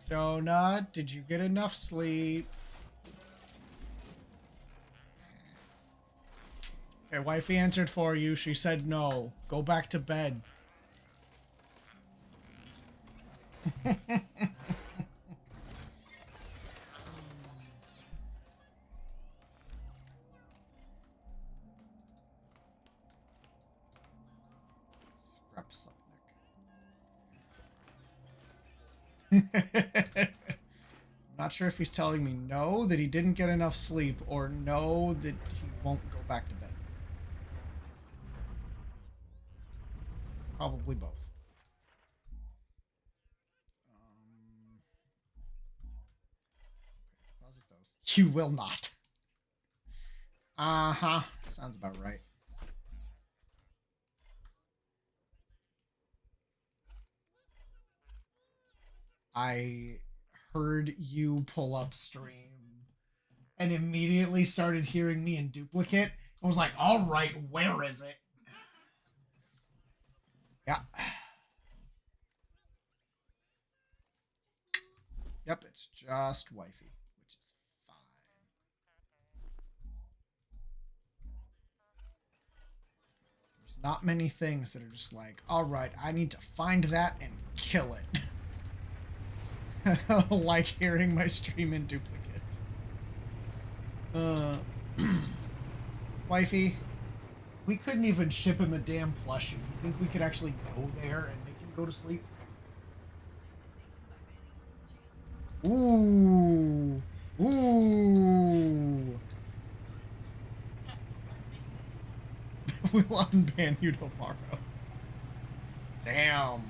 Donut, did you get enough sleep? Okay, wifey answered for you. She said no. Go back to bed. Not sure if he's telling me no, that he didn't get enough sleep, or no, that he won't go back to bed. Probably both. You will not. Uh-huh. Sounds about right. I heard you pull up stream and immediately started hearing me in duplicate. I was like, all right, where is it? Yeah. Yep, it's just wifey, which is fine. There's not many things that are just like, all right, I need to find that and kill it. Like hearing my stream in duplicate. Wifey, we couldn't even ship him a damn plushie. You think we could actually go there and make him go to sleep? Ooh. Ooh. We'll unban you tomorrow. Damn.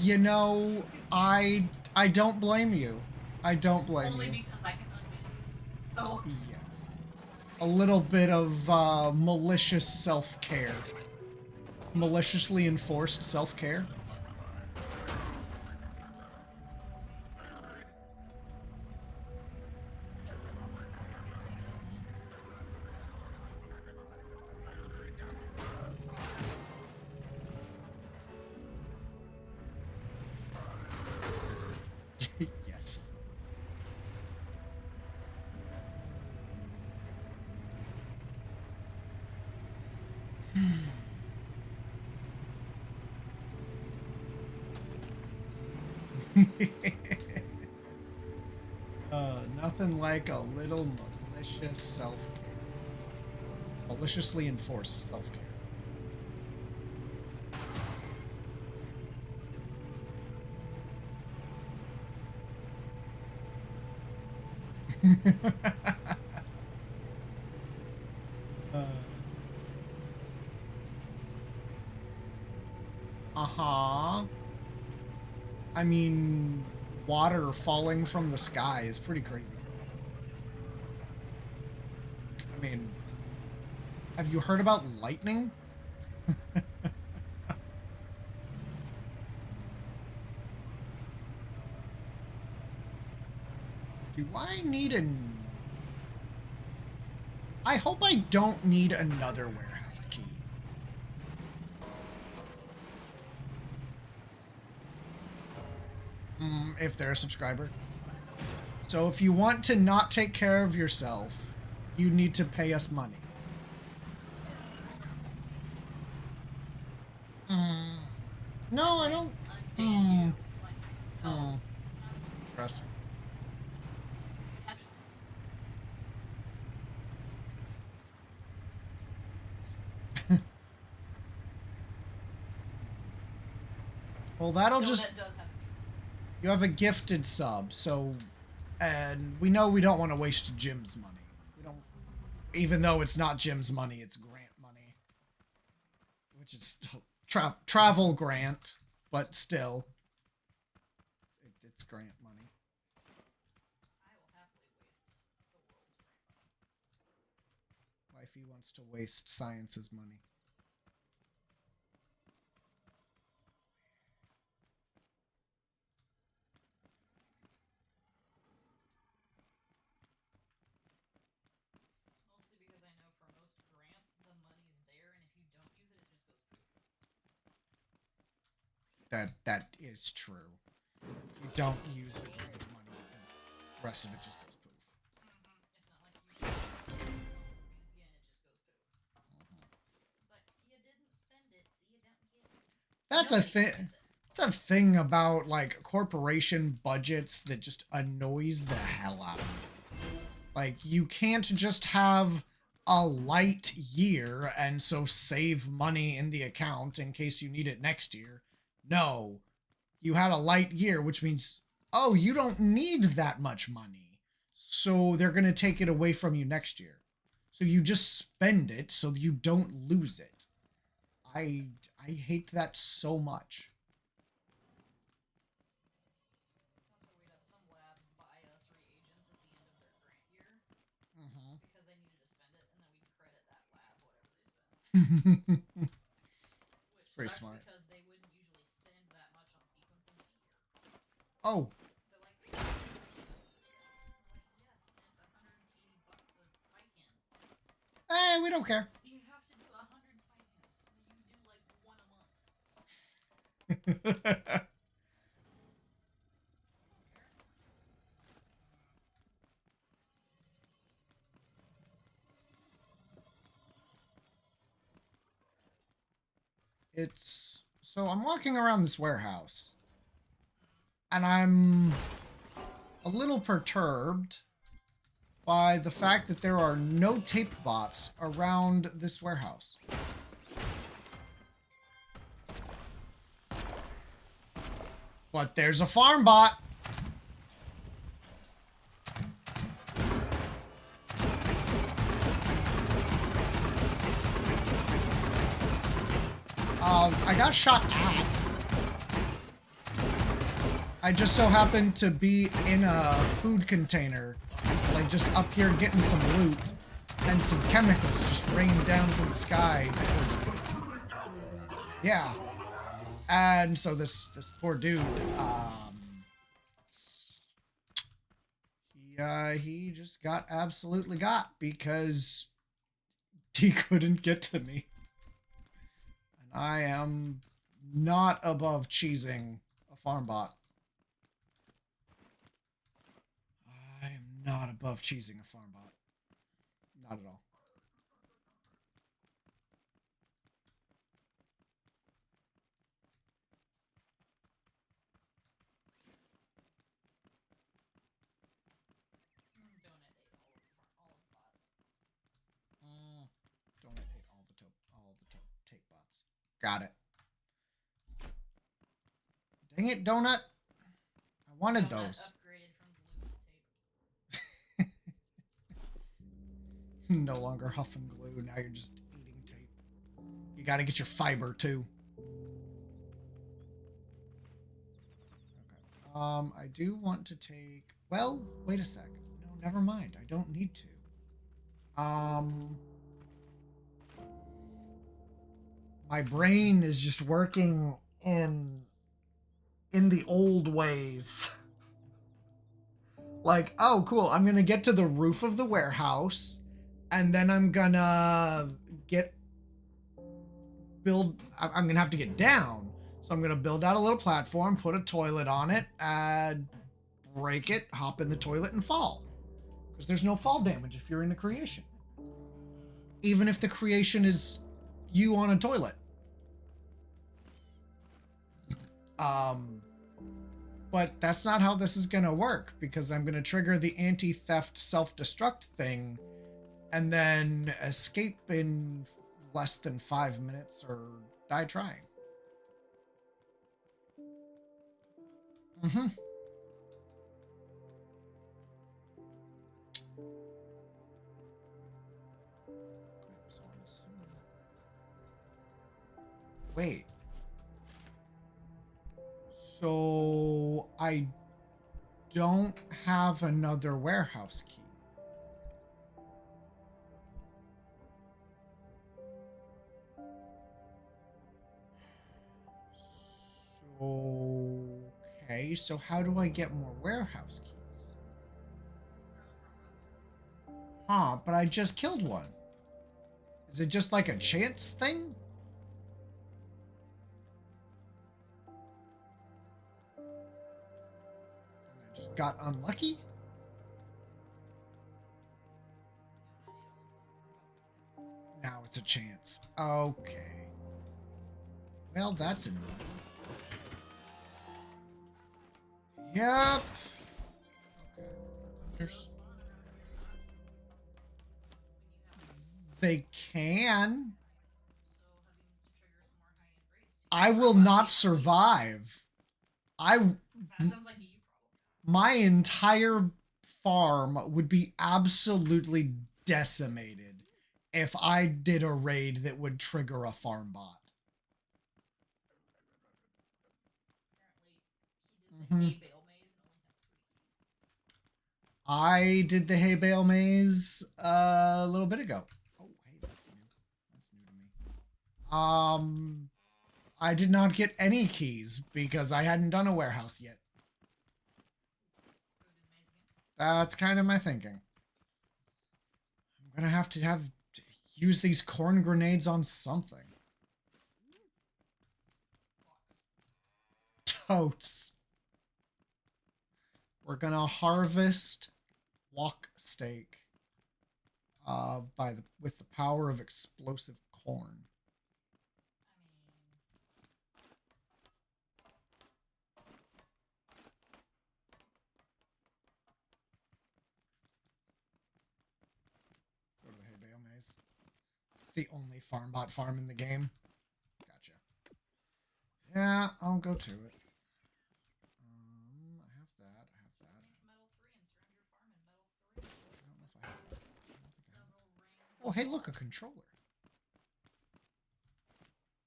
You know, I don't blame you. I don't blame Only you. Only because I can unban. So yes, a little bit of malicious self-care, maliciously enforced self-care. Yes. Nothing like a little malicious self-care. Maliciously enforced self-care. Uh-huh. I mean, water falling from the sky is pretty crazy. I mean, have you heard about lightning? Do I need an... I hope I don't need another warehouse key. If they're a subscriber. So if you want to not take care of yourself, you need to pay us money. No, I don't. Trust. Well, that'll just... You have a gifted sub, so... And we know we don't want to waste Jim's money. We don't... Even though it's not Jim's money, it's grant money. Which is still... travel grant, but still. It's grant money. I will happily waste the world's grant. Wifey wants to waste science's money. that is true. If you don't use the grant money, the rest of it just goes poof. It's not like you use it and it just goes poof. It's like you didn't spend it, so you don't get it. That's a Nobody thing. spends it. It's a thing about like corporation budgets that just annoys the hell out of me. Like you can't just have a light year and so save money in the account in case you need it next year. No, you had a light year, which means, oh, you don't need that much money. So they're going to take it away from you next year. So you just spend it so you don't lose it. I hate that so much. That's why we'd have some labs buy us reagents at the end of their grant year Mm-hmm. because they needed to spend it, and then we'd credit that lab whatever they spent. Which Pretty sucks smart. because they wouldn't usually spend that much on sequencing in a year. Oh, They're like, we have to do this. We're like, yes, and it's $180 a spike in. we don't care. You have to do 100 spike ins. You do like one a month. It's so I'm walking around this warehouse and I'm a little perturbed by the fact that there are no tape bots around this warehouse. But there's a farm bot. I got shot at. I just so happened to be in a food container, like just up here getting some loot, and some chemicals just rained down from the sky towards me. Yeah. And so this poor dude, he just got absolutely got because he couldn't get to me. And I am not above cheesing a farm bot. I am not above cheesing a farm bot. Not at all. Donate All the tape bots. Got it. Dang it, Donut. I wanted Donut those. upgraded from glue to tape. No longer huffing glue. Now you're just eating tape. You got to get your fiber too. Okay. I do want to take. Well, wait a sec. No, never mind. I don't need to. My brain is just working in the old ways. Like, oh, cool. I'm gonna get to the roof of the warehouse, and then I'm gonna I'm gonna have to get down. So I'm gonna build out a little platform, put a toilet on it, break it, hop in the toilet, and fall. Because there's no fall damage if you're in a creation. Even if the creation is you on a toilet. But that's not how this is gonna work, because I'm gonna trigger the anti-theft self-destruct thing and then escape in less than 5 minutes or die trying. Mm-hmm. Wait. So I don't have another warehouse key. Okay, so how do I get more warehouse keys? Huh, but I just killed one. Is it just like a chance thing? got unlucky? Now it's a chance. Okay. Well, that's annoying. Yep. Okay. They can. I will not survive. That sounds like a you problem. My entire farm would be absolutely decimated if I did a raid that would trigger a farm bot. Apparently, he did the hay bale maze and only has 3 keys. I did the hay bale maze a little bit ago. Oh, hey, that's new. That's new to me. I did not get any keys because I hadn't done a warehouse yet. That's kind of my thinking. I'm gonna have to use these corn grenades on something. Totes. We're gonna harvest walk steak with the power of explosive corn. Go to the hay bale maze. It's the only farm bot farm in the game. Gotcha. Yeah, I'll go to it. I have that. I have that. Metal 3 and surround your farm in metal 3. I don't know if I have that. I don't think I have that. Oh, hey, look, a controller.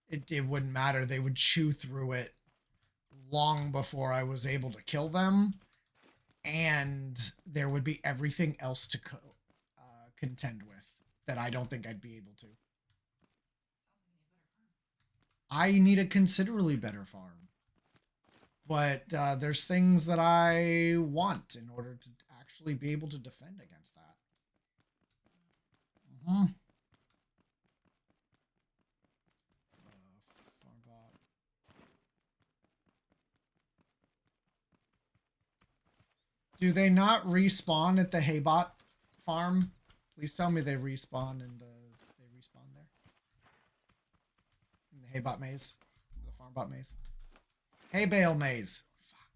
It wouldn't matter. They would chew through it long before I was able to kill them. And there would be everything else to contend with that I don't think I'd be able to. I need a considerably better farm. But there's things that I want in order to actually be able to defend against that. Mm-hmm. Farmbot. Do they not respawn at the Haybot farm? Please tell me they respawn there. In the Haybot maze. The Farmbot maze. Hay bale maze. Fuck.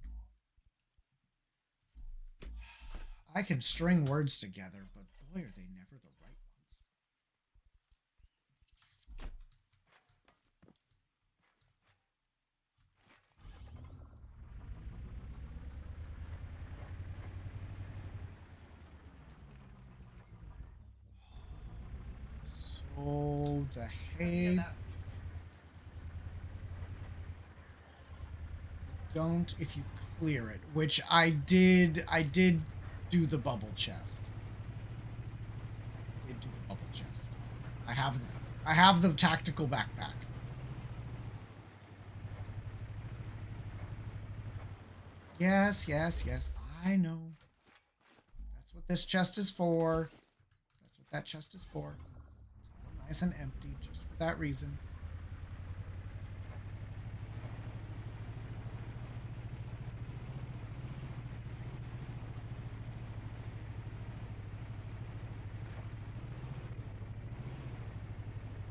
I can string words together, but boy, are they never the right ones. So the hay. Don't if you clear it, which I did do the bubble chest. I did do the bubble chest. I have the tactical backpack. Yes, yes, yes. I know. That's what this chest is for. That's what that chest is for. It's all nice and empty just for that reason.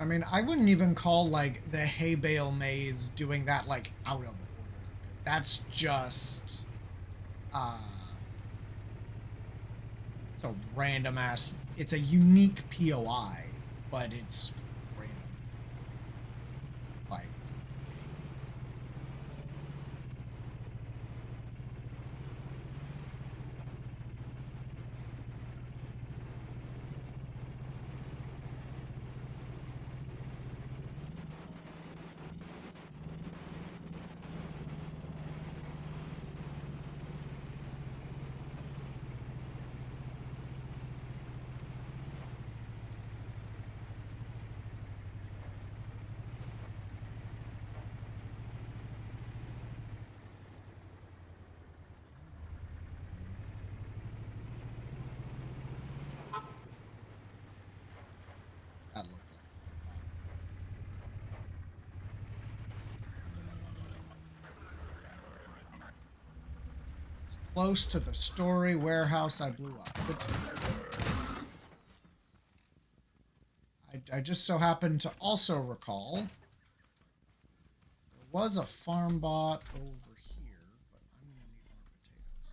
I mean, I wouldn't even call, like, the hay bale maze doing that, like, out of order. That's just, it's a random ass, it's a unique POI, but it's random. Like, close to the story warehouse I blew up. I just so happened to also recall there was a farm bot over here, but I'm gonna need more potatoes.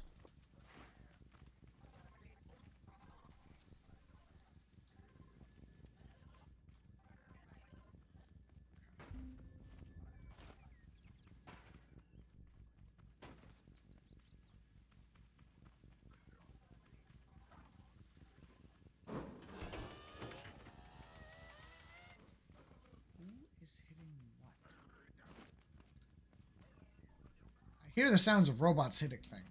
Who is hitting what? I hear the sounds of robots hitting things.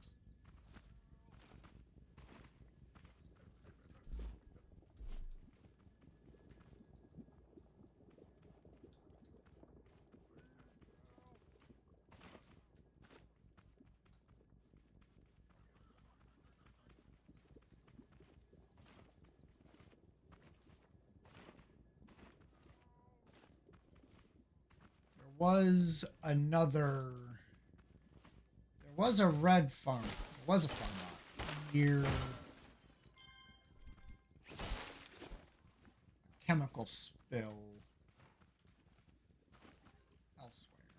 Was another. There was a red farm. There was a farm bot here. Chemical spill elsewhere,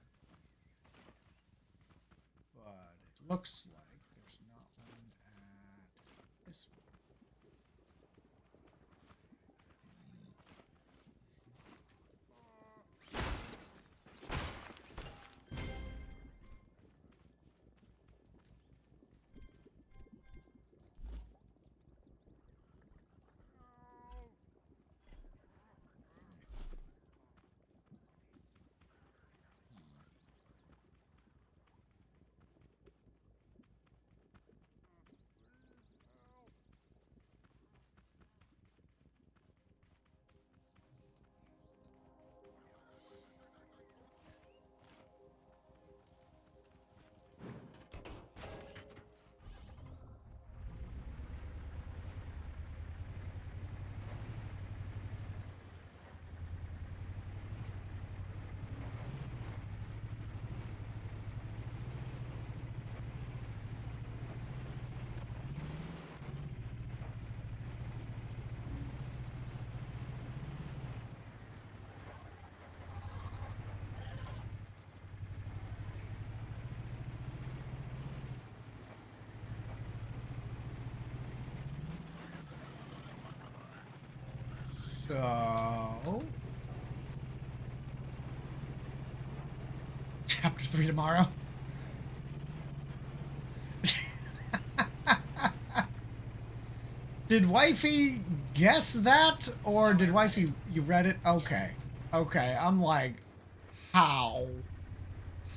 but it looks like there's not one at this one. So, chapter 3 tomorrow. Did wifey guess that, or did wifey you read it? Okay, okay. I'm like, how?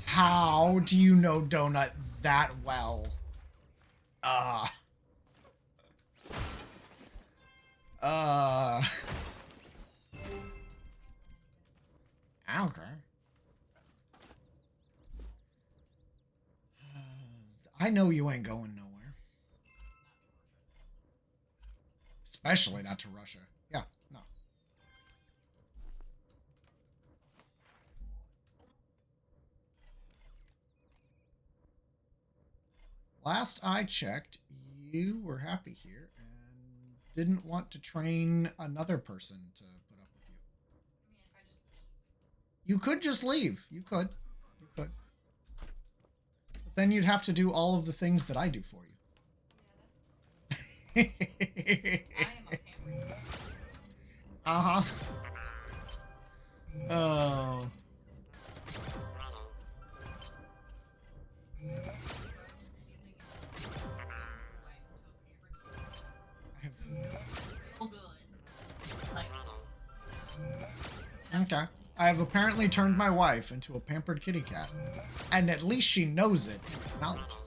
How do you know Donut that well? Uh. Okay. I know you ain't going nowhere. Especially not to Russia. Yeah, no. Last I checked, you were happy here and didn't want to train another person to put up with you. I mean, if I just leave. You could just leave. You could. You could. But then you'd have to do all of the things that I do for you. Yeah, I am a pampered. Uh-huh. Oh. Real good. Like, Okay. I have apparently turned my wife into a pampered kitty cat. And at least she knows it and acknowledges it.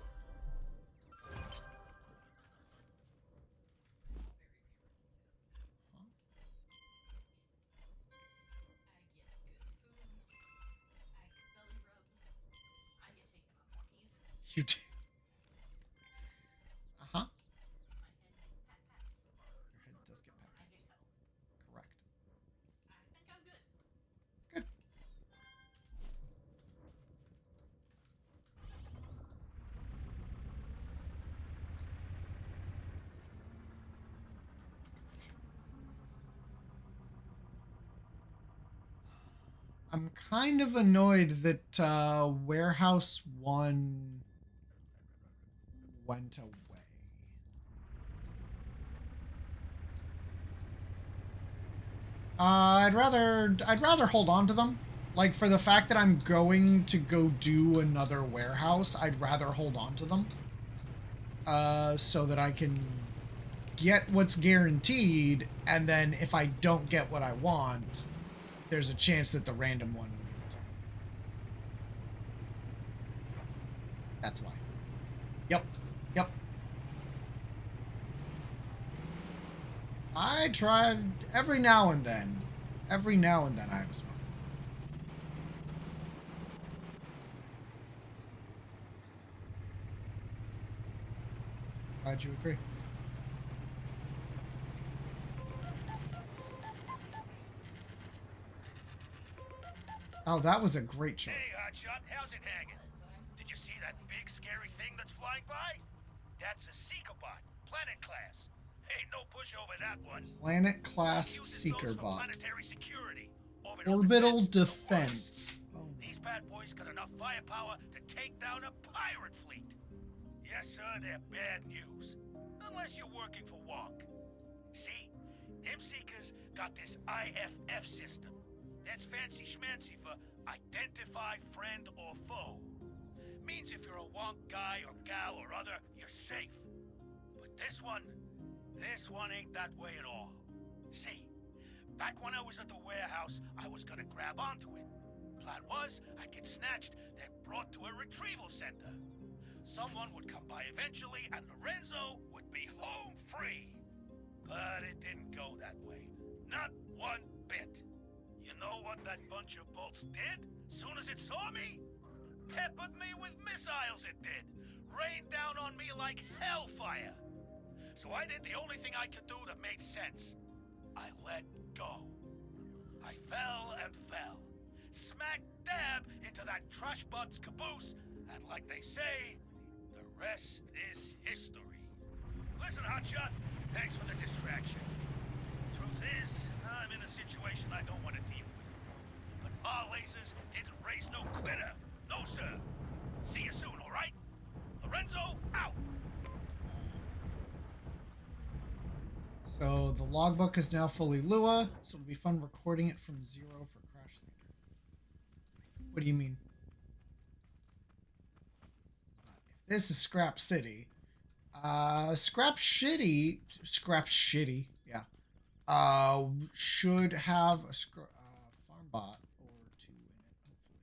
You do. Uh-huh. Your head does get pat pats. Correct. I think I'm good. Good. I'm kind of annoyed that Warehouse 1 went away. I'd rather hold on to them. Like for the fact that I'm going to go do another warehouse, I'd rather hold on to them. So that I can get what's guaranteed, and then if I don't get what I want, there's a chance that the random one will give it to me. That's why. Yep. Yep. I tried every now and then. Every now and then I have a smoke. Glad you agree. Oh, that was a great choice. Hey, Hotshot, how's it hanging? Did you see that big, scary thing that's flying by? That's a Seeker bot, planet class. Ain't no pushover that one. Planet class Uses Seeker those for bot. planetary security, Orbital or worse. defense. Oh. These bad boys got enough firepower to take down a pirate fleet. Yes, sir, they're bad news. Unless you're working for Wonk. See, them Seekers got this IFF system. That's fancy schmancy for identify friend or foe. Means if you're a Wonk guy or gal or other, you're safe. But this one ain't that way at all. See, back when I was at the warehouse, I was gonna grab onto it. Plan was, I'd get snatched, then brought to a retrieval center. Someone would come by eventually, and Lorenzo would be home free. But it didn't go that way. Not one bit. You know what that bunch of bolts did? Soon as it saw me? Peppered me with missiles, it did. Rained down on me like hellfire. So I did the only thing I could do that made sense. I let go. I fell and fell. Smack dab into that trash but's caboose, and like they say, the rest is history. Listen, Hotshot, thanks for the distraction. Truth is, I'm in a situation I don't want to deal with. But our lasers didn't raise no quitter. No, sir. See you soon, all right? Lorenzo, out! So the logbook is now fully Lua, so it'll be fun recording it from zero for Crash later. What do you mean? If this is Scrap City, Scrap Shitty, yeah, should have a farm bot or two in it, hopefully.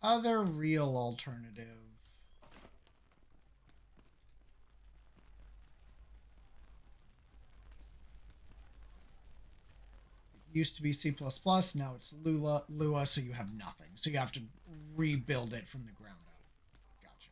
Other real alternative. It used to be C++, now it's Lua, so you have nothing. So you have to rebuild it from the ground up. Gotcha.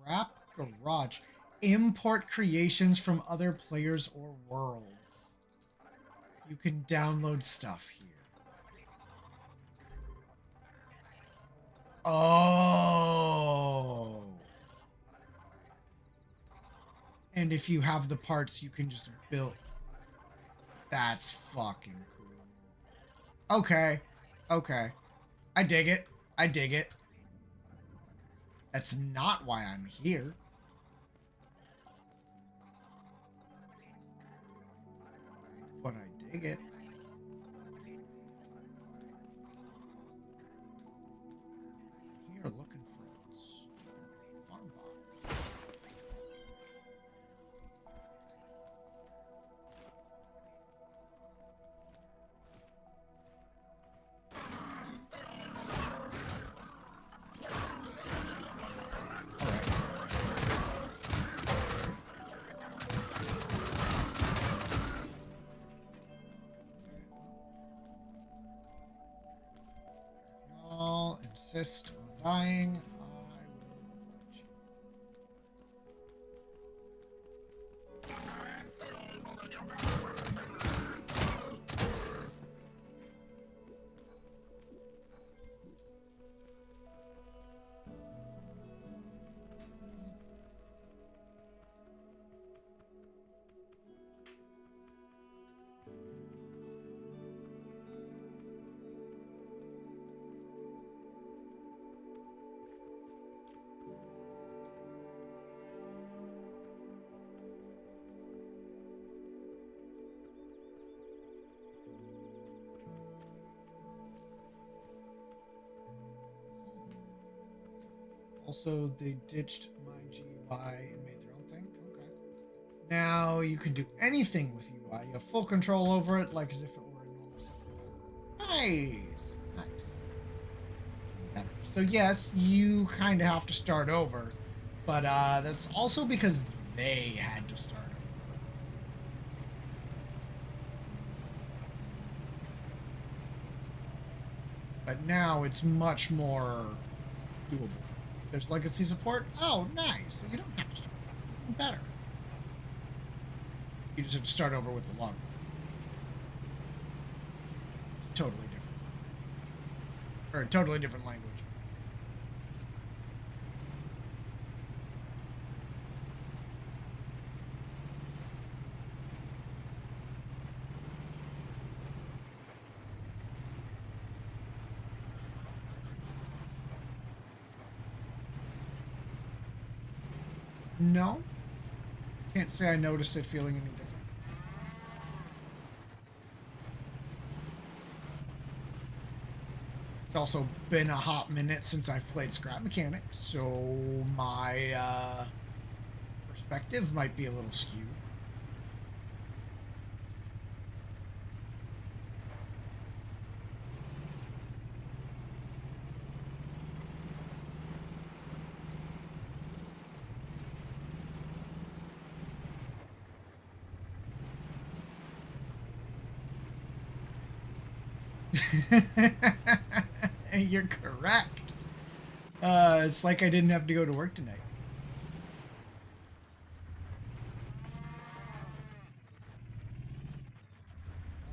Scrap Garage. Import creations from other players or worlds. You can download stuff here. Oh. And if you have the parts, you can just build. That's fucking cool. Okay. Okay. I dig it. I dig it. That's not why I'm here. But I dig it. Here looking for a farm bot. Y'all insist on dying. I will let you. Also, they ditched my GUI and made their own thing. Okay. Now you can do anything with UI. You have full control over it, like as if it were a normal server. Nice. Nice. Better. So yes, you kind of have to start over, but that's also because they had to start over. But now it's much more doable. There's legacy support. Oh, nice. So you don't have to start over. Even better. You just have to start over with the logbook. It's a totally different language. Or a totally different language. No. Can't say I noticed it feeling any different. It's also been a hot minute since I've played Scrap Mechanic, so my perspective might be a little skewed. You're correct. It's like I didn't have to go to work tonight.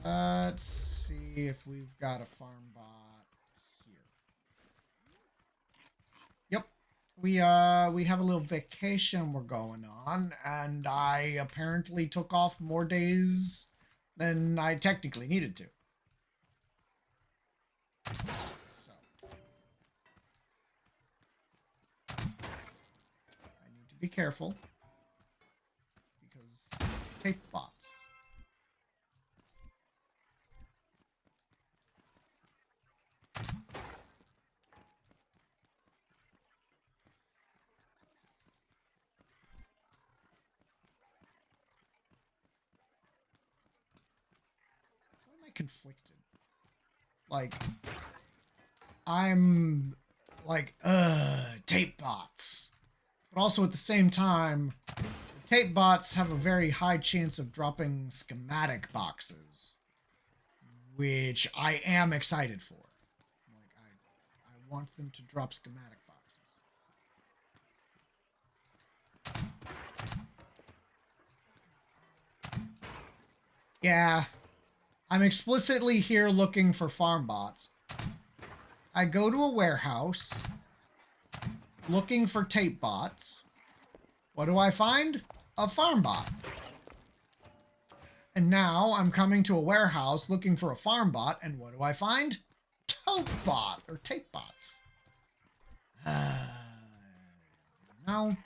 Let's see if we've got a farm bot here. Yep. We have a little vacation we're going on, and I apparently took off more days than I technically needed to. So. I need to be careful because tape bots. Why am I conflicted? Like, I'm like, tape bots. But also at the same time, tape bots have a very high chance of dropping schematic boxes, which I am excited for. Like, I want them to drop schematic boxes. Yeah. I'm explicitly here looking for farm bots. I go to a warehouse looking for tape bots. What do I find? A farm bot. And now I'm coming to a warehouse looking for a farm bot, and what do I find? Tote bot or tape bots. Now,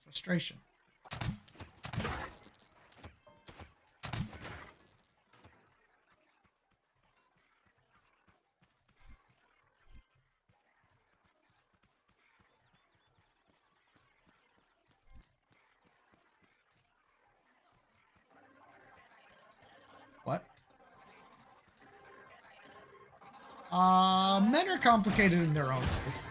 frustration. What? Men are complicated in their own ways.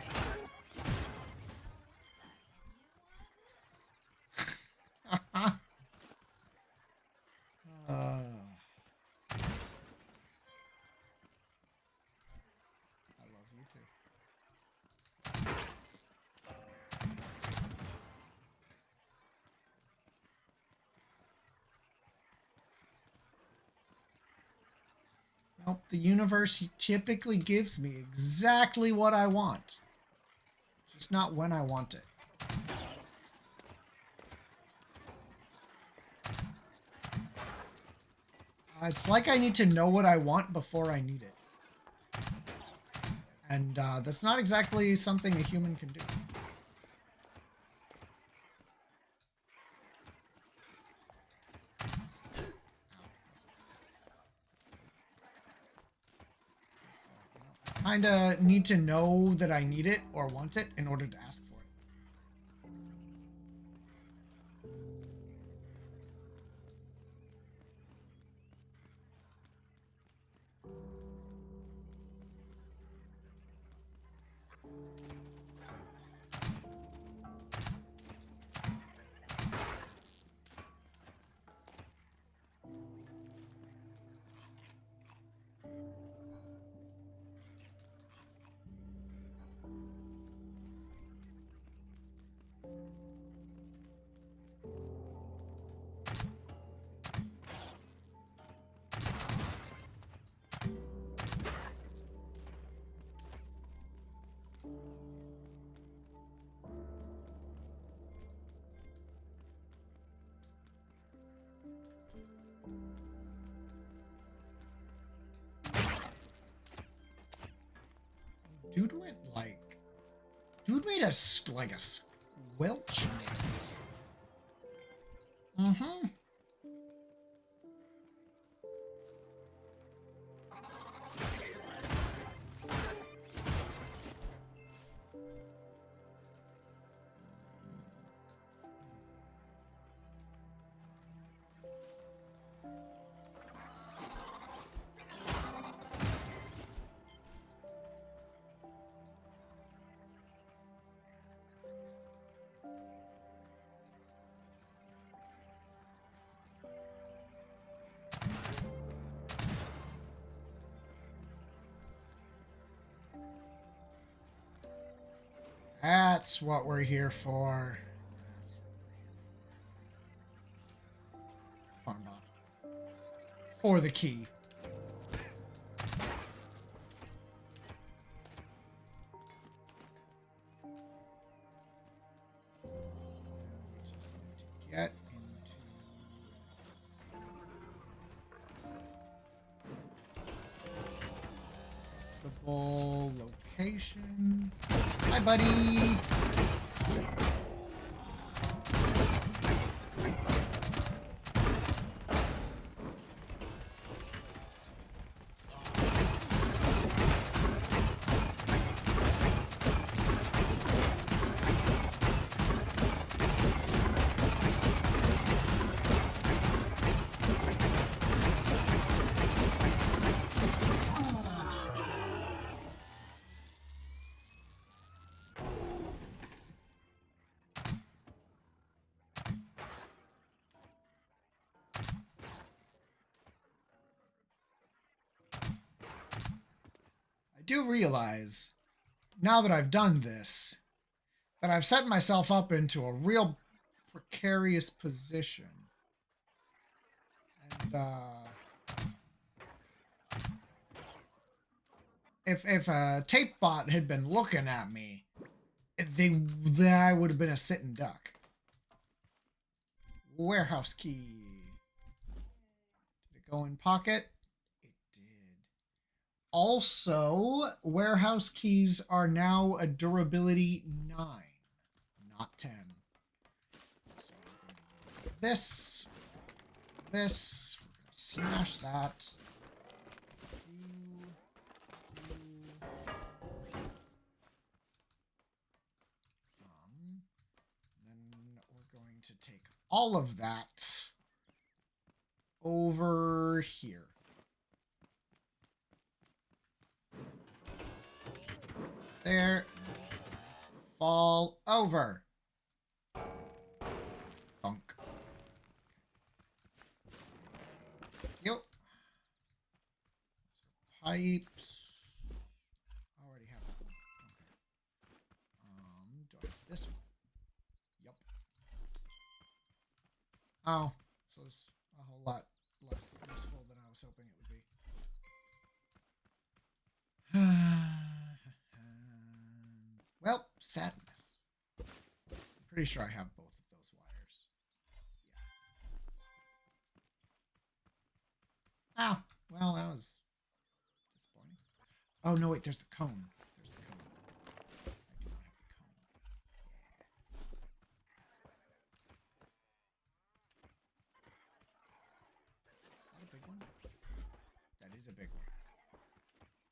I love you too. Nope, the universe typically gives me exactly what I want. Just not when I want it. It's like I need to know what I want before I need it. And that's not exactly something a human can do. I kind of need to know that I need it or want it in order to ask for it. Dude went like... Dude made a squelch noise. Mm-hmm. That's what we're here for. Farm bot. For the key. Just need to get into acceptable location. Hi, buddy. I do realize, now that I've done this, that I've set myself up into a real precarious position. And if a tape bot had been looking at me, I would have been a sitting duck. Warehouse key. Did it go in pocket? It did. Also, warehouse keys are now a durability 9, not 10. So this, we're gonna smash that. Then we're going to take all of that over here. There. Fall over. Thunk. Yep. Pipes. I already have that one. Okay. Do I have this one? Yep. Oh, so it's a whole lot less useful than I was hoping it would be. Well, sadness. I'm pretty sure I have both of those wires. Yeah. Oh, well, that was disappointing. Oh, no, wait, there's the cone. There's the cone. I do not have the cone. Yeah. Is that a big one? That is a big one.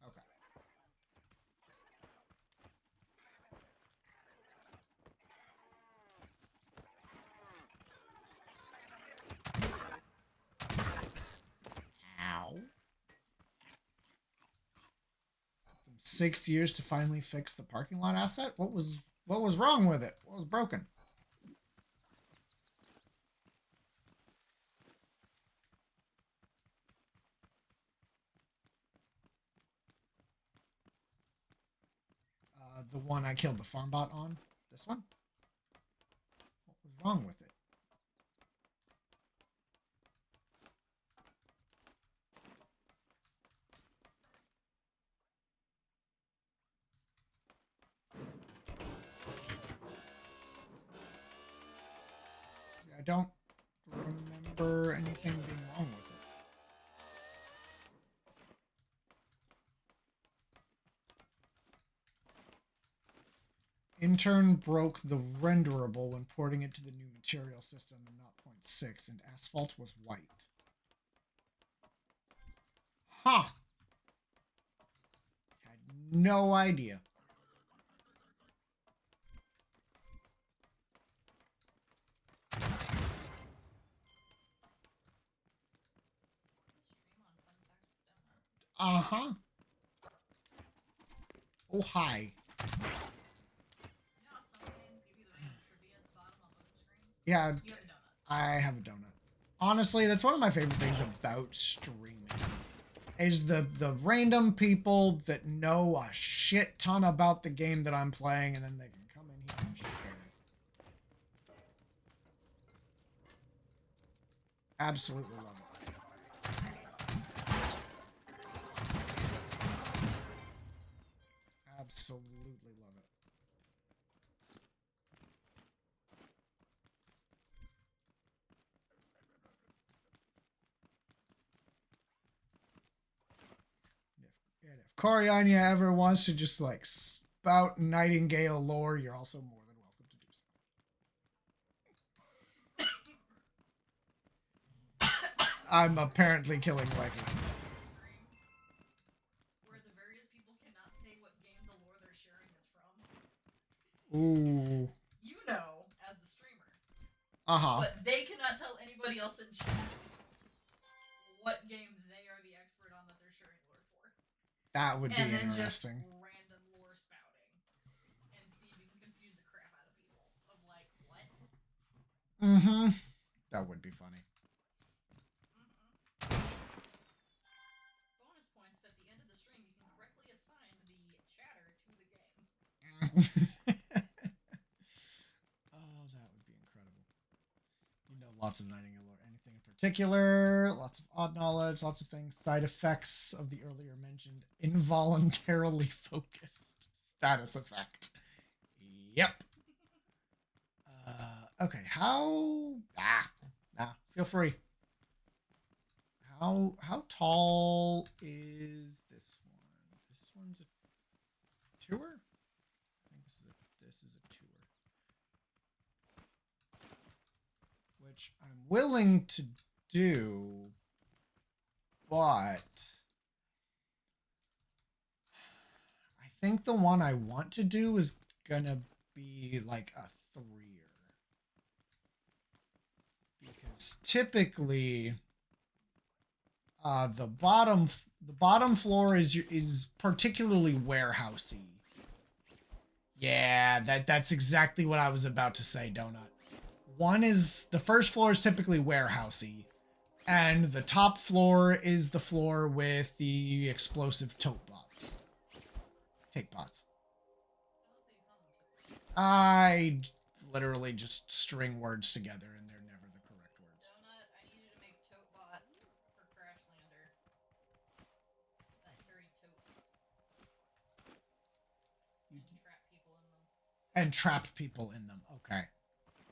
Okay. Ow. 6 years to finally fix the parking lot asset? What was wrong with it? What was broken? The one I killed the farm bot on? This one? What was wrong with it? I don't remember anything being wrong with it. Intern broke the renderable when porting it to the new material system in 0.6, and asphalt was white. Huh. Had no idea. Uh-huh. Oh, hi. You know how some games give you the random trivia at the bottom on loading screens? Yeah. You have a donut. I have a donut. Honestly, that's one of my favorite things about streaming. Is the random people that know a shit ton about the game that I'm playing, and then they can come in here and share it. Absolutely love it. Absolutely love it. And if Coriania ever wants to just like spout Nightingale lore, you're also more than welcome to do so. I'm apparently killing wifey. Where the various people cannot say what game the lore they're sharing is from. Ooh. You know, as the streamer. Uh-huh. But they cannot tell anybody else in chat what game they are the expert on that they're sharing lore for. That would be and then interesting. Just random lore spouting. And see if you can confuse the crap out of people. Of like, what? Mm-hmm. That would be funny. Bonus points if at the end of the stream you can correctly assign the chatter to the game. Oh, that would be incredible. lots of Nightingale lore. Anything in particular? Lots of odd knowledge, lots of things. Side effects of the earlier mentioned involuntarily focused status effect. Yep. Okay, how... feel free. How tall is this one? This one's a tour? I think this is a tour. Which I'm willing to do, but I think the one I want to do is gonna be like a 3-er. Because typically the bottom floor is particularly warehousey. Yeah, that's exactly what I was about to say, Donut. The first floor is typically warehousey, and the top floor is the floor with the explosive take bots. I literally just string words together and they're never the correct words. Donut, I need you to make tote bots for Crashlander that carry totes. And trap people in them. Okay.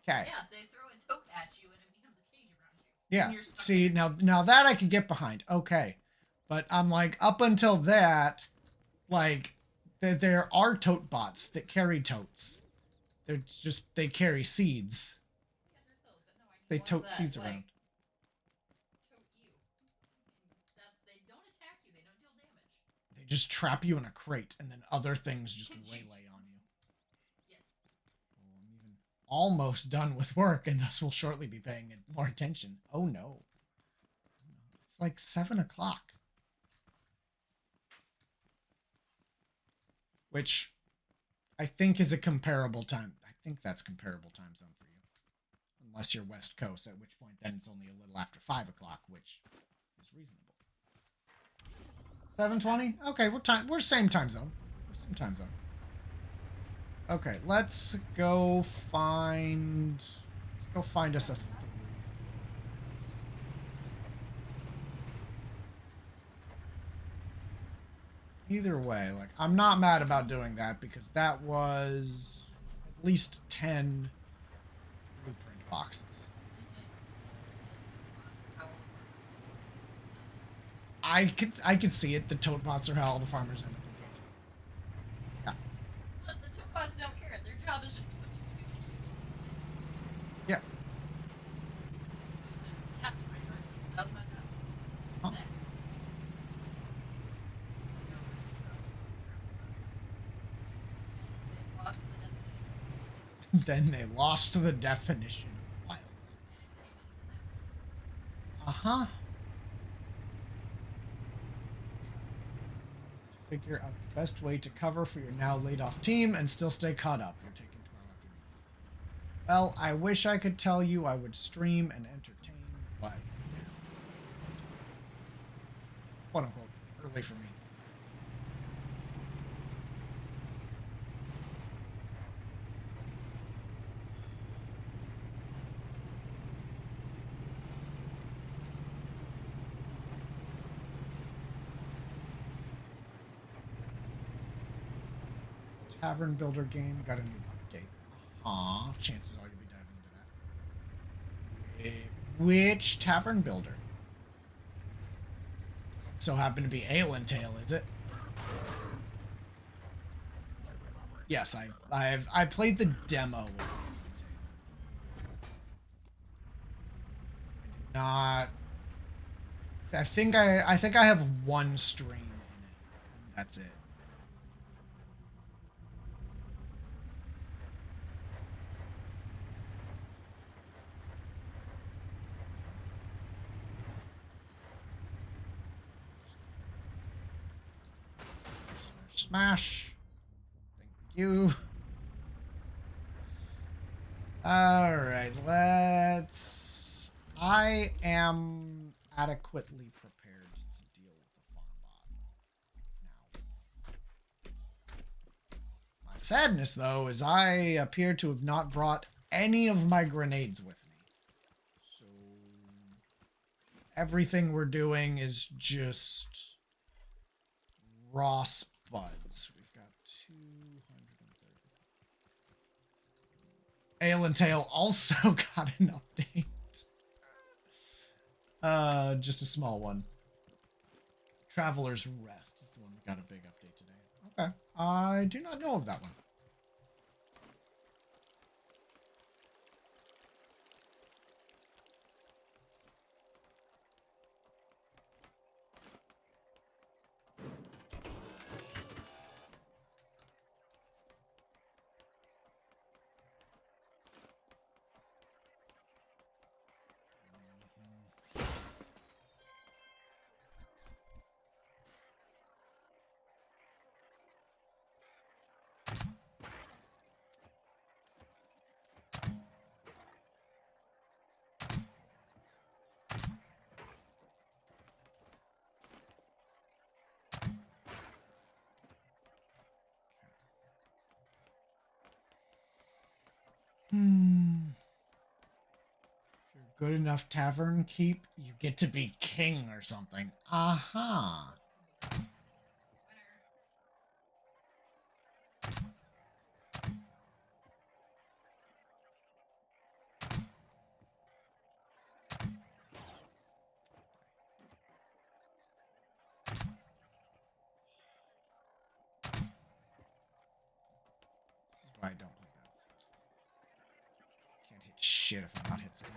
Okay. Yeah, they throw a tote at you and it becomes a cage around you. Yeah. See, now that I can get behind. Okay. But I'm like, up until that, like, there are tote bots that carry totes. They carry seeds. Yeah, there's those, but no, I need They ones tote that, seeds like, around. tote you. That they don't attack you, they don't deal damage. They just trap you in a crate, and then other things just waylay on you. Yes. Oh, I'm even almost done with work, and thus will shortly be paying it more attention. Oh no. It's like 7 o'clock. Which I think is a comparable time. I think that's comparable time zone for you. Unless you're West Coast, at which point then it's only a little after 5 o'clock, which is reasonable. 7:20? Okay, we're same time zone. Okay, let's go find us a 3. Either way, like, I'm not mad about doing that because that was at least 10 blueprint boxes. I could see it. The tote bots are how all the farmers end up in cages. Yeah. But the tote bots don't care. Their job is just to put you in a cage. Yeah. Yeah, that was my job. Huh? Next. Then they lost the definition of wildlife. Uh-huh. To figure out the best way to cover for your now laid off team and still stay caught up. You're taking 12 after. Well, I wish I could tell you I would stream and entertain, but quote unquote early for me. Tavern Builder game got a new update. Aw, chances are you'll be diving into that. Which Tavern Builder? Doesn't so happen to be Aelin Tale, is it? Yes, I played the demo with Aelin Tale. I did not. I think I have one stream in it, and that's it. Smash. Thank you. Alright, I am adequately prepared to deal with the farm bot now. My sadness, though, is I appear to have not brought any of my grenades with me. So everything we're doing is just raw spuds. We've got 230. Ale and Tail also got an update. Just a small one. Traveler's Rest is the one that got a big update today. Okay. I do not know of that one. If you're good enough tavern keep, you get to be king or something. Aha. This is why I don't play Battlefield. Can't hit shit if I'm not hit scanning.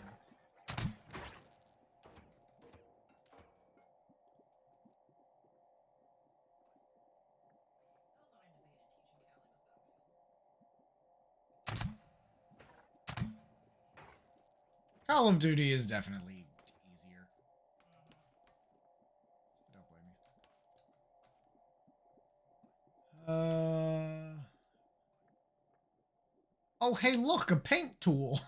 Call of Duty is definitely easier. Don't blame me. Oh, hey, look, a paint tool.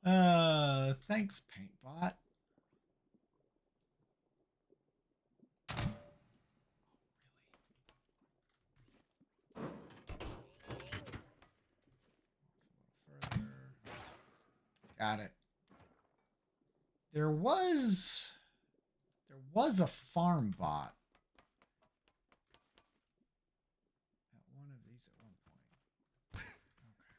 Thanks, Paintbot. Got it. There was a farm bot at one of these at one point. Okay.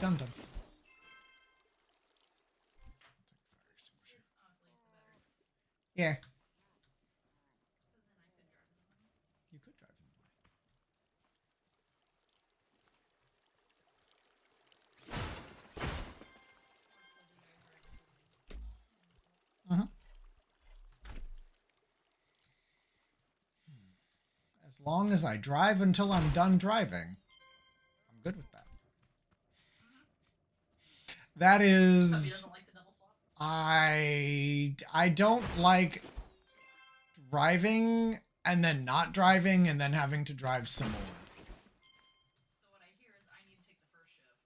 Done. Yeah. You could drive him away. As long as I drive until I'm done driving, I'm good with that. That is... I don't like driving and then not driving and then having to drive some more. So what I hear is I need to take the first shift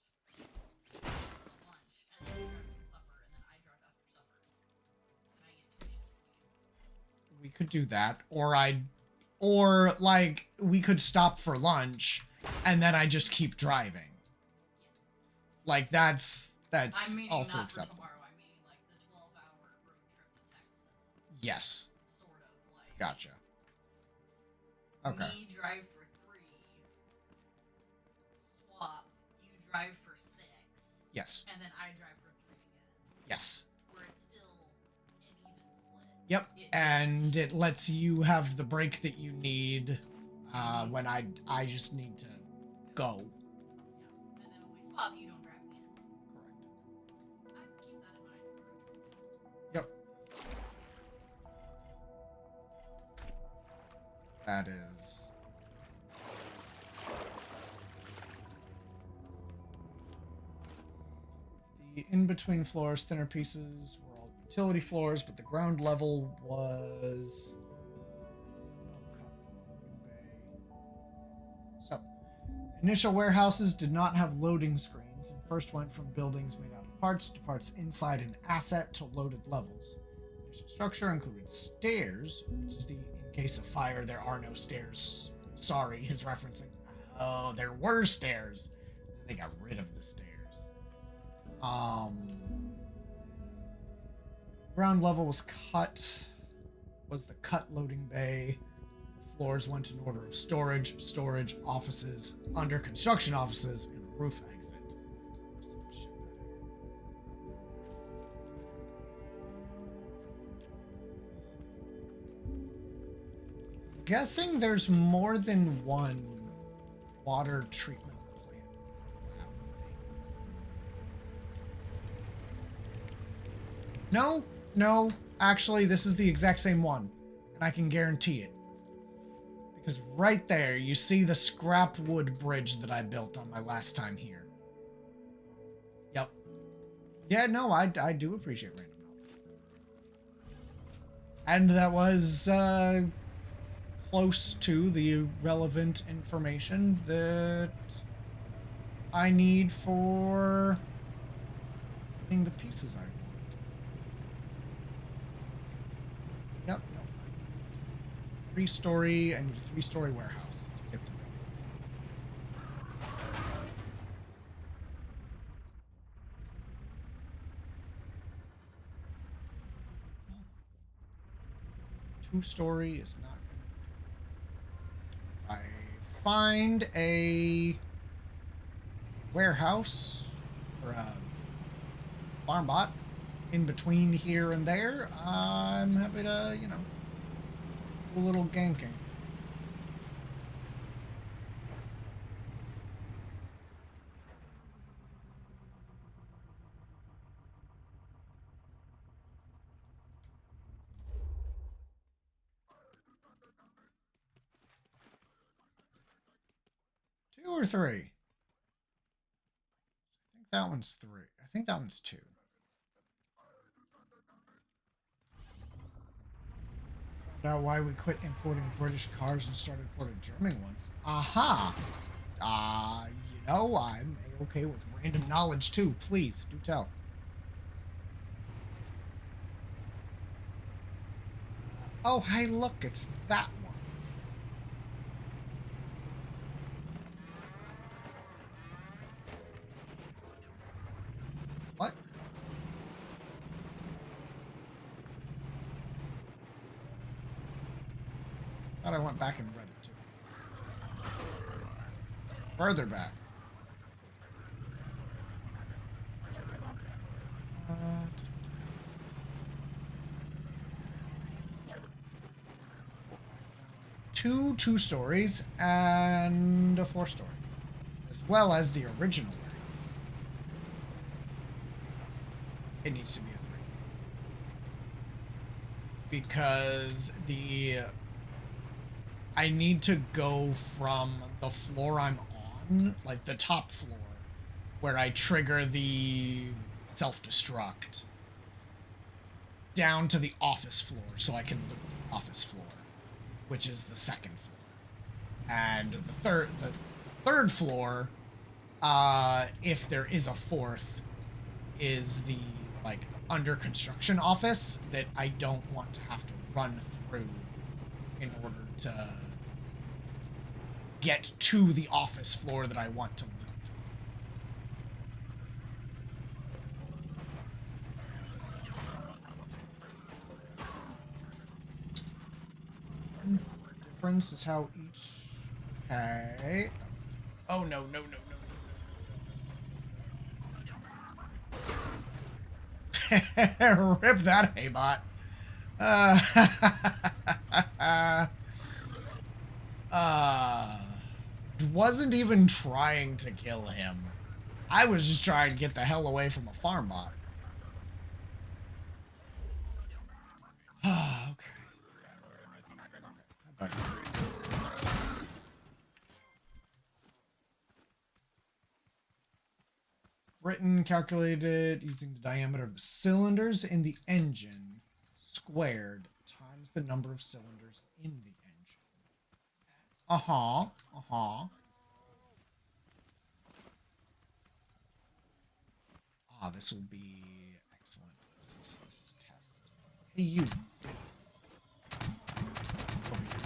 for lunch, and then you drive to supper, and then I drive after supper. And I get 2 shifts. We could do that, or like we could stop for lunch and then I just keep driving. Yes. Like that's also not acceptable. For tomorrow, I'm meaning like the 12-hour road trip to Texas. Yes. Sort of like. Gotcha. Okay. Me drive for 3. Swap. You drive for 6. Yes. And then I drive for 3 again. Yes. Where it's still an even split. Yep. And it lets you have the break that you need when I just need to go. Yeah. And then when we swap, you don't drive again. Correct. I keep that in mind. Yep. That is... The in-between floors, thinner pieces were all utility floors, but the ground level was... Initial warehouses did not have loading screens and first went from buildings made out of parts to parts inside an asset to loaded levels. Initial structure included stairs, which is the in case of fire there are no stairs. Sorry, he's referencing. Oh, there were stairs. Then they got rid of the stairs. Ground level was the cut loading bay. The floors went in order of storage, offices, under construction offices, and roof exit. Guessing there's more than one water treatment plant lab thing. No, actually, this is the exact same one, and I can guarantee it. Because right there, you see the scrap wood bridge that I built on my last time here. Yep. Yeah, no, I do appreciate random knowledge. And that was close to the relevant information that I need for getting the pieces I want. Yep, no. I need a 3-story warehouse to get the building. 2-story is not gonna. If I find a warehouse or a farm bot in between here and there, I'm happy to, do a little ganking. Two or three? I think that one's 3. I think that one's 2. Found out why we quit importing British cars and started importing German ones. Aha! I'm okay with random knowledge too. Please, do tell. Oh, hey, look, it's that one. What? Thought I went back and read it too. Further back. Two 2-stories and a 4-story, as well as the original warehouse. It needs to be a 3 because I need to go from the floor I'm on, like the top floor, where I trigger the self-destruct, down to the office floor so I can loot the office floor, which is the 2nd floor. And the third floor, if there is a 4th, is the under construction office that I don't want to have to run through in order to get to the office floor that I want to loot. Difference is how each. Okay. Oh no. Rip that haybot. Wasn't even trying to kill him. I was just trying to get the hell away from a farm bot. Okay. Written, calculated using the diameter of the cylinders in the engine squared times the number of cylinders in the engine. Ah, this will be excellent. This is a test. Hey, you. Over here.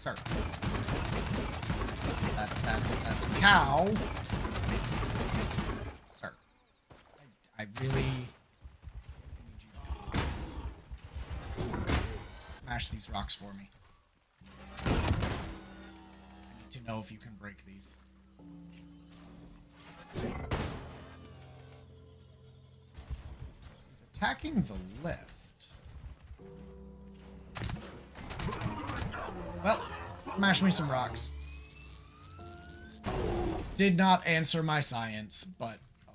Sir. That's a cow. Sir. I really need you to smash these rocks for me. I need to know if you can break these. He's attacking the lift. Well, smash me some rocks. Did not answer my science, but oh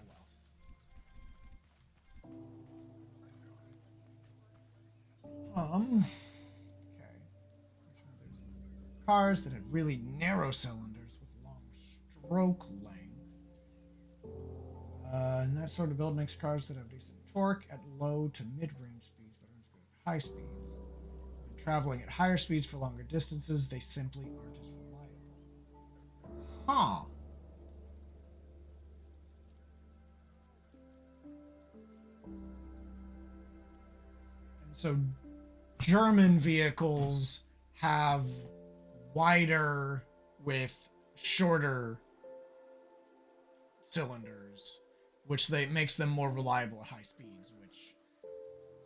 well. Okay. Cars that had really narrow cylinders with long stroke length. And that sort of build makes cars that have decent torque at low to mid-range speeds, but aren't as good at high speeds. When traveling at higher speeds for longer distances, they simply aren't as reliable. Huh. And so German vehicles have wider with shorter cylinders, which makes them more reliable at high speeds, which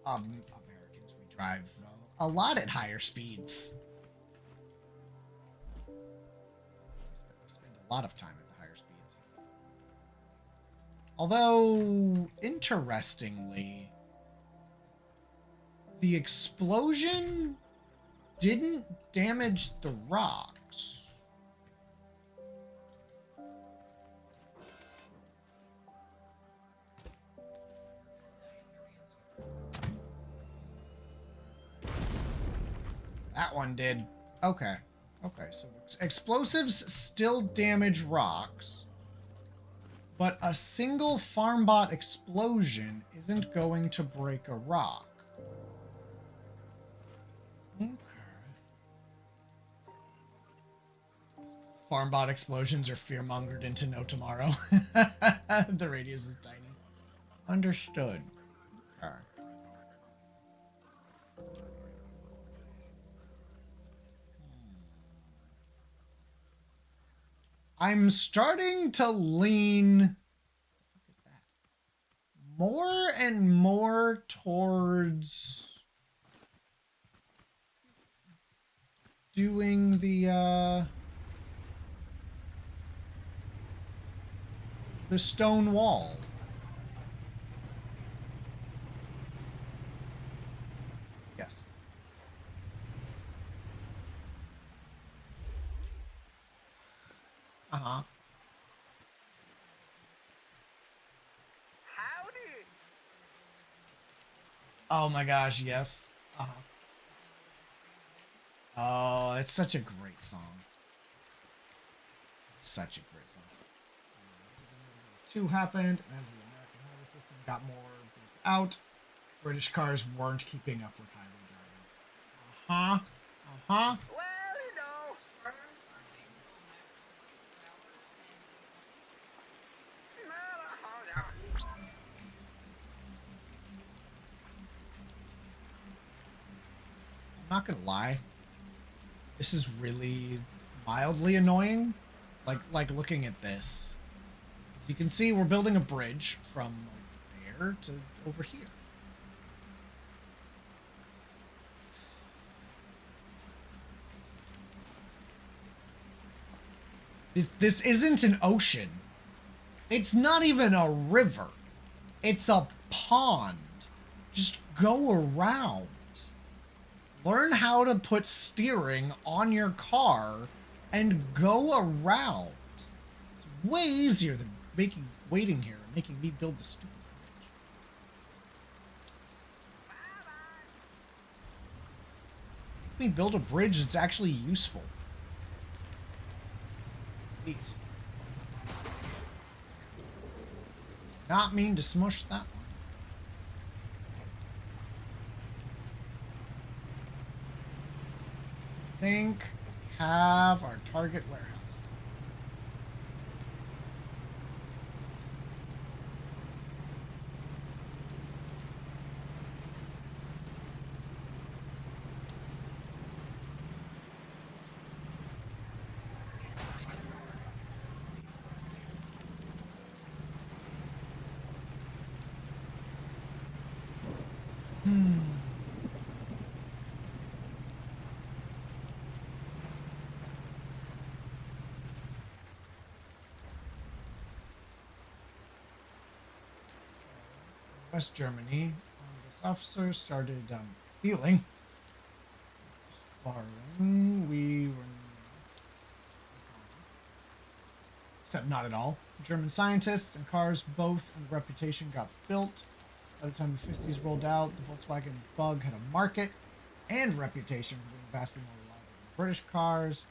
Americans, we drive a lot at higher speeds. We spend a lot of time at the higher speeds. Although, interestingly, the explosion didn't damage the rocks. That one did. Okay. Okay, so explosives still damage rocks, but a single farmbot explosion isn't going to break a rock. Okay. Farmbot explosions are fearmongered into no tomorrow. The radius is tiny. Understood. Okay. I'm starting to lean more and more towards doing the stone wall. Yes. Uh-huh. Howdy. Oh my gosh, yes. Uh-huh. Oh, it's such a great song. Such a great song. Two happened, and as the American highway system got more built out, British cars weren't keeping up with highway driving. Uh-huh. Uh-huh. Well, you know. I'm not gonna lie. This is really mildly annoying. Like looking at this. As you can see, we're building a bridge from there to over here. This isn't an ocean. It's not even a river. It's a pond. Just go around. Learn how to put steering on your car and go around. It's way easier than waiting here and making me build the stupid bridge. me build a bridge that's actually useful. Please. Not mean to smush that one. I think we have our target warehouse. West Germany, this officer started stealing. Borrowing. We were. Except not at all. German scientists and cars both and reputation got built. By the time the 50s rolled out, the Volkswagen Bug had a market and reputation for being vastly more reliable than British cars,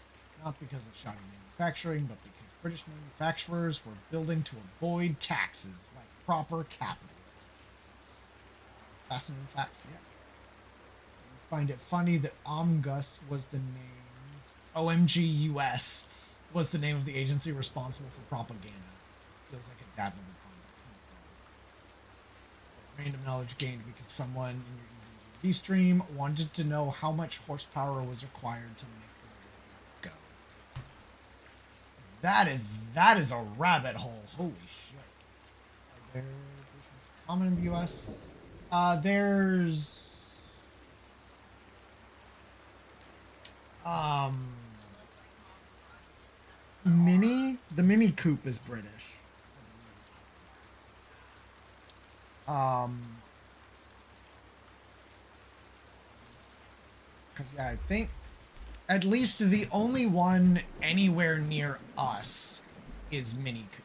not because of shoddy manufacturing, but because British manufacturers were building to avoid taxes like proper capitalists. Fascinating facts, yes. I find it funny that OMGUS was the name, OMG US was the name of the agency responsible for propaganda. Feels like a dad number random knowledge gained because someone in your EDGD stream wanted to know how much horsepower was required to make the go. That is a rabbit hole. Holy shit. Are there common in the US? There's Mini. The Mini Coupe is British. Because yeah, I think at least the only one anywhere near us is Mini Coupe.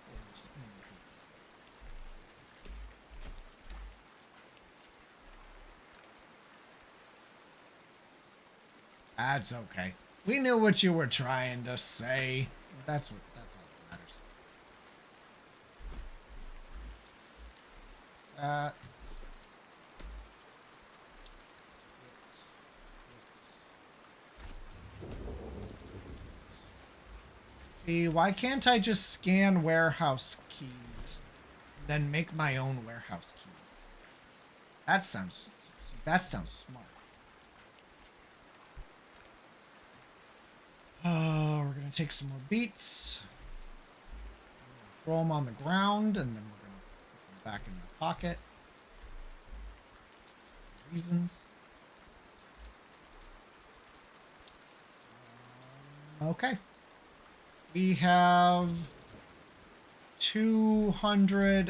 That's okay. We knew what you were trying to say. That's all that matters. See, why can't I just scan warehouse keys, then make my own warehouse keys? That sounds smart. We're gonna take some more beets, throw them on the ground, and then we're gonna put them back in the pocket. Reasons. Okay. We have 300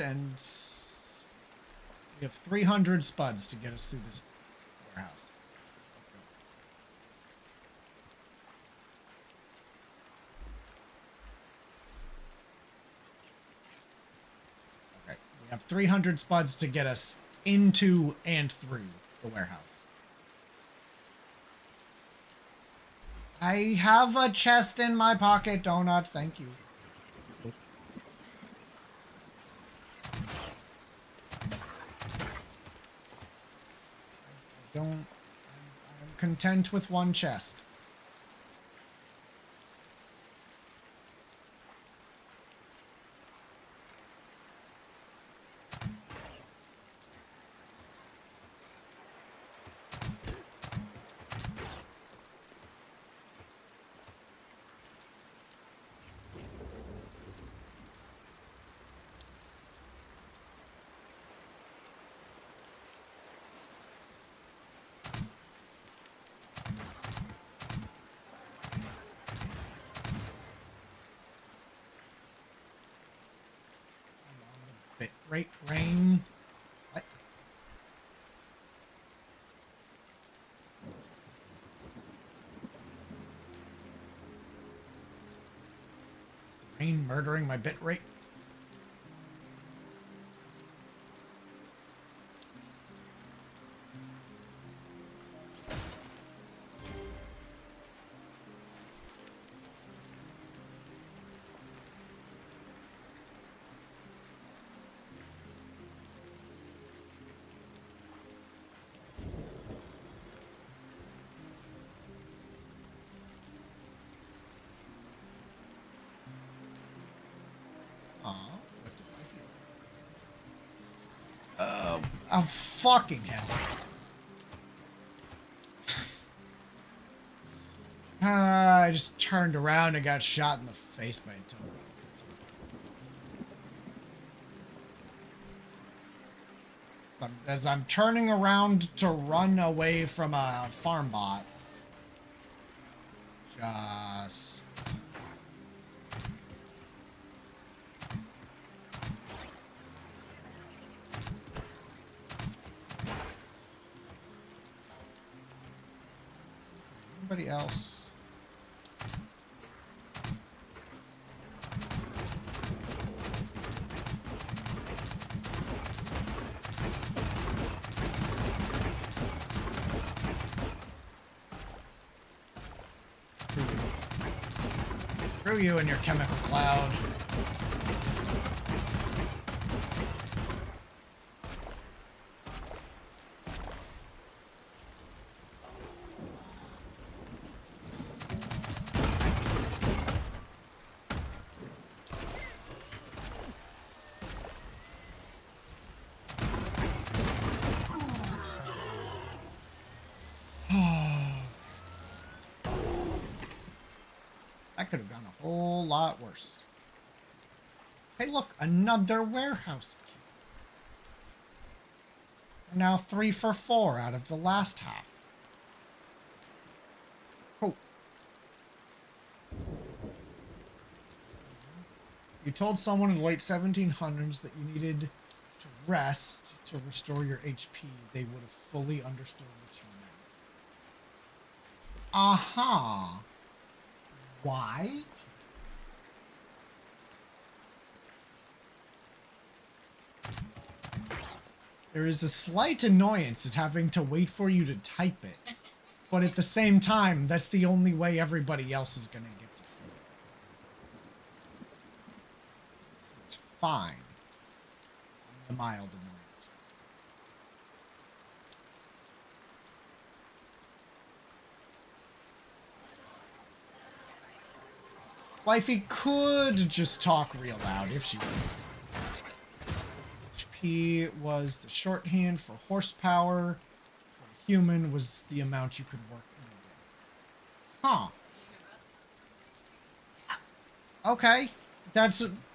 spuds to get us through this warehouse. Let's go. Okay, we have 300 spuds to get us into and through the warehouse. I have a chest in my pocket, Donut. Thank you. I'm content with one chest. Rate rain. What? Is the rain murdering my bit rate? Oh, fucking hell. I just turned around and got shot in the face by a toad. As I'm turning around to run away from a farm bot. Just... Anybody else? Screw you and your chemical cloud. That could have gone a whole lot worse. Hey, look, another warehouse key. We're now 3 for 4 out of the last half. Cool. You told someone in the late 1700s that you needed to rest to restore your HP. They would have fully understood what you meant. Aha. Why? There is a slight annoyance at having to wait for you to type it. But at the same time, that's the only way everybody else is going to get to hear it. So it's fine. It's a mild annoyance. Wifey could just talk real loud if she wanted. HP was the shorthand for horsepower. For a human was the amount you could work in a day. Huh. Okay.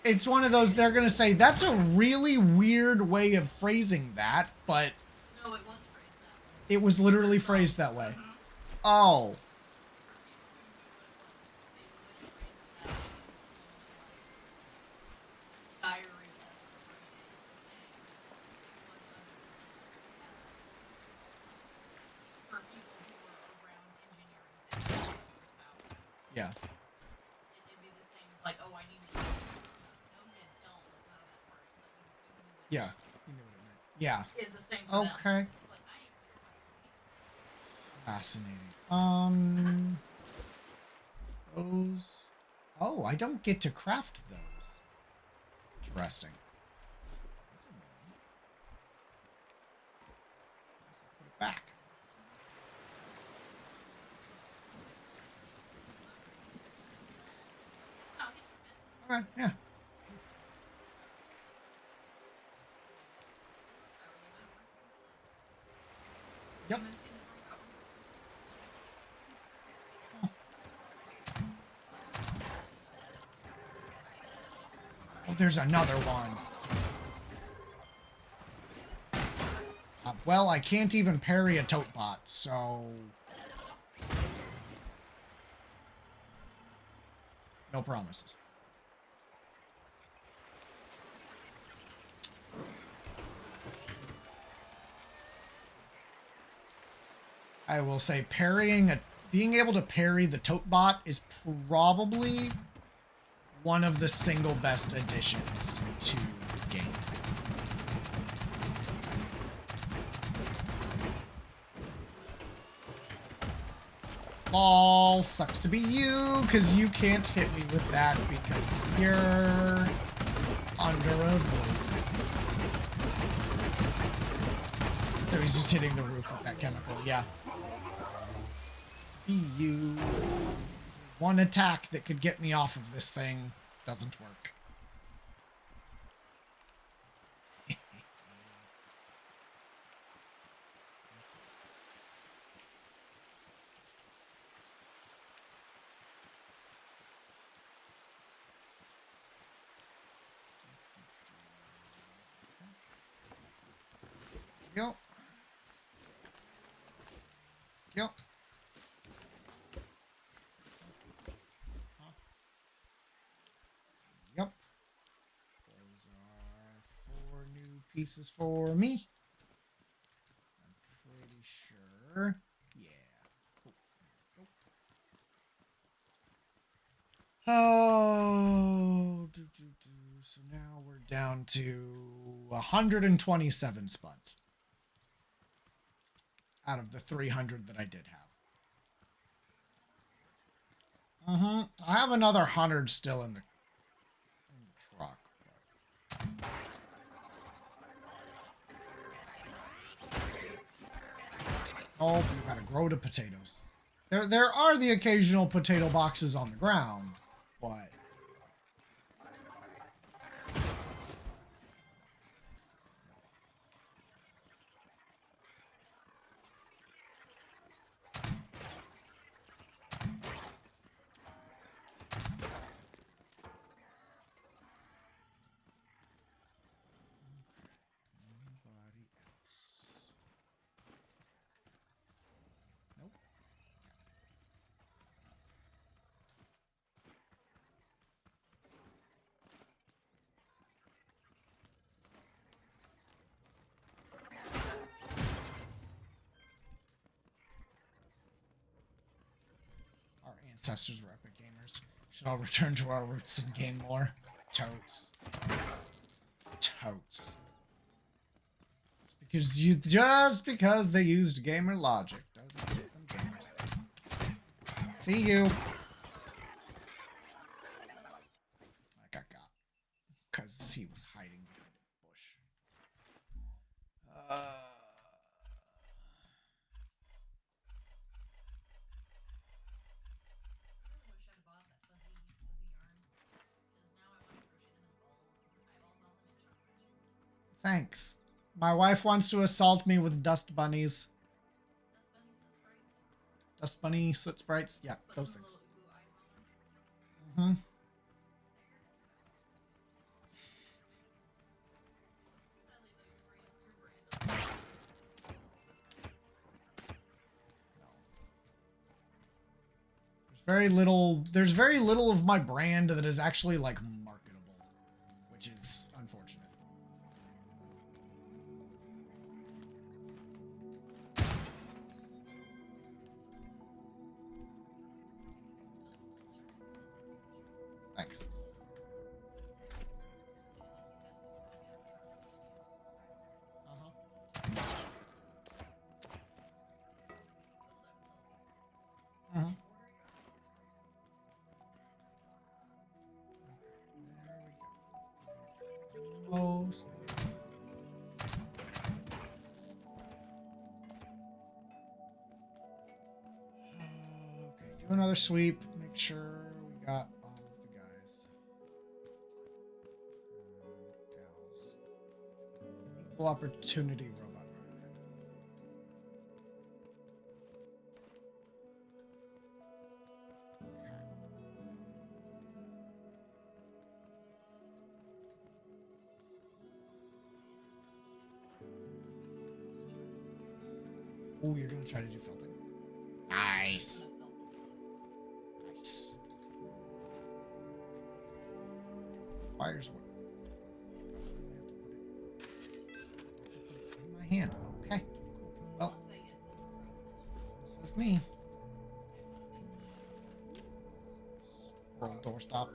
It's one of those, they're going to say, that's a really weird way of phrasing that, but... No, it was phrased that way. It was literally phrased that way. Oh. Yeah. It'd be the same as like, oh, I need to. No, you don't. That's not how that works. But Yeah. You knew what it meant. Yeah. It's the same for them. Okay. It's like, I ain't sure Fascinating. Those. Oh, I don't get to craft those. Interesting. That's annoying. Put it back. Okay, yeah. Yep. Oh, there's another one. Well, I can't even parry a tote bot, so... No promises. I will say being able to parry the tote bot is probably one of the single best additions to the game. Lol, sucks to be you, because you can't hit me with that because you're under a roof. So he's just hitting the roof with that chemical, yeah. Be you. One attack that could get me off of this thing doesn't work. Yep. Yep. Yep. Those are 4 new pieces for me. I'm pretty sure. Yeah. Cool. There we go. Oh. So now we're down to 127 spots out of the 300 that I did have. I have another 100 still in the truck. But... Oh, you gotta grow the potatoes. There are the occasional potato boxes on the ground, but... Anybody else? Nope. Our ancestors were epic gamers. Should all return to our roots and game more. Totes. Totes. Just because they used gamer logic doesn't make them gamers. See you. I got because he was hiding behind a bush. I really wish I'd bought that fuzzy yarn, because now I want to crochet them in balls and put eyeballs on them and shop matching. Thanks. My wife wants to assault me with dust bunnies. Dust bunny soot Dust bunny soot sprites. sprites. Yeah, Put those some things. little ubu eyes on them. Mm-hmm. Sadly though, your brand doesn't. There's very little of my brand that is actually like marketable, which is unfortunate. Thanks. Mm-hmm. There we go. Most. Okay, do another sweep. Make sure we got all of the guys. Gals. Equal opportunity robot rider. Oh, you're gonna try to do felting. Nice. Nice. Fires work. In my hand. Okay. Cool. Well, this is me. Roll doorstop.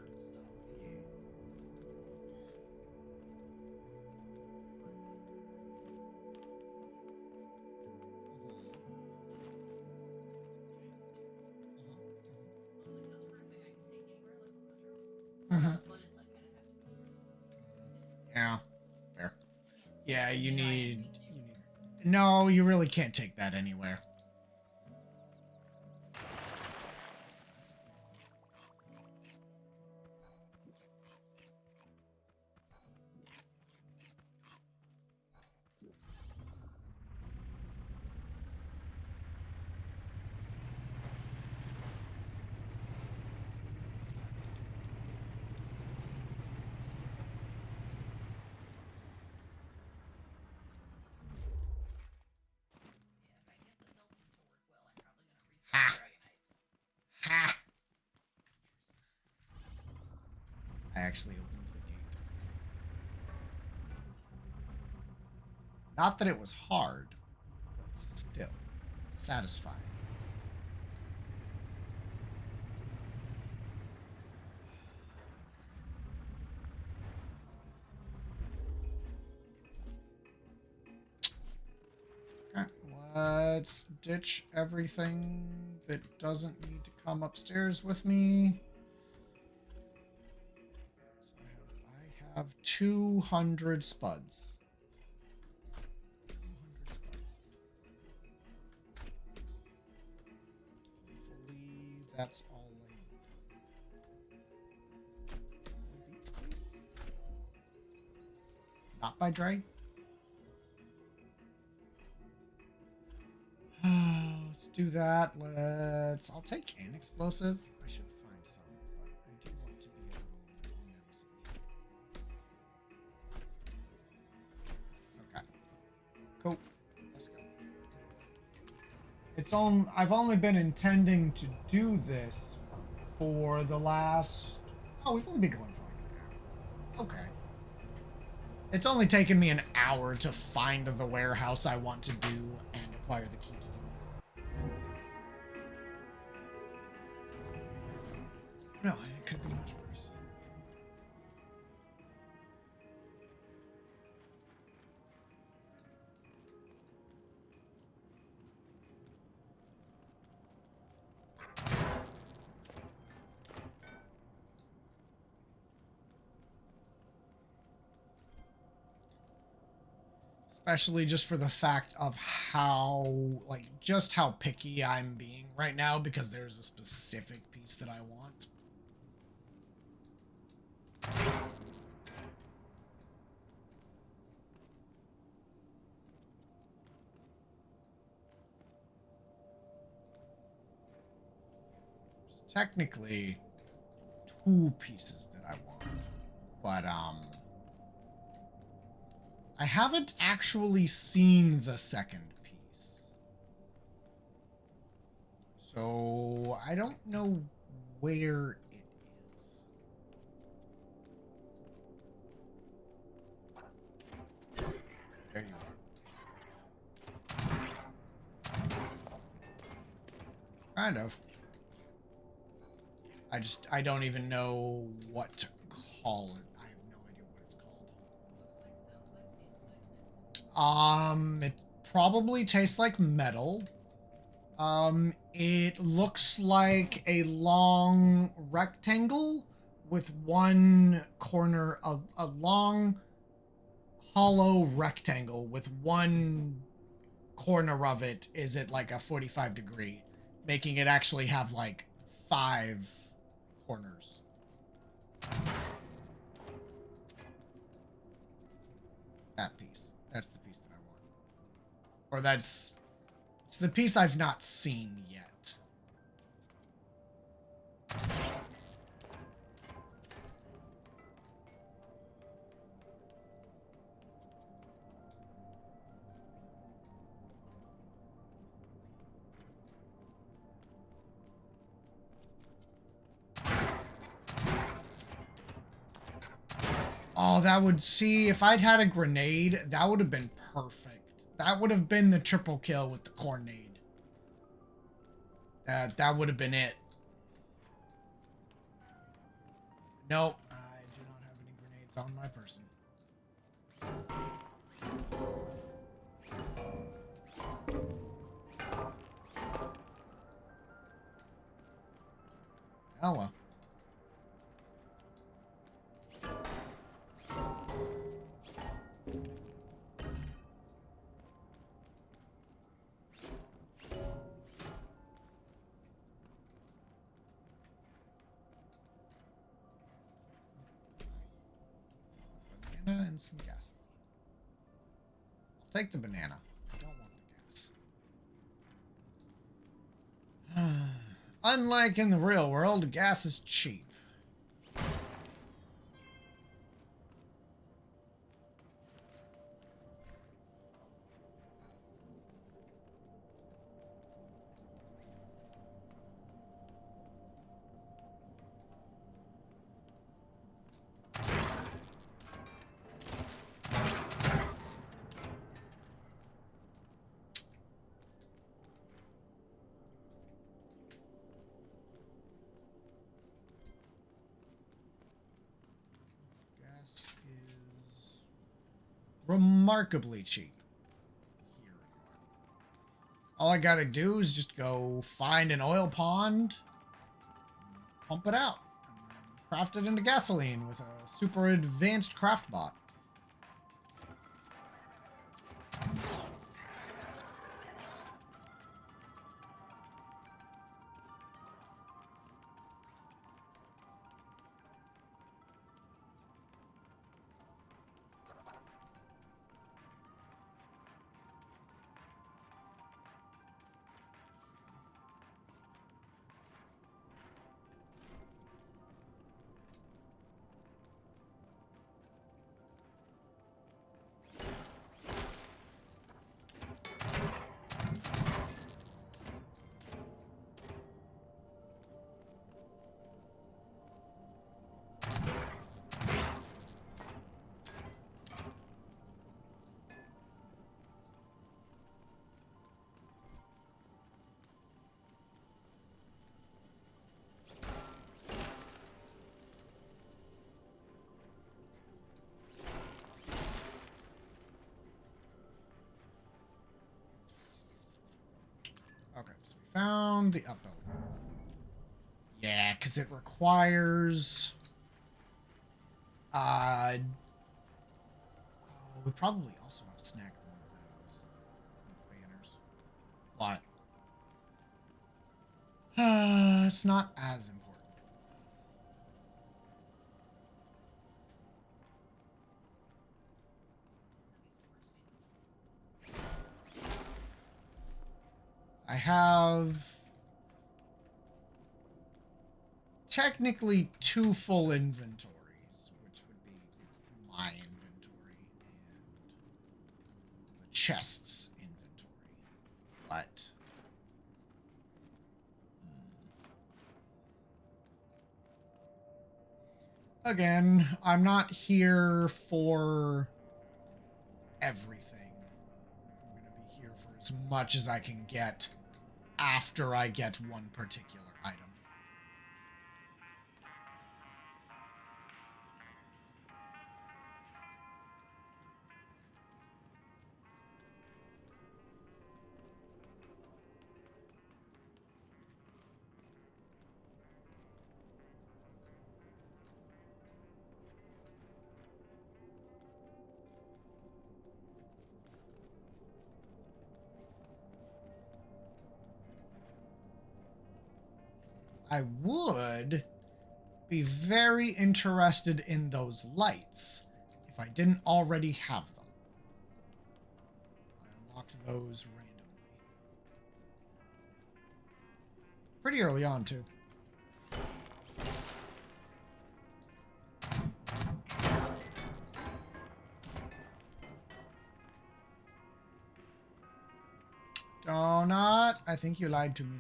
Yeah. Mm-hmm. Yeah, fair. Yeah, you need. No, you really can't take that anywhere. Ha! Dragonites. Ha! I actually opened the gate. Not that it was hard, but still satisfying. Okay, let's ditch everything that doesn't need to come upstairs with me. So I have 200 spuds. 200 spuds. Hopefully that's all I need. Beats, please. Not by Dre. Let's do that. I'll take an explosive. I should find some, but I do want to be a little nosy. Okay. Cool. Let's go. I've only been intending to do this for the last... Oh, we've only been going for like an hour. Okay. It's only taken me an hour to find the warehouse I want to do and acquire the key to do it. No, it could be much worse. Especially just for the fact of how, like, just how picky I'm being right now because there's a specific piece that I want. There's technically 2 pieces that I want, but, I haven't actually seen the second piece. So, I don't know where it is. There you are. Kind of. I don't even know what to call it. I have no idea what it's called. It probably tastes like metal. It looks like a long rectangle with one corner of a long hollow rectangle with one corner of it is at like a 45 degree, making it actually have like 5 corners. That piece. That's the piece that I want. Or it's the piece I've not seen yet. Oh, that would... See, if I'd had a grenade, that would have been perfect. That would have been the triple kill with the grenade. That would have been it. Nope, I do not have any grenades on my person. Oh well. Banana and some gas. I'll take the banana. I don't want the gas. Unlike in the real world, gas is cheap. remarkably cheap. Here. All I gotta do is just go find an oil pond, pump it out, and then craft it into gasoline with a super advanced craft bot. Okay, so we found the up elevator. Yeah, because it requires... we probably also want to snag one of those banners. What? It's not as important. I have technically 2 full inventories, which would be my inventory and the chest's inventory. But again, I'm not here for everything. I'm going to be here for as much as I can get after I get one particular item. I would be very interested in those lights if I didn't already have them. I unlocked those randomly. Pretty early on, too. Donut, I think you lied to me.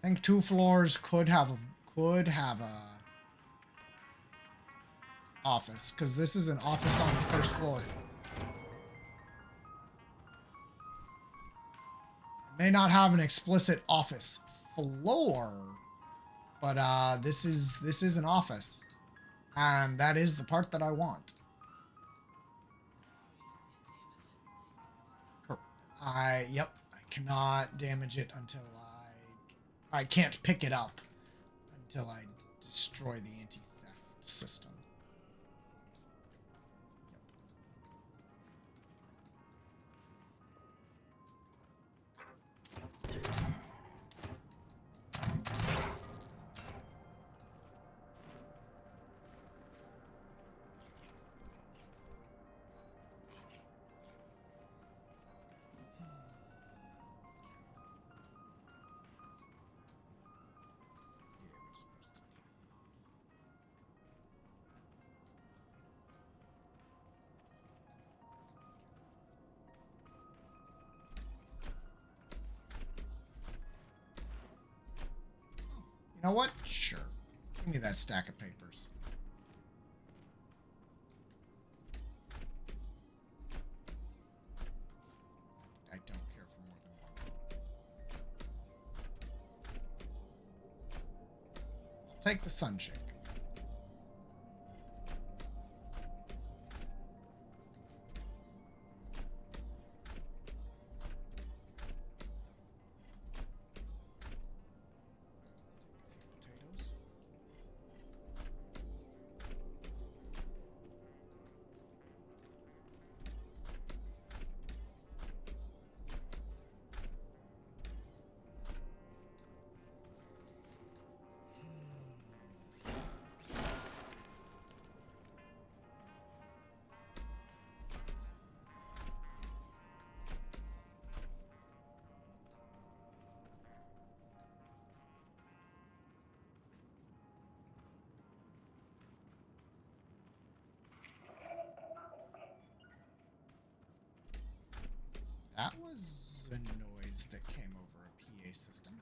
I think 2 floors could have a office, because this is an office on the 1st floor. May not have an explicit office floor, but this is an office, and that is the part that I want. Yep, I cannot damage it until I can't pick it up until I destroy the anti-theft system. You know what? Sure. Give me that stack of papers. I don't care for more than one. I'll take the sunshake. That was a noise that came over a PA system.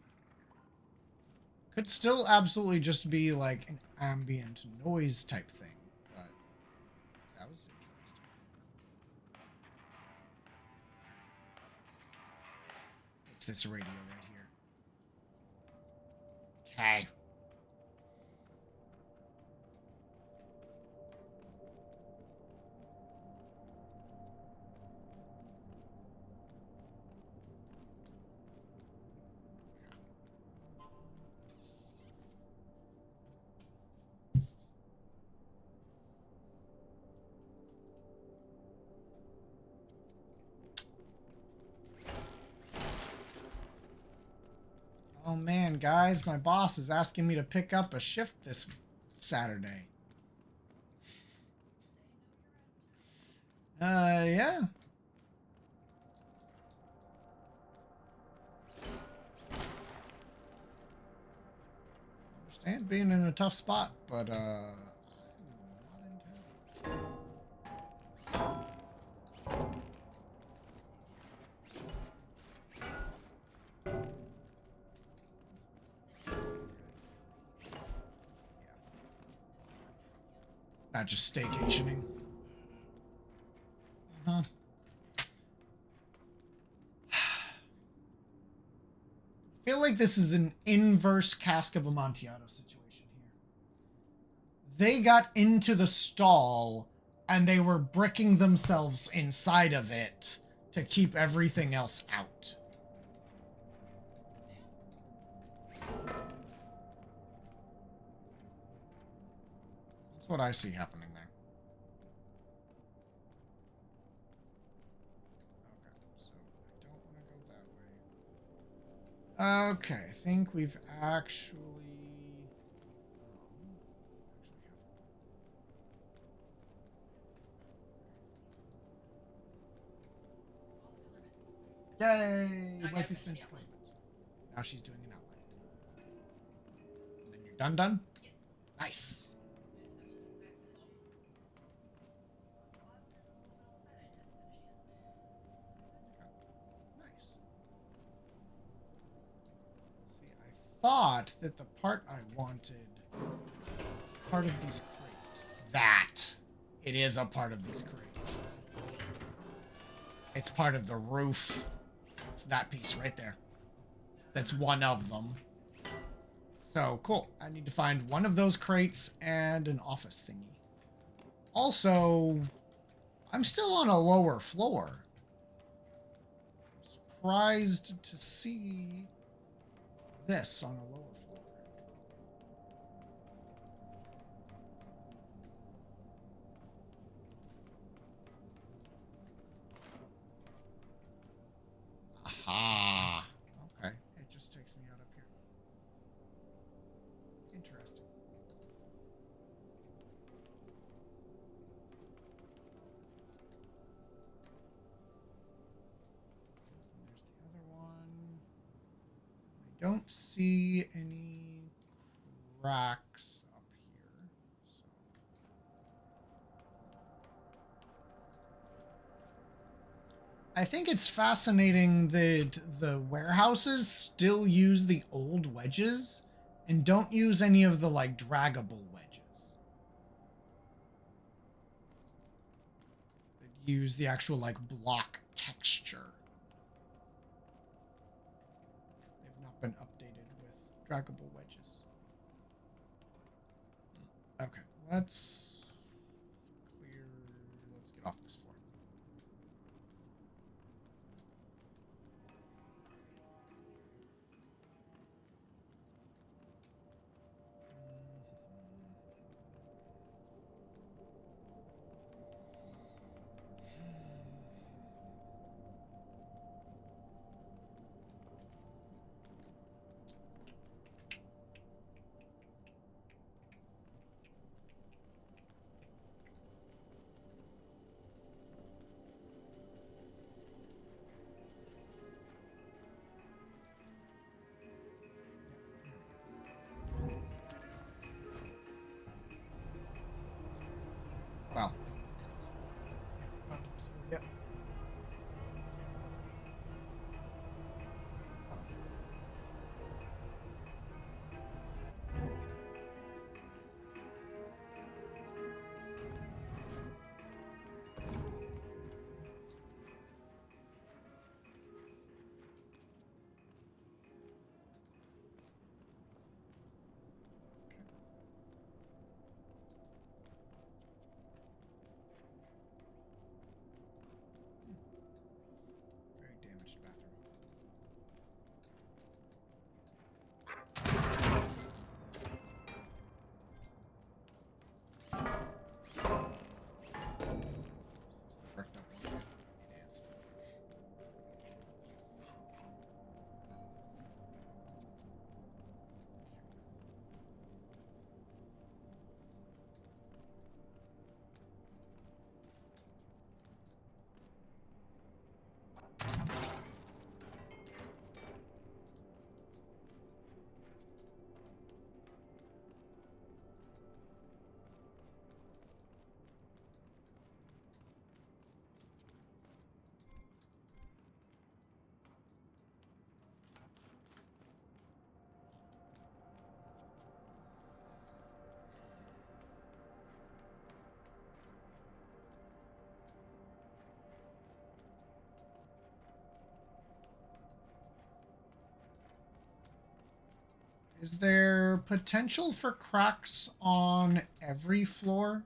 Could still absolutely just be like an ambient noise type thing, but that was interesting. It's this radio right here. Okay. Oh man, guys, my boss is asking me to pick up a shift this Saturday. Yeah. Understand being in a tough spot, but I'm not in town. Not just staycationing. I feel like this is an inverse Cask of Amontillado situation here. They got into the stall and they were bricking themselves inside of it to keep everything else out. That's what I see happening there. Okay, so I don't want to go that way. Okay, I think we've actually... Yay! Wifey's finished the plate. Now she's doing an outline. And then you're done? Yes. Nice. Nice. See, I thought that the part I wanted was part of these crates. That! It is a part of these crates. It's part of the roof. It's that piece right there. That's one of them. So, cool. I need to find one of those crates and an office thingy. Also, I'm still on a lower floor. I'm surprised to see this on a lower floor. Aha. Okay. It just takes me out up here. Interesting. And there's the other one. I don't see any cracks up here. So. I think it's fascinating that the warehouses still use the old wedges and don't use any of the like draggable wedges. They use the actual like block texture. They've not been updated with draggable wedges. Okay, let's get off this floor. Is there potential for cracks on every floor?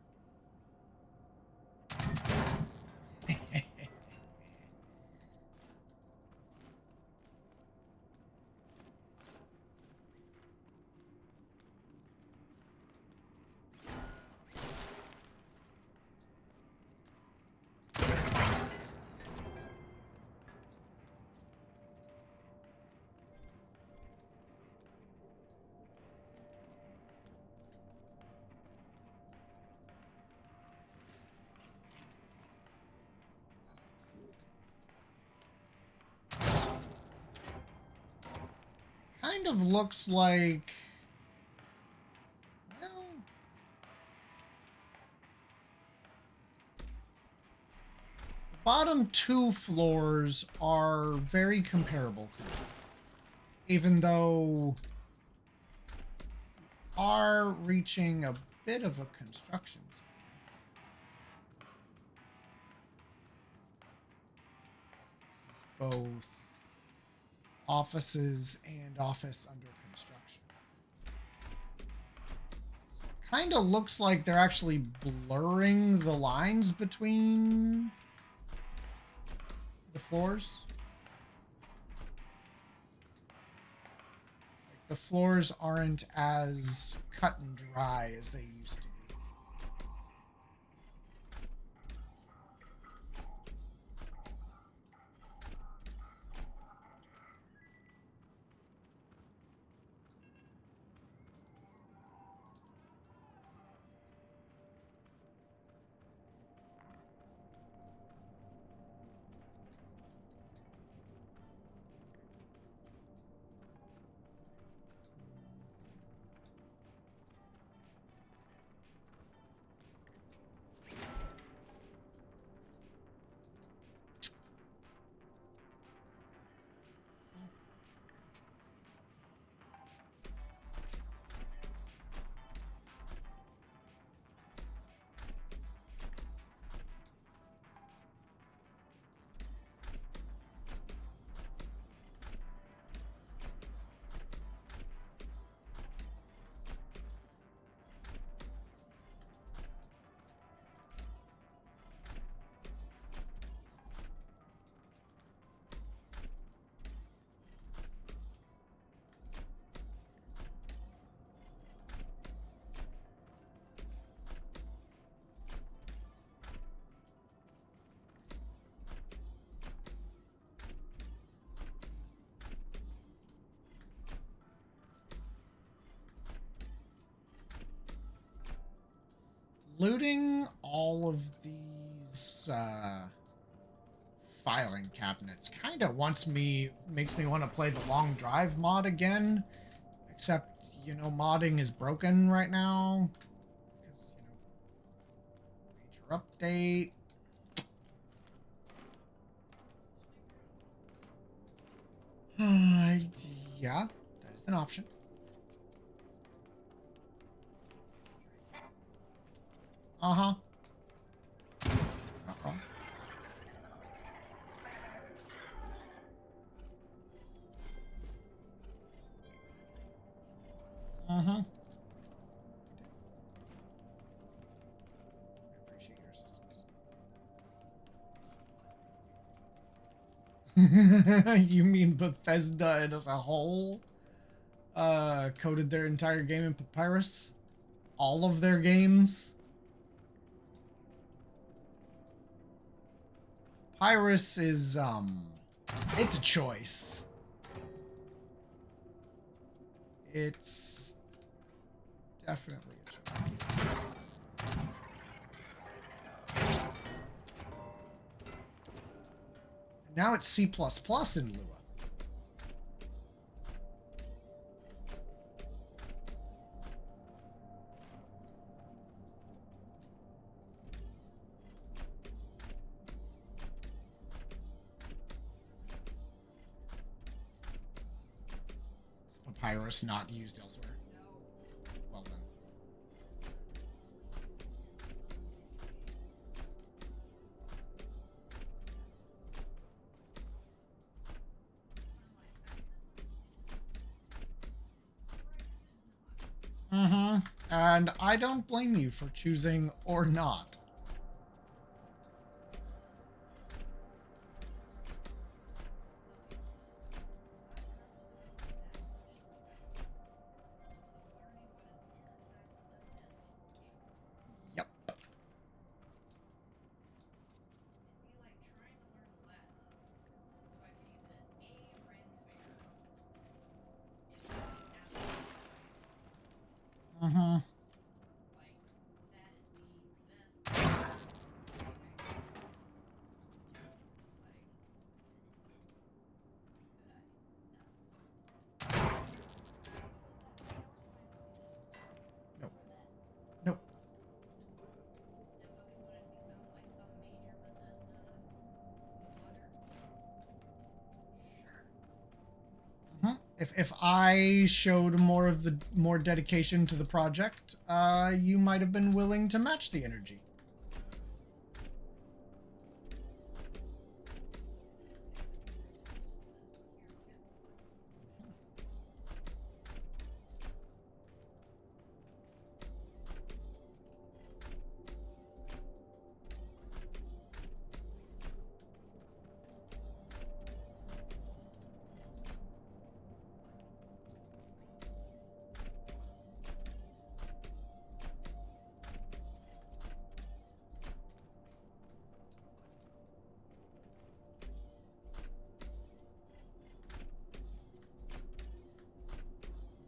Kind of looks like, well, the bottom two floors are very comparable, even though are reaching a bit of a construction zone. This is both offices and office under construction. Kind of looks like they're actually blurring the lines between the floors. Like the floors aren't as cut and dry as they used to be. Looting all of these filing cabinets kind of makes me want to play the long drive mod again, except you know modding is broken right now because major update. Yeah, that is an option. Uh-huh. Not wrong. Uh-huh. I appreciate your assistance. You mean Bethesda as a whole coded their entire game in Papyrus? All of their games? Papyrus is, it's a choice. It's definitely a choice. And now it's C++ in Lua. Papyrus not used elsewhere. Well then. Mm-hmm. And I don't blame you for choosing or not. Yep. Mm-hmm. Nope. Nope. Mhm. If I showed more dedication to the project, you might have been willing to match the energy.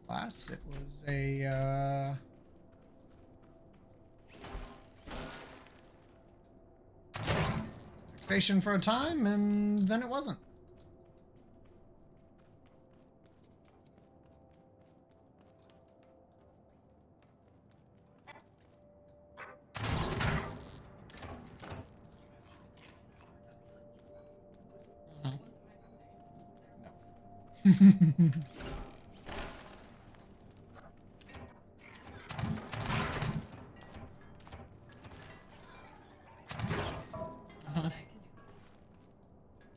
Class, it was a fixation for a time, and then it wasn't. No.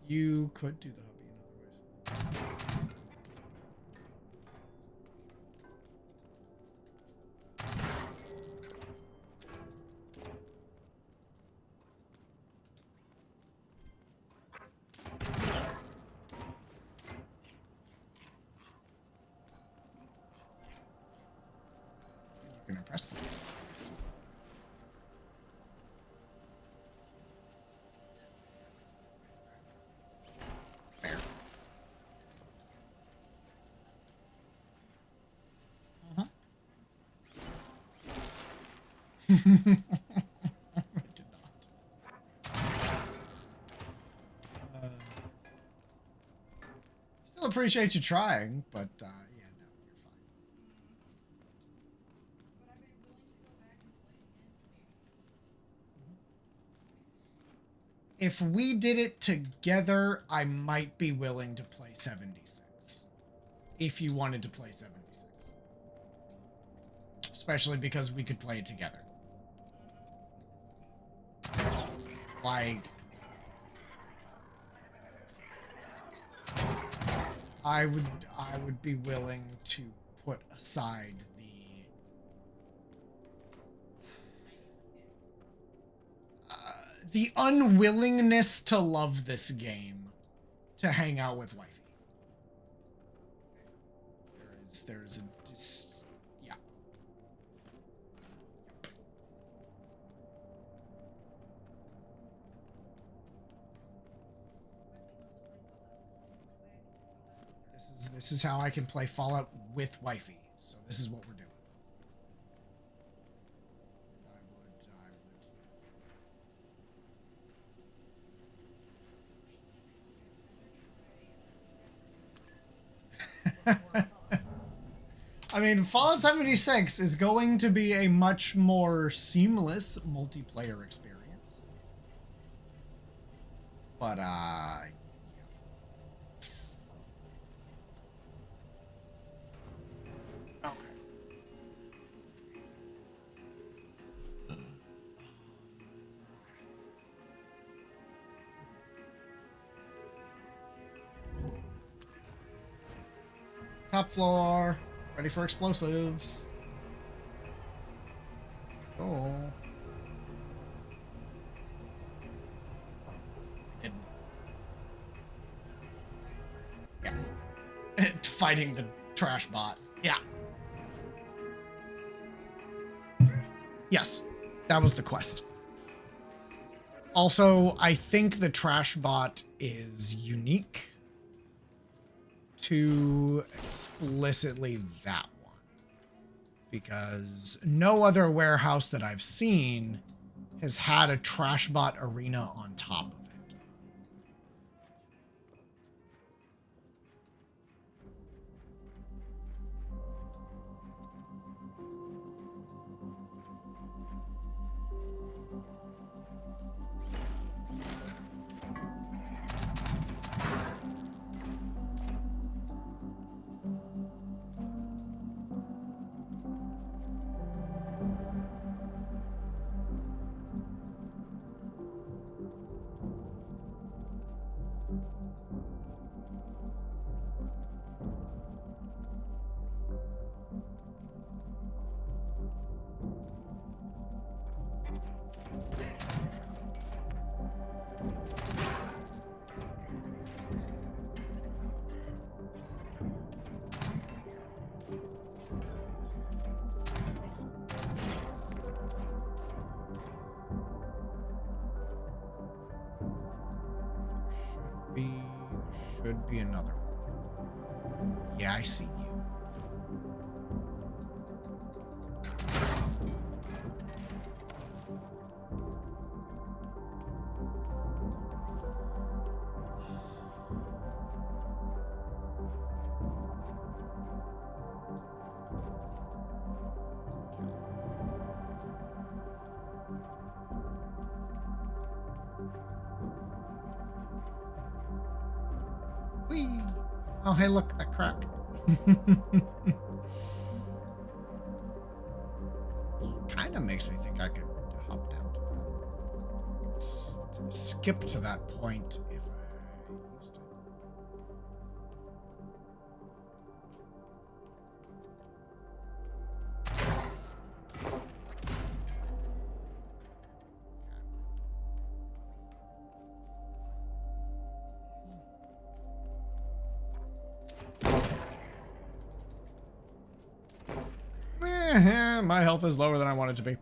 You could do the hubby in other ways. You can impress them. Fair. I did not. Still appreciate you trying, but yeah, no, you're fine. If we did it together, I might be willing to play 76. If you wanted to play 76. Especially because we could play it together. Like, I would be willing to put aside the unwillingness to love this game to hang out with wifey. There's a yeah. This is how I can play Fallout with wifey. So this is what we're doing. I mean, Fallout 76 is going to be a much more seamless multiplayer experience. But, okay. Top floor. Ready for explosives. Oh. Didn't. Yeah. Fighting the trash bot. Yeah. Yes. That was the quest. Also, I think the trash bot is unique to explicitly that one. Because no other warehouse that I've seen has had a trash bot arena on top of it. Should be another one. Yeah, I see you. Whee! Oh, hey, look, that crack. Kind of makes me think I could hop down to that. Skip to that point if I used it. My health is lower than I want it to be.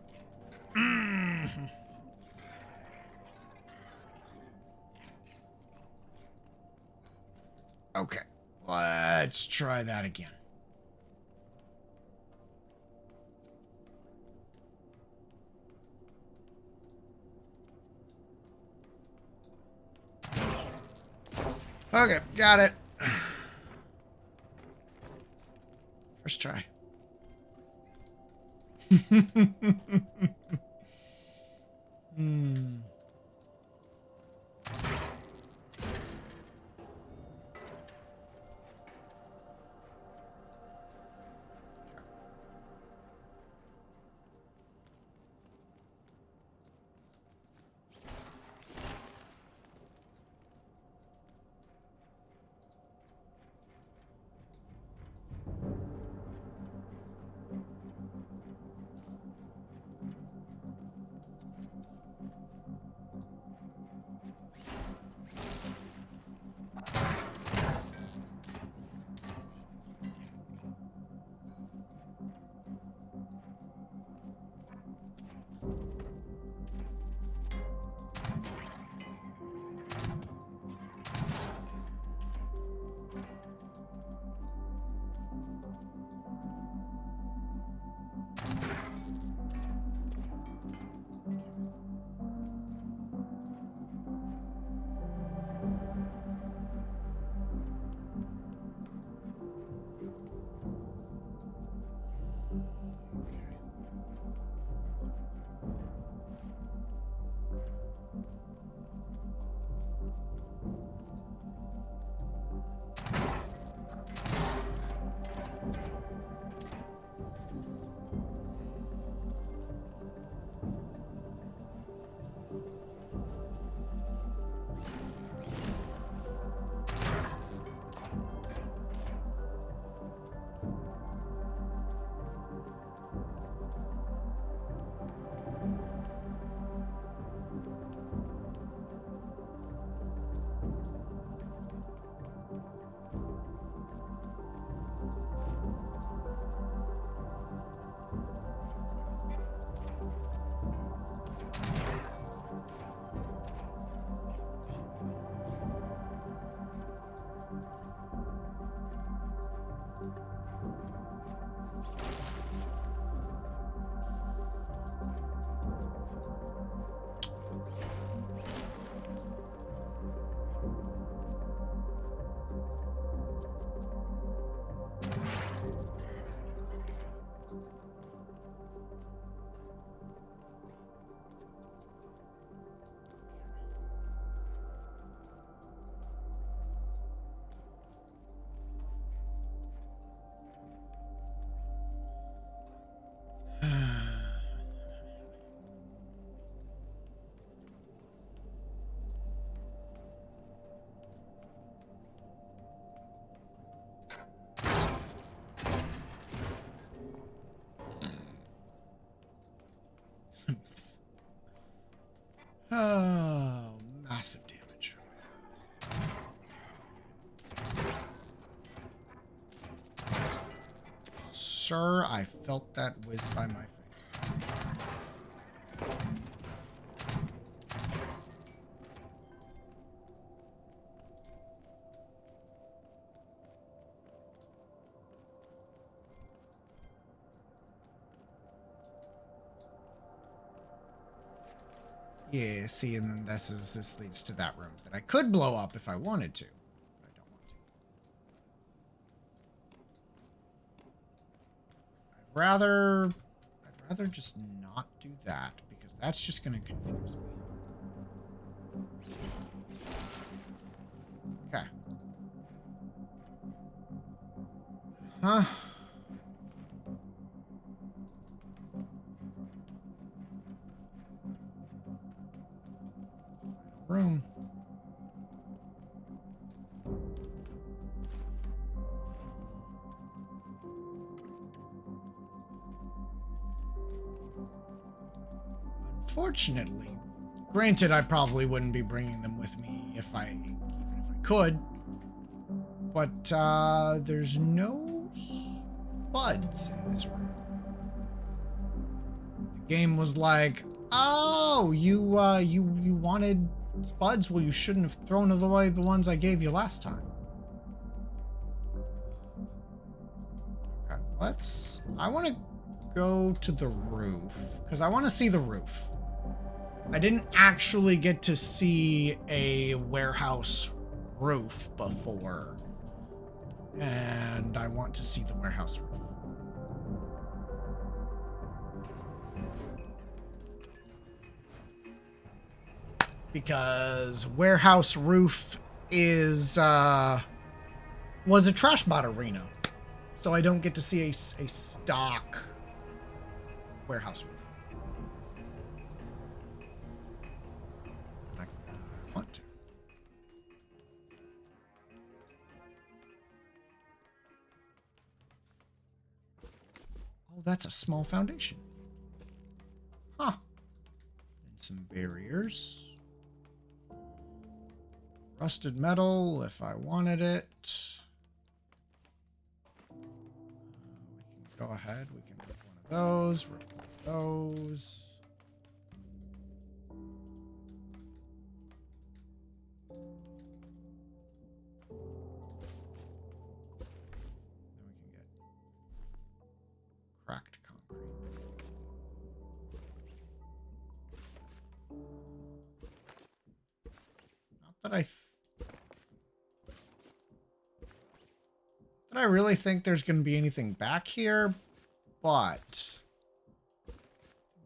Okay, let's try that again. Okay, got it. First try. Hmm. Oh, massive damage. Sir, I felt that whiz by my face. Yeah, see, and then this leads to that room that I could blow up if I wanted to, but I don't want to. I'd rather just not do that because that's just going to confuse me. Okay. Huh? Room. Unfortunately, granted, I probably wouldn't be bringing them with me even if I could, but there's no spuds in this room. The game was like, oh, you wanted spuds? Well, you shouldn't have thrown away the ones I gave you last time. Okay, I want to go to the roof because I want to see the roof. I didn't actually get to see a warehouse roof before, and I want to see the warehouse roof. Because warehouse roof was a trash bot arena, so I don't get to see a stock warehouse roof. I want to. Oh, that's a small foundation. Huh. And some barriers. Rusted metal, if I wanted it. We can go ahead. We can rip one of those. Rip one of those. Then we can get cracked concrete. Not that I really think there's going to be anything back here, but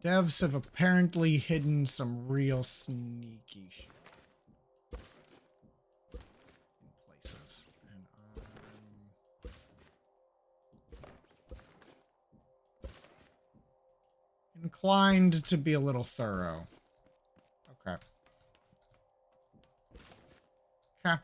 devs have apparently hidden some real sneaky shit in places. And I'm inclined to be a little thorough. Okay. Okay.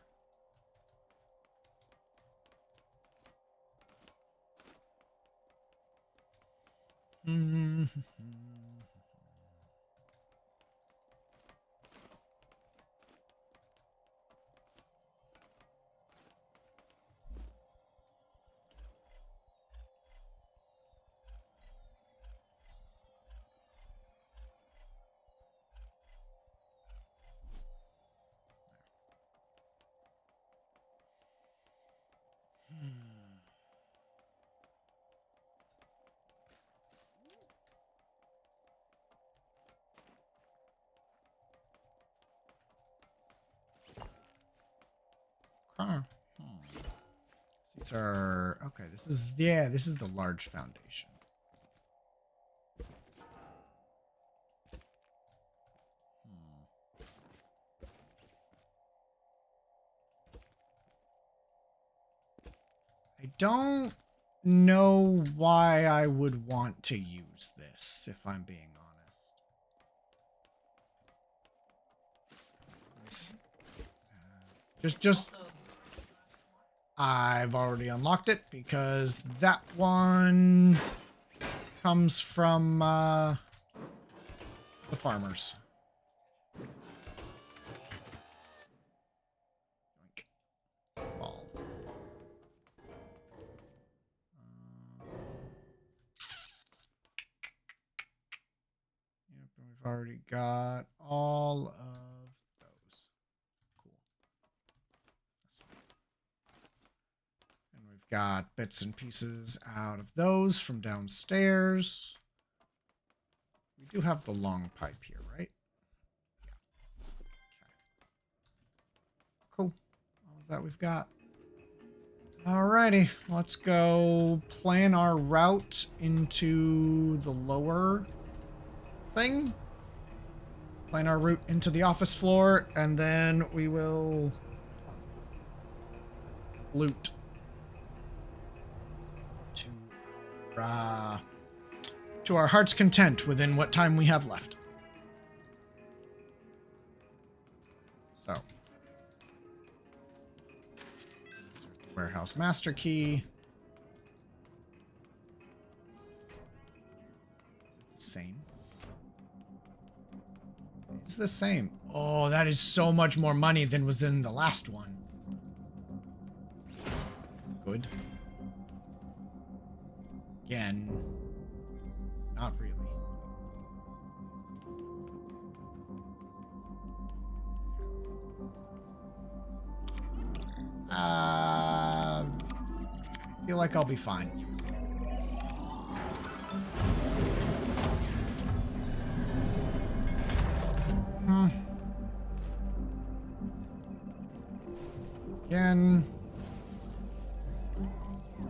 Huh. These are okay. This is the large foundation. I don't know why I would want to use this, if I'm being honest. Just I've already unlocked it because that one comes from the farmers. we've already got all of those. Cool. That's fine. And we've got bits and pieces out of those from downstairs. We do have the long pipe here, right? Yeah. Okay. Cool. All of that we've got. Alrighty, let's go plan our route into the lower thing. Plan our route into the office floor, and then we will loot to our heart's content within what time we have left. So. Warehouse master key. Is it the same? It's the same. Oh, that is so much more money than was in the last one. Good. Again, not really. Feel like I'll be fine. Again,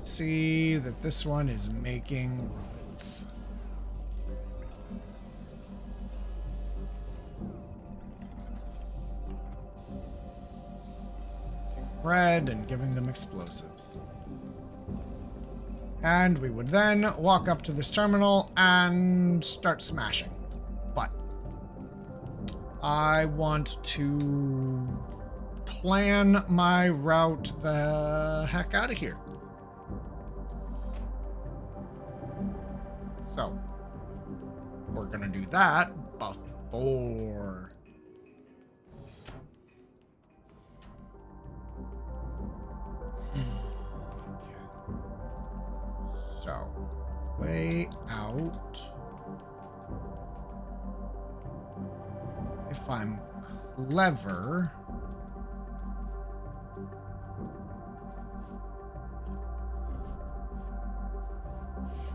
see that this one is making ruins. Bread and giving them explosives. And we would then walk up to this terminal and start smashing. But I want to plan my route the heck out of here. So we're gonna do that before so way out. If I'm clever,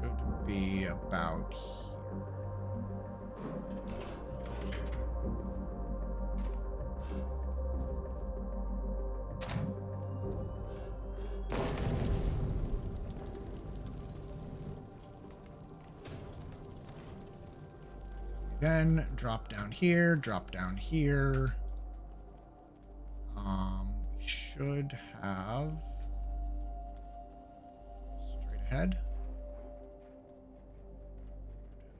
should be about here. Then drop down here, drop down here. We should have straight ahead.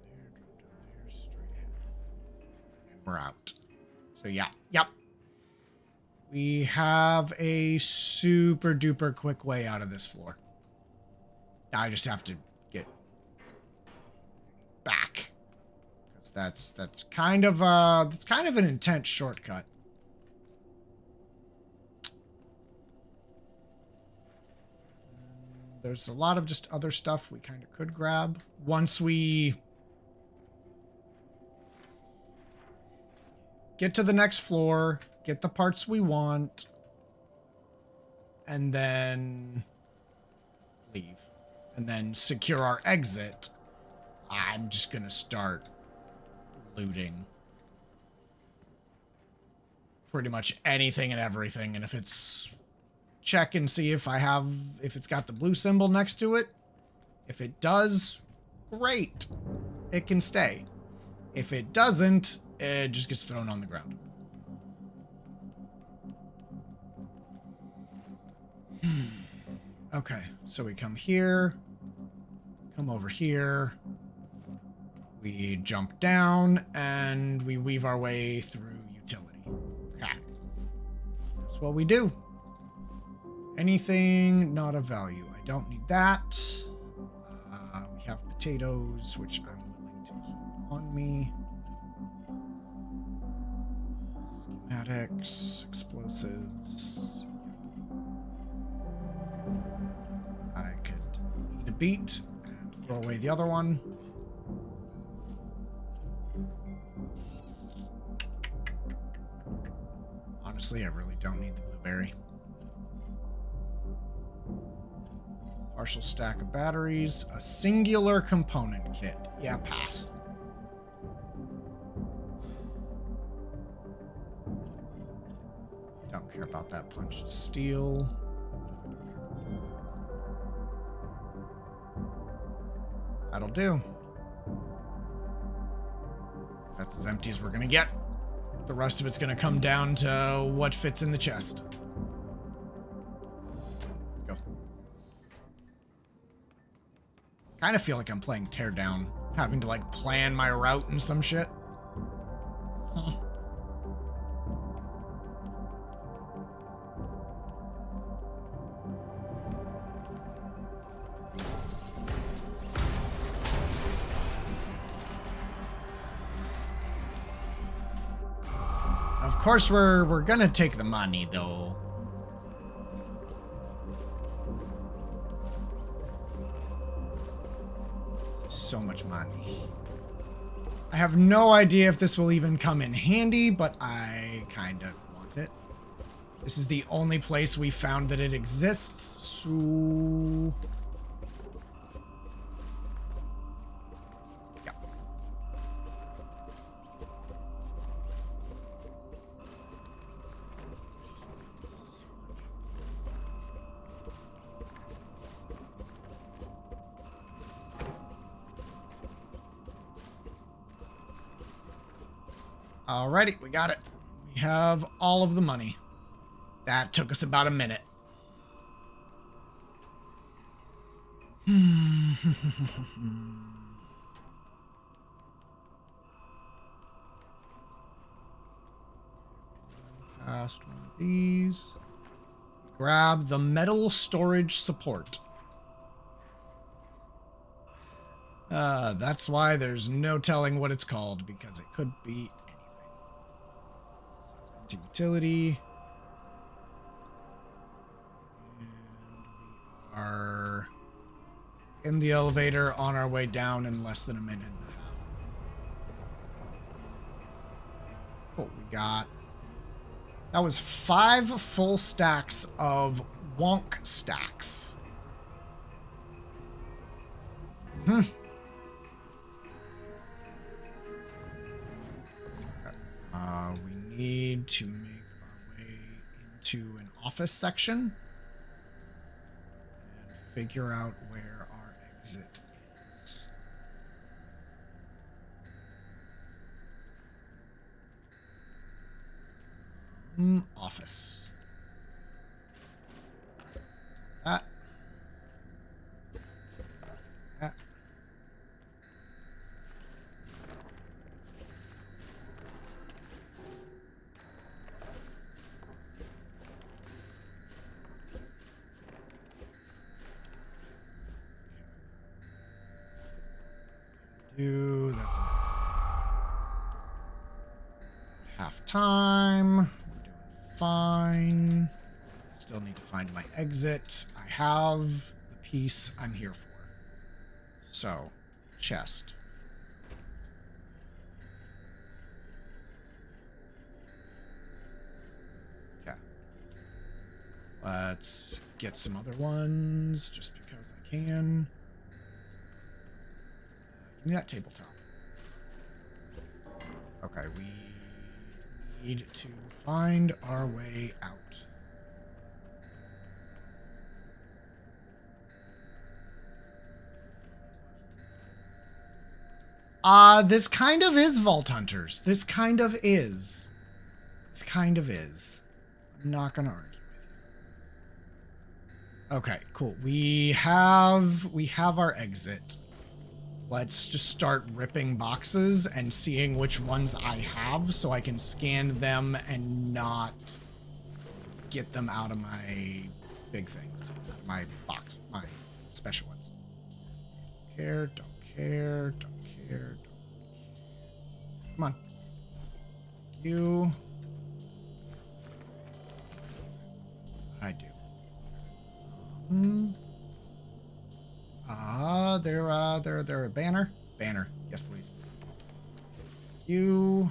Drop down there, straight ahead. And we're out. So yeah, yep. We have a super duper quick way out of this floor. Now I just have to get back. That's kind of an intense shortcut. There's a lot of just other stuff we kind of could grab once we get to the next floor, get the parts we want, and then leave, and then secure our exit. I'm just gonna start looting pretty much anything and everything, and if it's check and see if it's got the blue symbol next to it. If it does, great, it can stay. If it doesn't, it just gets thrown on the ground. Okay, so we come here, come over here. We jump down, and we weave our way through utility. Okay. That's what we do. Anything not of value. I don't need that. We have potatoes, which I'm willing to keep on me. Schematics, explosives. I could eat a beet and throw away the other one. Honestly, I really don't need the blueberry. Partial stack of batteries. A singular component kit. Yeah, pass. Don't care about that punched steel. That'll do. That's as empty as we're gonna get. The rest of it's gonna come down to what fits in the chest. Let's go. Kind of feel like I'm playing Teardown, having to like plan my route and some shit. Of course, we're gonna take the money, though. So much money. I have no idea if this will even come in handy, but I kind of want it. This is the only place we found that it exists, so... Alrighty, we got it. We have all of the money. That took us about a minute. Past one of these. Grab the metal storage support. That's why there's no telling what it's called, because it could be anything. So, into utility. And we are in the elevator on our way down in less than a minute and a half. What we got? That was 5 full stacks of wonk stacks. We need to make our way into an office section and figure out where our exit is. Office. That. That. That's half time. We're doing fine. Still need to find my exit. I have the piece I'm here for. So, chest. Okay. Let's get some other ones just because I can. Give me that tabletop. Okay, we need to find our way out. This kind of is Vault Hunters. This kind of is. This kind of is. I'm not gonna argue with you. Okay, cool. We have our exit. Let's just start ripping boxes and seeing which ones I have so I can scan them and not get them out of my big things. Out of my box, my special ones. Don't care, don't care, don't care, don't care. Come on. You. I do. They're a banner. Banner. Yes, please. You.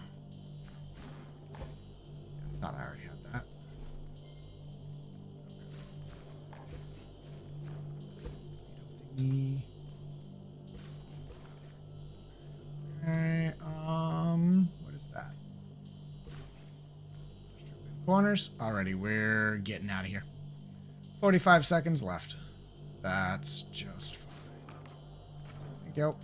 I thought I already had that. Okay, what is that? Corners. Alrighty, we're getting out of here. 45 seconds left. That's just fine. There you go.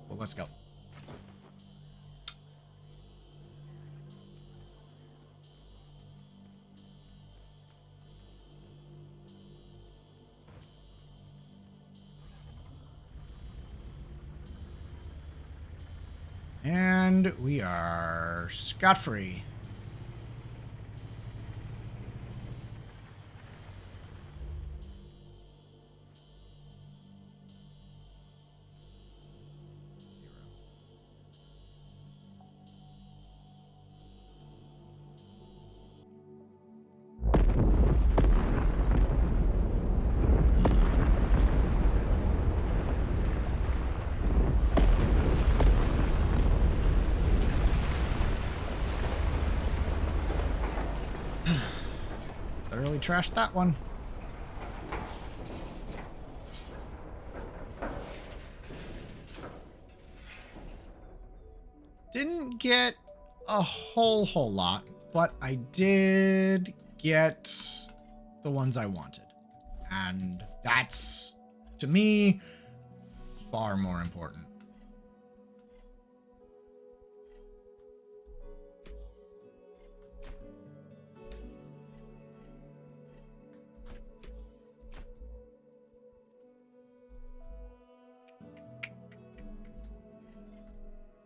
Well, let's go. And we are scot-free. Thoroughly trashed that one. Didn't get a whole lot, but I did get the ones I wanted. And that's, to me, far more important.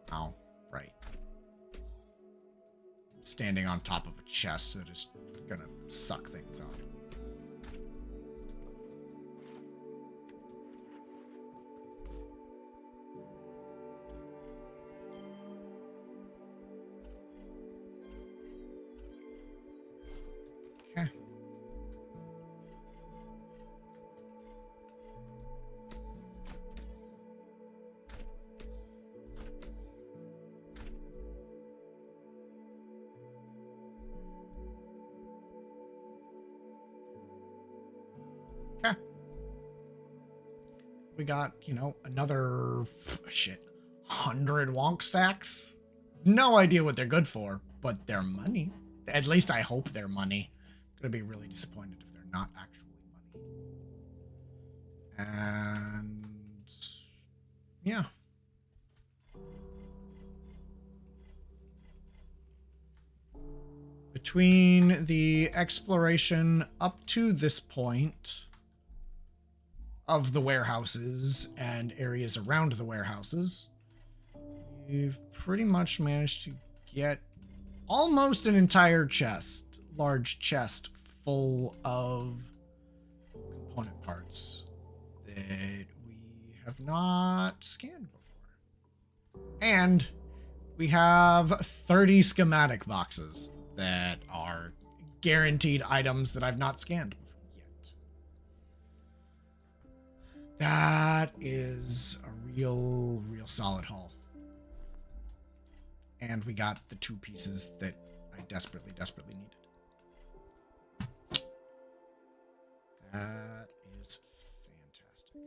Oh, right. Standing on top of a chest that is gonna suck things up. Okay. Okay. We got, you know, another 100 wonk stacks. No idea what they're good for, but they're money. At least I hope they're money. I'm gonna be really disappointed if they're not actually money. And yeah. Between the exploration up to this point of the warehouses and areas around the warehouses, we've pretty much managed to get almost an entire chest, large chest full of component parts that we have not scanned before. And we have 30 schematic boxes that are guaranteed items that I've not scanned yet. That is a real solid haul. And we got the 2 pieces that I desperately needed. That is fantastic.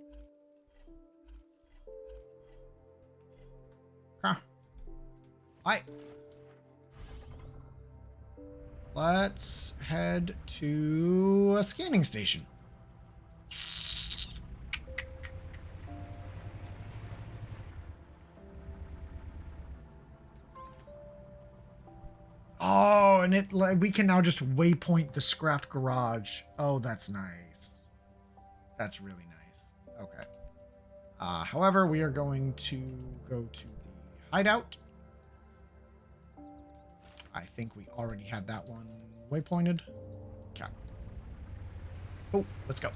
Huh. Hi. Let's head to a scanning station. Oh, and we can now just waypoint the scrap garage. Oh, that's nice. That's really nice. Okay. However, we are going to go to the hideout. I think we already had that one waypointed. Okay. Cool. Let's go.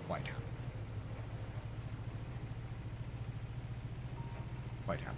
Quite happy. Quite happy.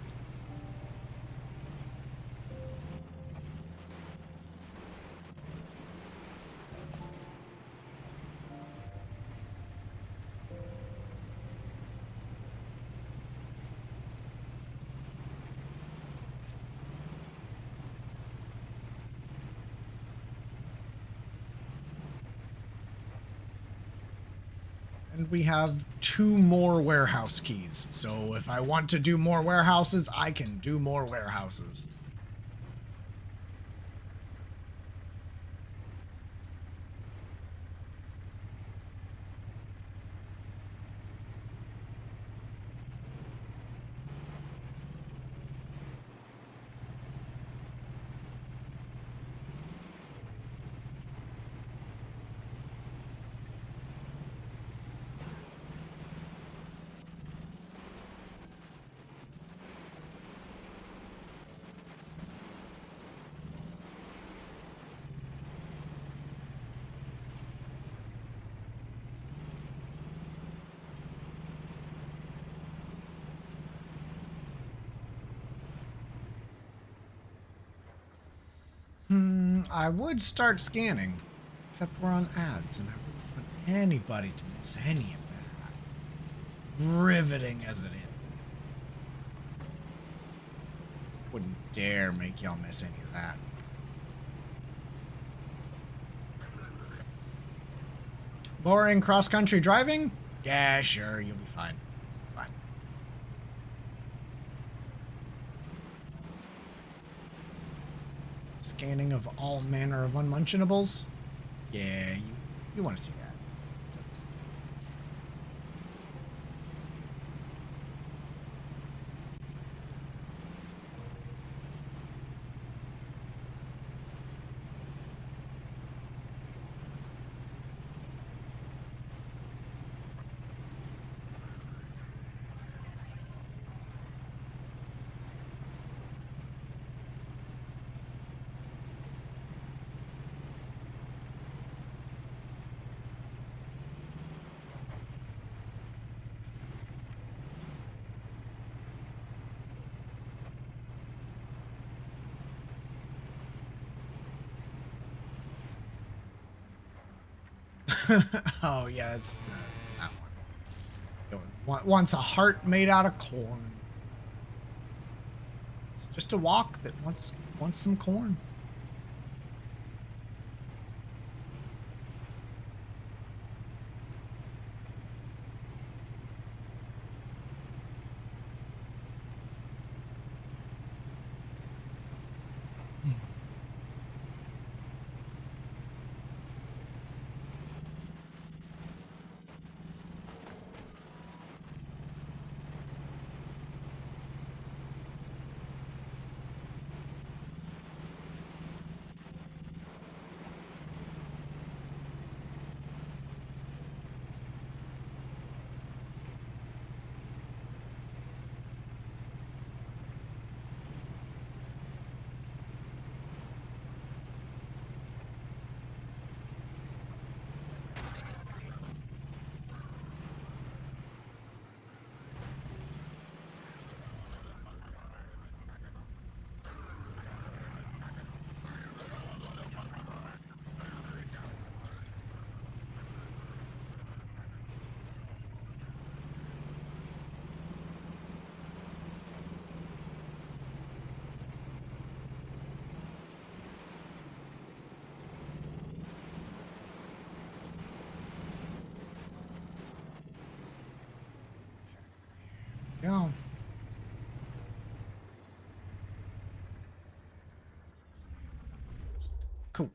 and we have 2 more warehouse keys. So if I want to do more warehouses, I can do more warehouses. I would start scanning, except we're on ads, and I wouldn't want anybody to miss any of that. As riveting as it is. Wouldn't dare make y'all miss any of that. Boring cross-country driving? Yeah, sure, you'll be fine. Fine. Scanning of all manner of unmentionables? Yeah, you want to see that. Oh, yeah, that's that one. Wants a heart made out of corn. It's just a walk that wants some corn. Go. Cool.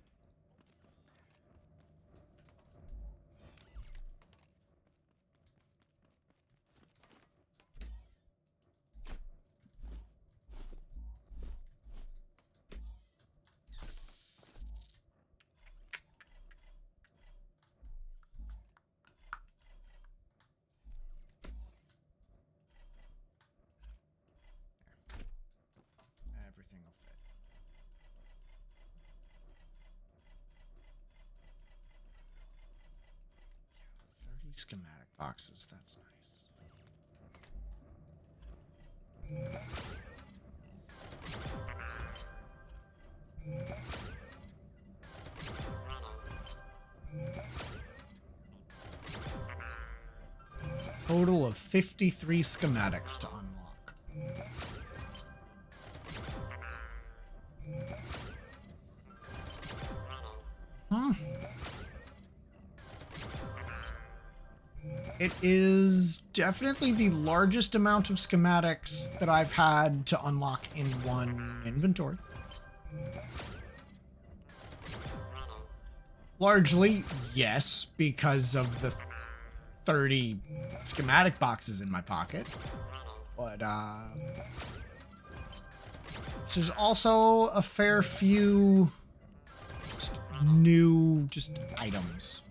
Everything will fit. Yeah, 30 schematic boxes. That's nice. Total of 53 schematics to unlock. Huh? It is definitely the largest amount of schematics that I've had to unlock in one inventory. Largely, yes, because of the 30 schematic boxes in my pocket. But, there's also a fair few new items.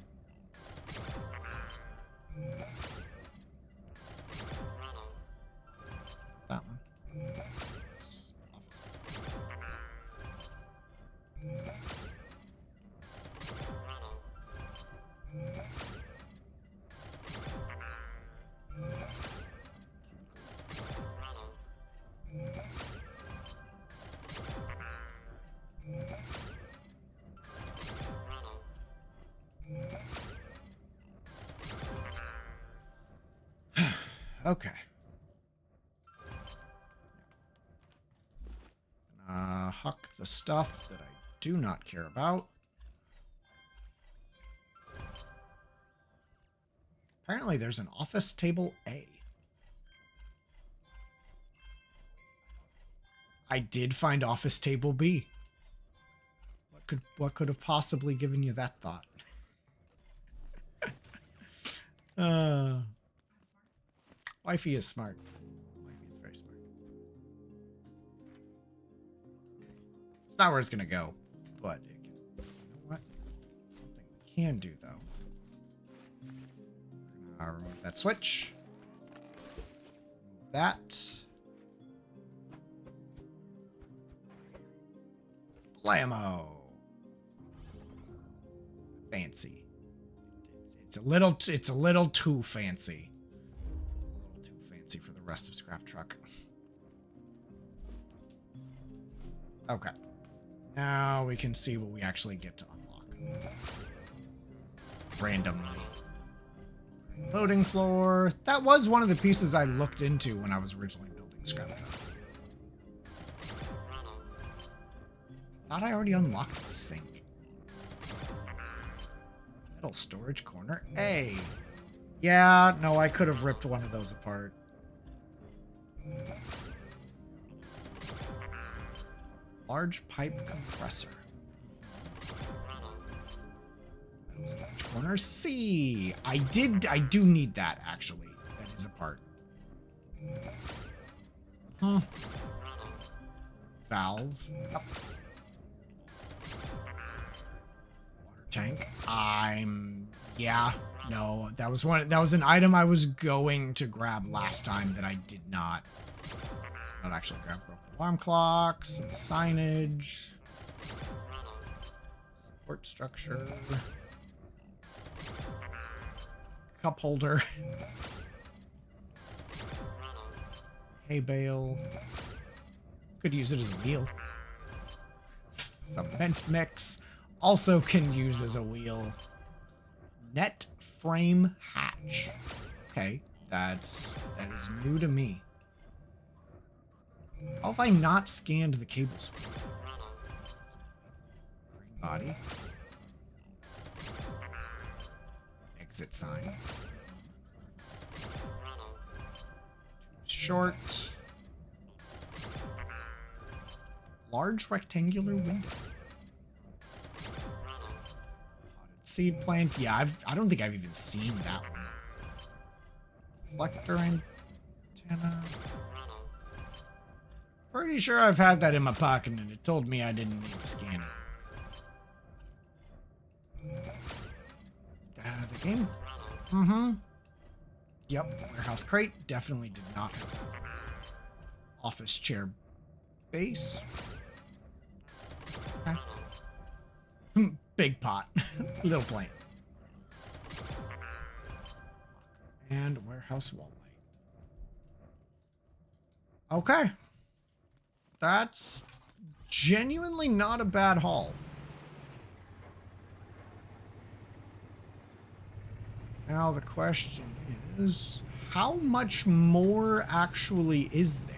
That one. Okay. Huck the stuff that I do not care about. Apparently there's an office table A. I did find office table B. What could have possibly given you that thought? Wifey is smart. Wifey is very smart. It's not where it's gonna go, but it can, you know what? Something we can do though. We're gonna remove that switch. Remove that. Blammo. Fancy. It's a little too fancy. It's a little too fancy for the rest of scraptruck. Okay. Now we can see what we actually get to unlock. Randomly. Loading floor. That was one of the pieces I looked into when I was originally building scraptruck. Thought I already unlocked the sink. Metal storage corner A. Yeah, no, I could have ripped one of those apart. Large pipe compressor. Metal storage corner C. I do need that actually. That is a part. Huh. Valve. Yep. Tank. Yeah, no, that was an item I was going to grab last time that I did not actually grab. Broken alarm clock, some signage, support structure, cup holder, hay bale, could use it as a wheel, cement mix. Also can use as a wheel. Net frame hatch. Okay, that is new to me. How have I not scanned the cables? Green body. Exit sign. Short. Large rectangular window. Seed plant. Yeah, I don't think I've even seen that one. Reflector antenna. Pretty sure I've had that in my pocket and it told me I didn't need to scan it. The game? Mm-hmm. Yep. Warehouse crate. Definitely did not have that. Office chair base. Okay. Big pot. Little plant. And warehouse wall light. Okay. That's genuinely not a bad haul. Now the question is, how much more actually is there?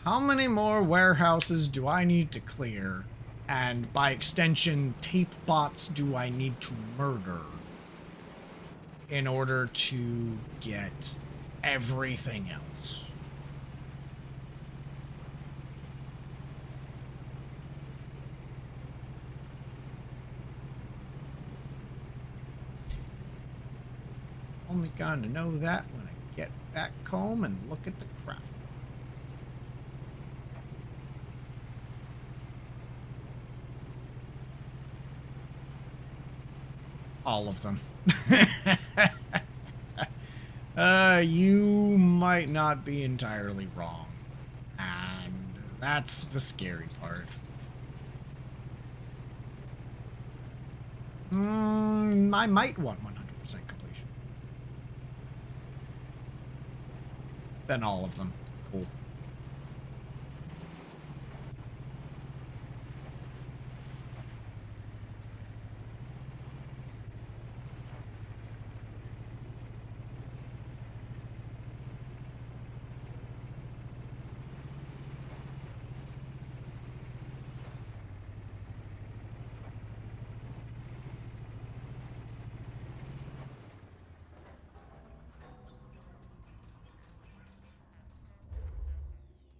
How many more warehouses do I need to clear And by extension, tape bots do I need to murder in order to get everything else? Only gonna know that when I get back home and look at the craft. All of them. You might not be entirely wrong. And that's the scary part. I might want 100% completion. Then all of them. Cool.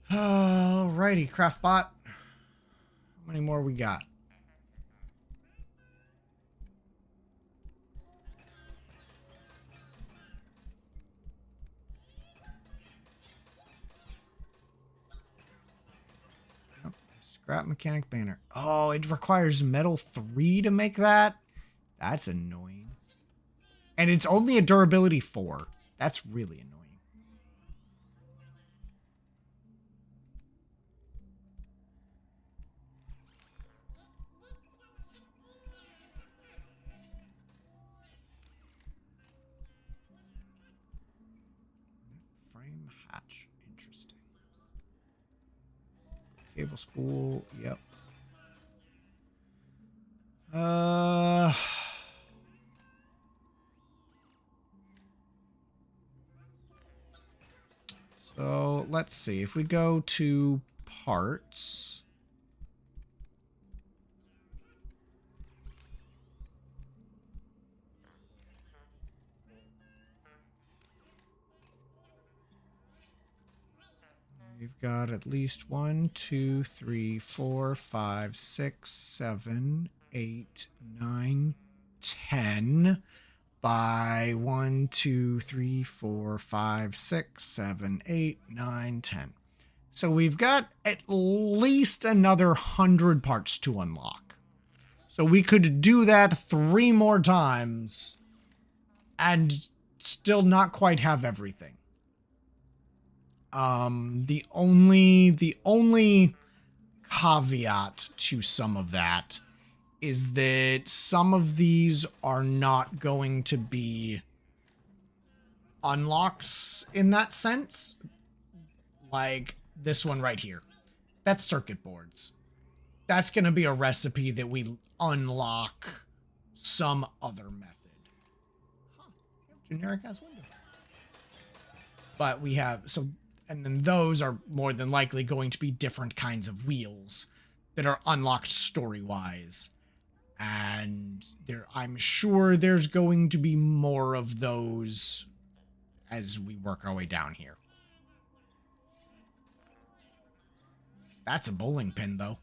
Alrighty, Craftbot. How many more we got? Oh, scrap mechanic banner. Oh, it requires metal 3 to make that? That's annoying. And it's only a durability 4. That's really annoying. Frame hatch. Interesting. Cable spool. Yep. So let's see. If we go to parts. We've got at least 1, 2, 3, 4, 5, 6, 7, 8, 9, 10 by 1, 2, 3, 4, 5, 6, 7, 8, 9, 10. So we've got at least another 100 parts to unlock. So we could do that 3 more times and still not quite have everything. The only caveat to some of that is that some of these are not going to be unlocks in that sense. Like this one right here. That's circuit boards. That's going to be a recipe that we unlock some other method. Huh. Generic ass window. But we have, so, and then those are more than likely going to be different kinds of wheels that are unlocked story-wise. And I'm sure there's going to be more of those as we work our way down here. That's a bowling pin, though.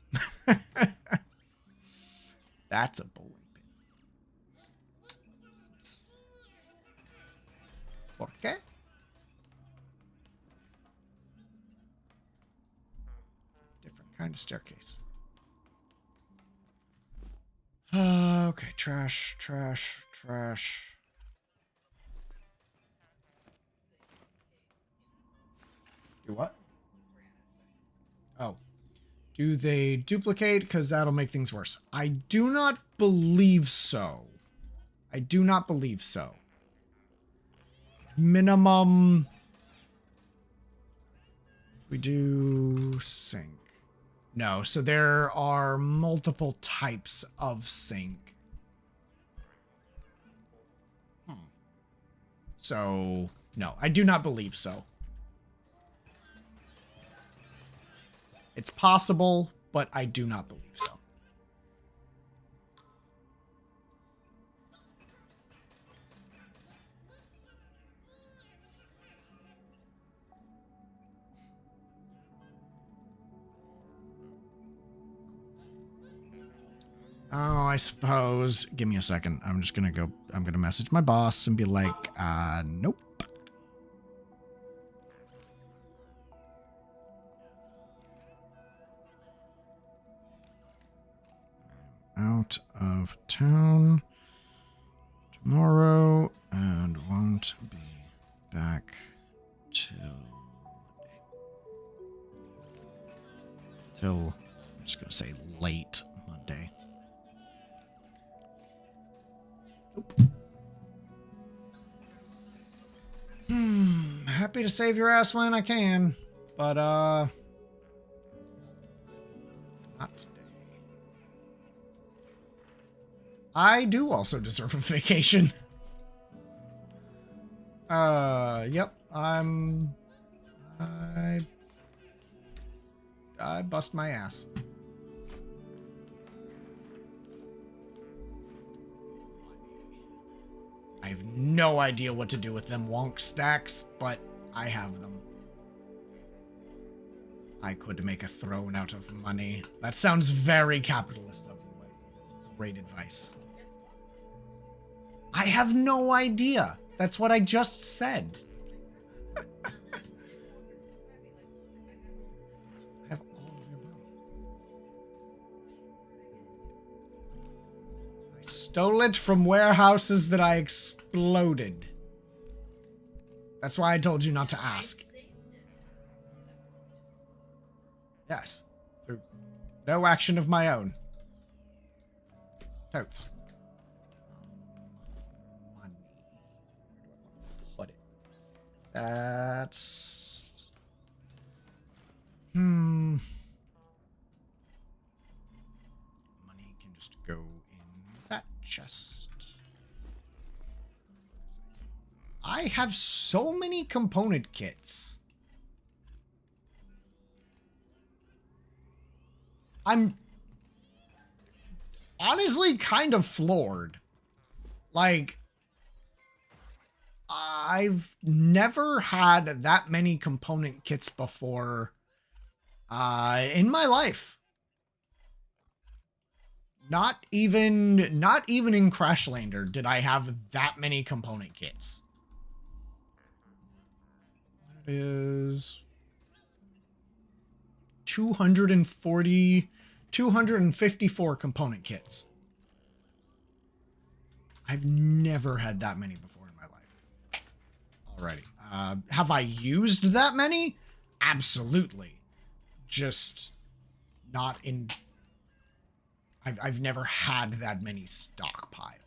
That's a bowling pin. ¿Por qué? Different kind of staircase. Okay, trash, trash, trash. Do what? Oh. Do they duplicate? Because that'll make things worse. I do not believe so. I do not believe so. Minimum. We do sink. No, so there are multiple types of sink. So, no, I do not believe so. It's possible, but I do not believe so. Oh, I suppose. Give me a second. I'm just gonna go. I'm gonna message my boss and be like, nope. I'm out of town tomorrow and won't be back till I'm just gonna say late Monday. Happy to save your ass when I can, but not today. I do also deserve a vacation. Yep, I bust my ass. I have no idea what to do with them wonk stacks, but I have them. I could make a throne out of money. That sounds very capitalist of you, wifey. That's great advice. I have no idea. That's what I just said. I have all of your money. I stole it from warehouses that I exploded. That's why I told you not to ask. Yes. Through no action of my own. Totes. Money. What it? That's... Money can just go in that chest. I have so many component kits. I'm honestly kind of floored. Like, I've never had that many component kits before in my life. Not even in Crashlander did I have that many component kits. That is 254 component kits. I've never had that many before in my life. Alrighty. Have I used that many? Absolutely. Just not in... I've never had that many stockpiled.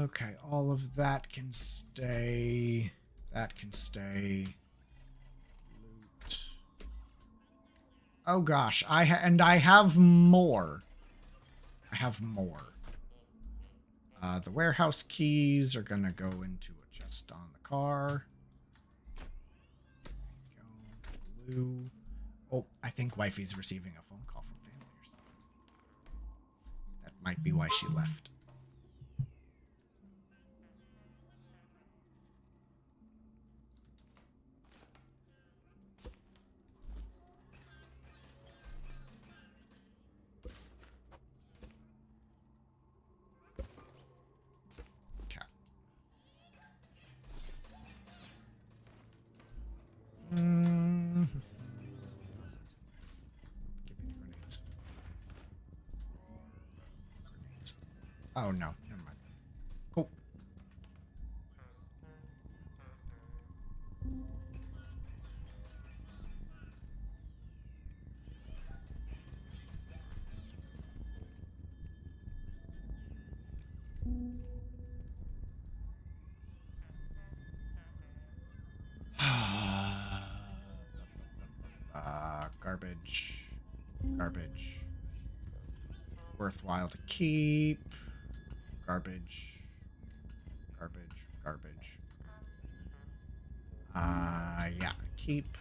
Okay, all of that can stay. That can stay. Loot. Oh gosh, I have more. I have more. The warehouse keys are gonna go into a chest on the car. There you go. Blue. Oh, I think wifey's receiving a phone call from family or something. That might be why she left. Give me the grenades. Grenades. Oh no, never mind. Cool. Garbage. Garbage. Worthwhile to keep. Garbage. Garbage. Garbage. Yeah. Keep.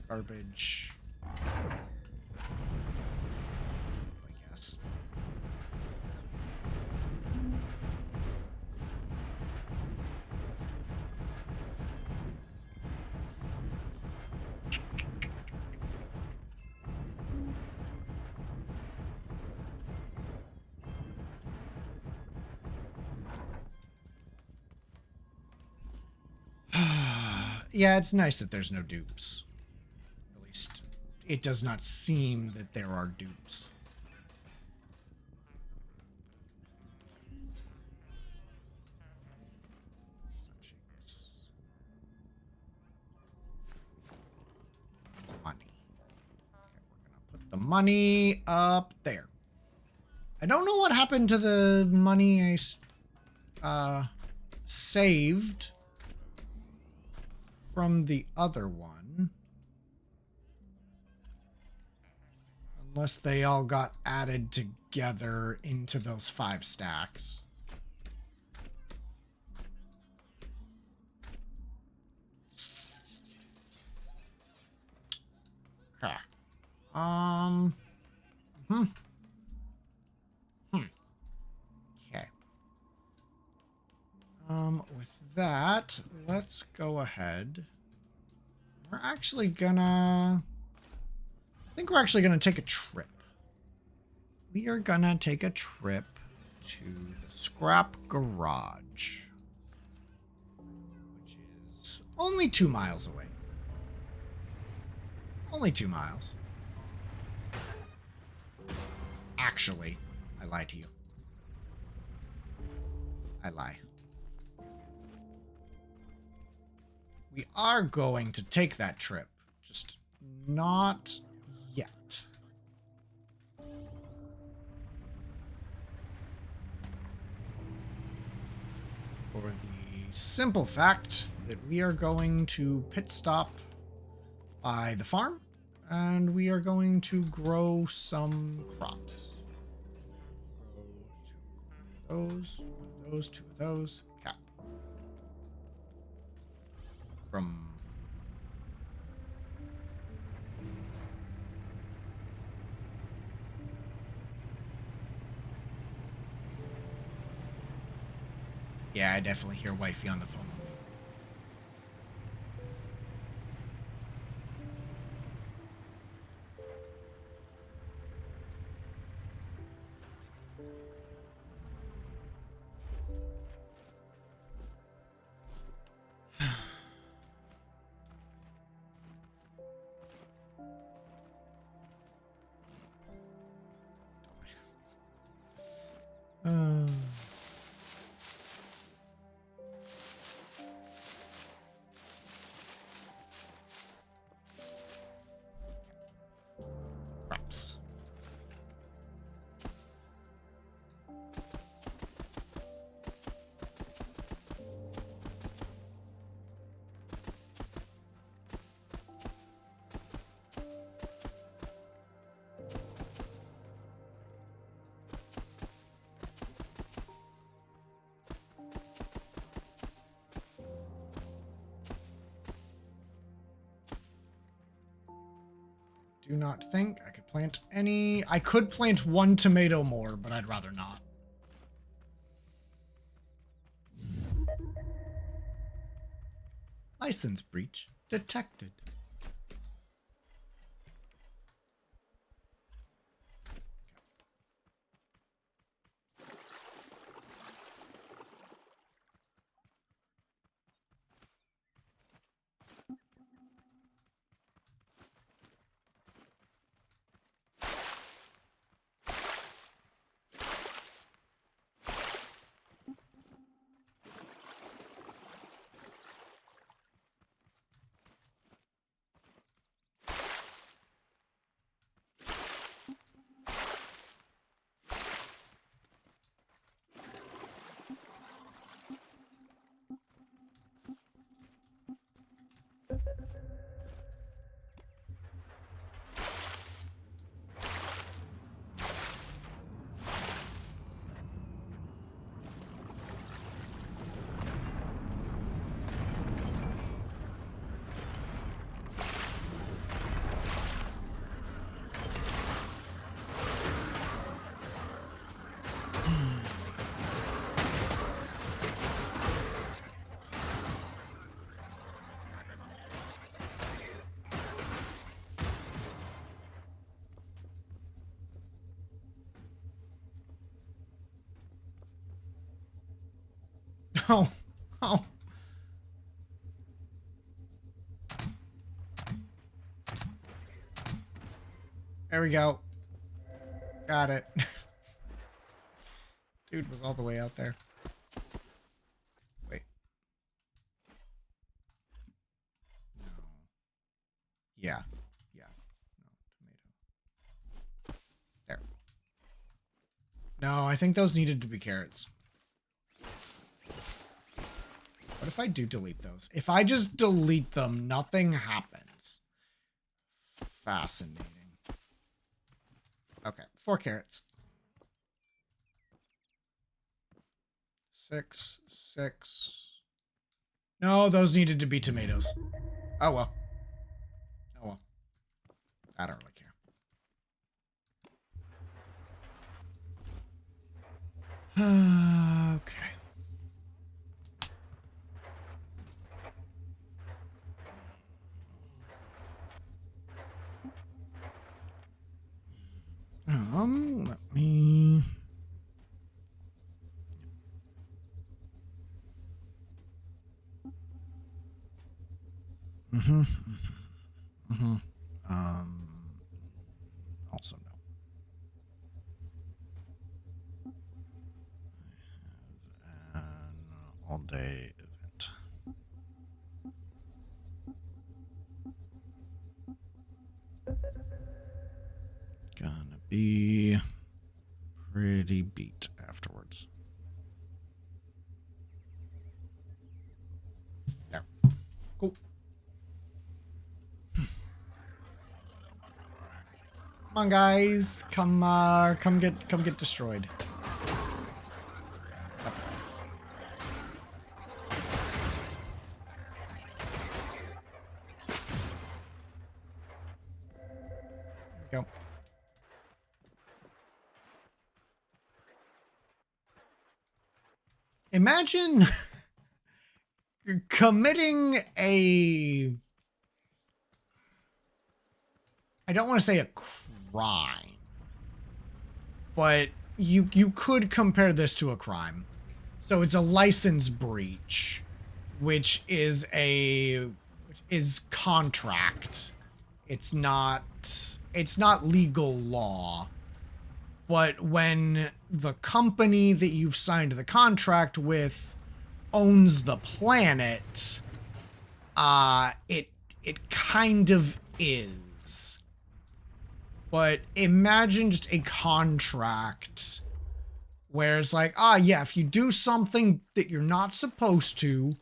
Garbage. I guess. Yeah, it's nice that there's no dupes. At least it does not seem that there are dupes. Money. Okay, we're gonna put the money up there. I don't know what happened to the money I saved from the other one. Unless they all got added together into those 5 stacks. Okay. Okay. With that, let's go ahead. We're actually gonna... I think we're actually gonna take a trip. We are gonna take a trip to the scrap garage, which is only 2 miles away. Only 2 miles. Actually, I lied to you. I lie. We are going to take that trip, just not yet. For the simple fact that we are going to pit stop by the farm, and we are going to grow some crops. Grow 2 of those, 2 of those. Cap. From... Yeah, I definitely hear wifey on the phone. Crops. Do not think I could plant any... I could plant 1 tomato more, but I'd rather not. License breach detected. Oh, oh. There we go. Got it. Dude was all the way out there. Wait. No. Yeah. Yeah. No, tomato. There. No, I think those needed to be carrots. What if I do delete those? If I just delete them, nothing happens. Fascinating. Okay, 4 carrots. 6, 6. No, those needed to be tomatoes. Oh well. Oh well. I don't really care. Okay. Let me... Also no. I have an all-day event. Gonna be pretty beat afterwards. There. Cool. Come on, guys. Come get destroyed. Go. Imagine committing a... I don't want to say a crime, but you could compare this to a crime. So it's a license breach, which is contract. It's not legal law. But when the company that you've signed the contract with owns the planet, it kind of is. But imagine just a contract where it's like, yeah, if you do something that you're not supposed to,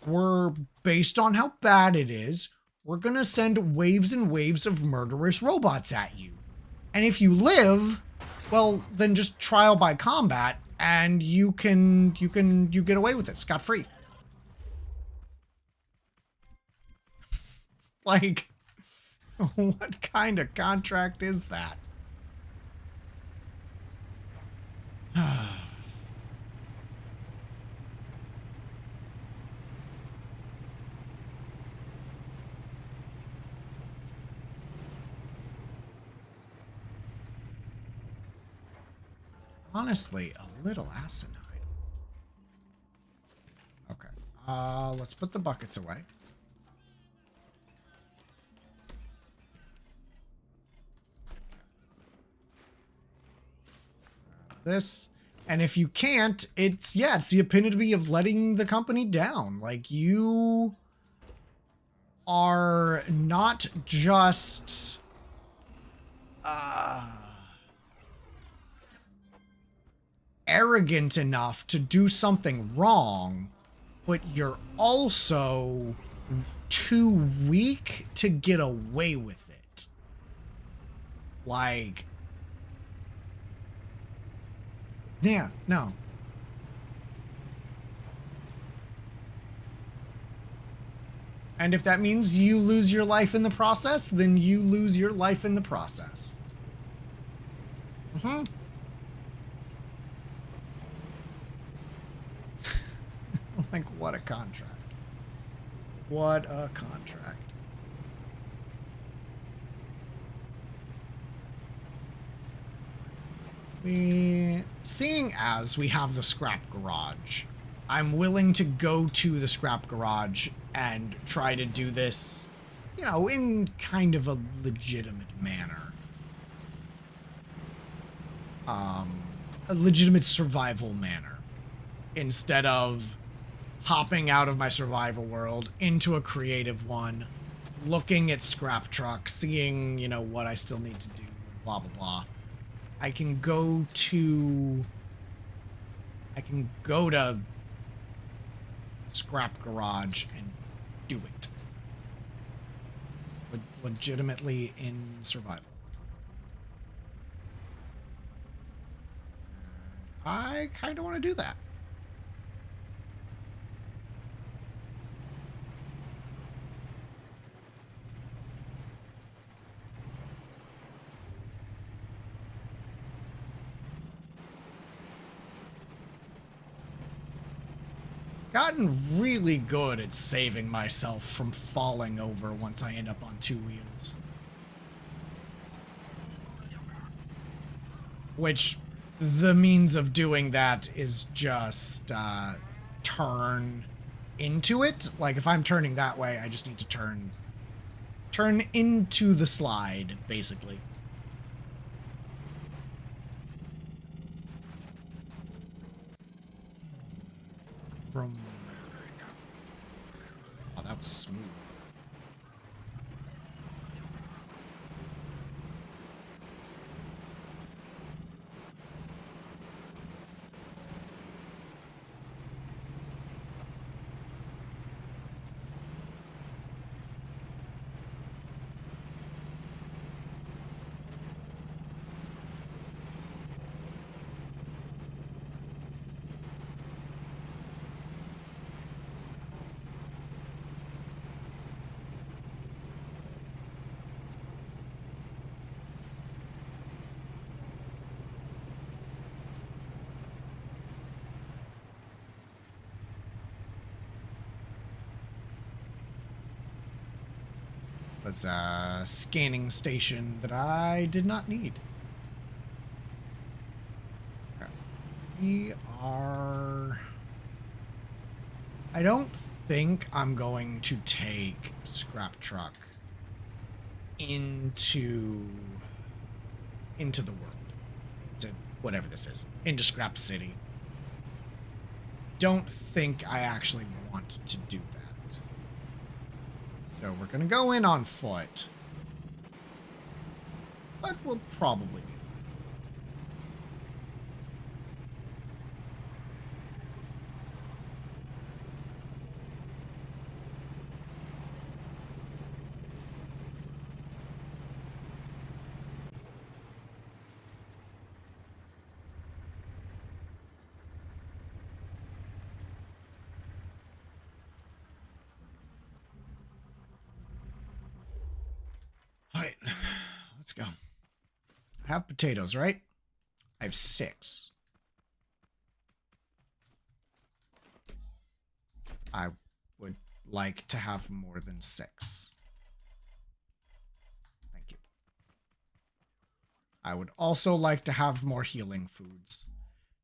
we're, based on how bad it is, we're gonna send waves and waves of murderous robots at you. And if you live, well, then just trial by combat, and you get away with it scot-free. Like, what kind of contract is that? Honestly, a little asinine. Okay. Let's put the buckets away. This. And if you can't, it's the epitome of letting the company down. Like, you are not just arrogant enough to do something wrong, but you're also too weak to get away with it. Like, yeah, no. And if that means you lose your life in the process, then you lose your life in the process. Mm-hmm. Like, what a contract. What a contract. Seeing as we have the scrap garage, I'm willing to go to the scrap garage and try to do this, you know, in kind of a legitimate manner. a legitimate survival manner instead of hopping out of my survival world into a creative one, looking at scraptruck, seeing, you know, what I still need to do, blah, blah, blah. I can go to scrap garage and do it. Legitimately in survival. And I kind of want to do that. Gotten really good at saving myself from falling over once I end up on two wheels. Which, the means of doing that is just turn into it. Like, if I'm turning that way, I just need to turn into the slide, basically. From... Oh, that was smooth. Was a scanning station that I did not need. Okay. We are... I don't think I'm going to take scraptruck into the world. To whatever this is. Into Scrap City. Don't think I actually want to do that. So we're gonna go in on foot. But we'll probably be fine. Alright, let's go. I have potatoes, right? I have 6. I would like to have more than 6. Thank you. I would also like to have more healing foods.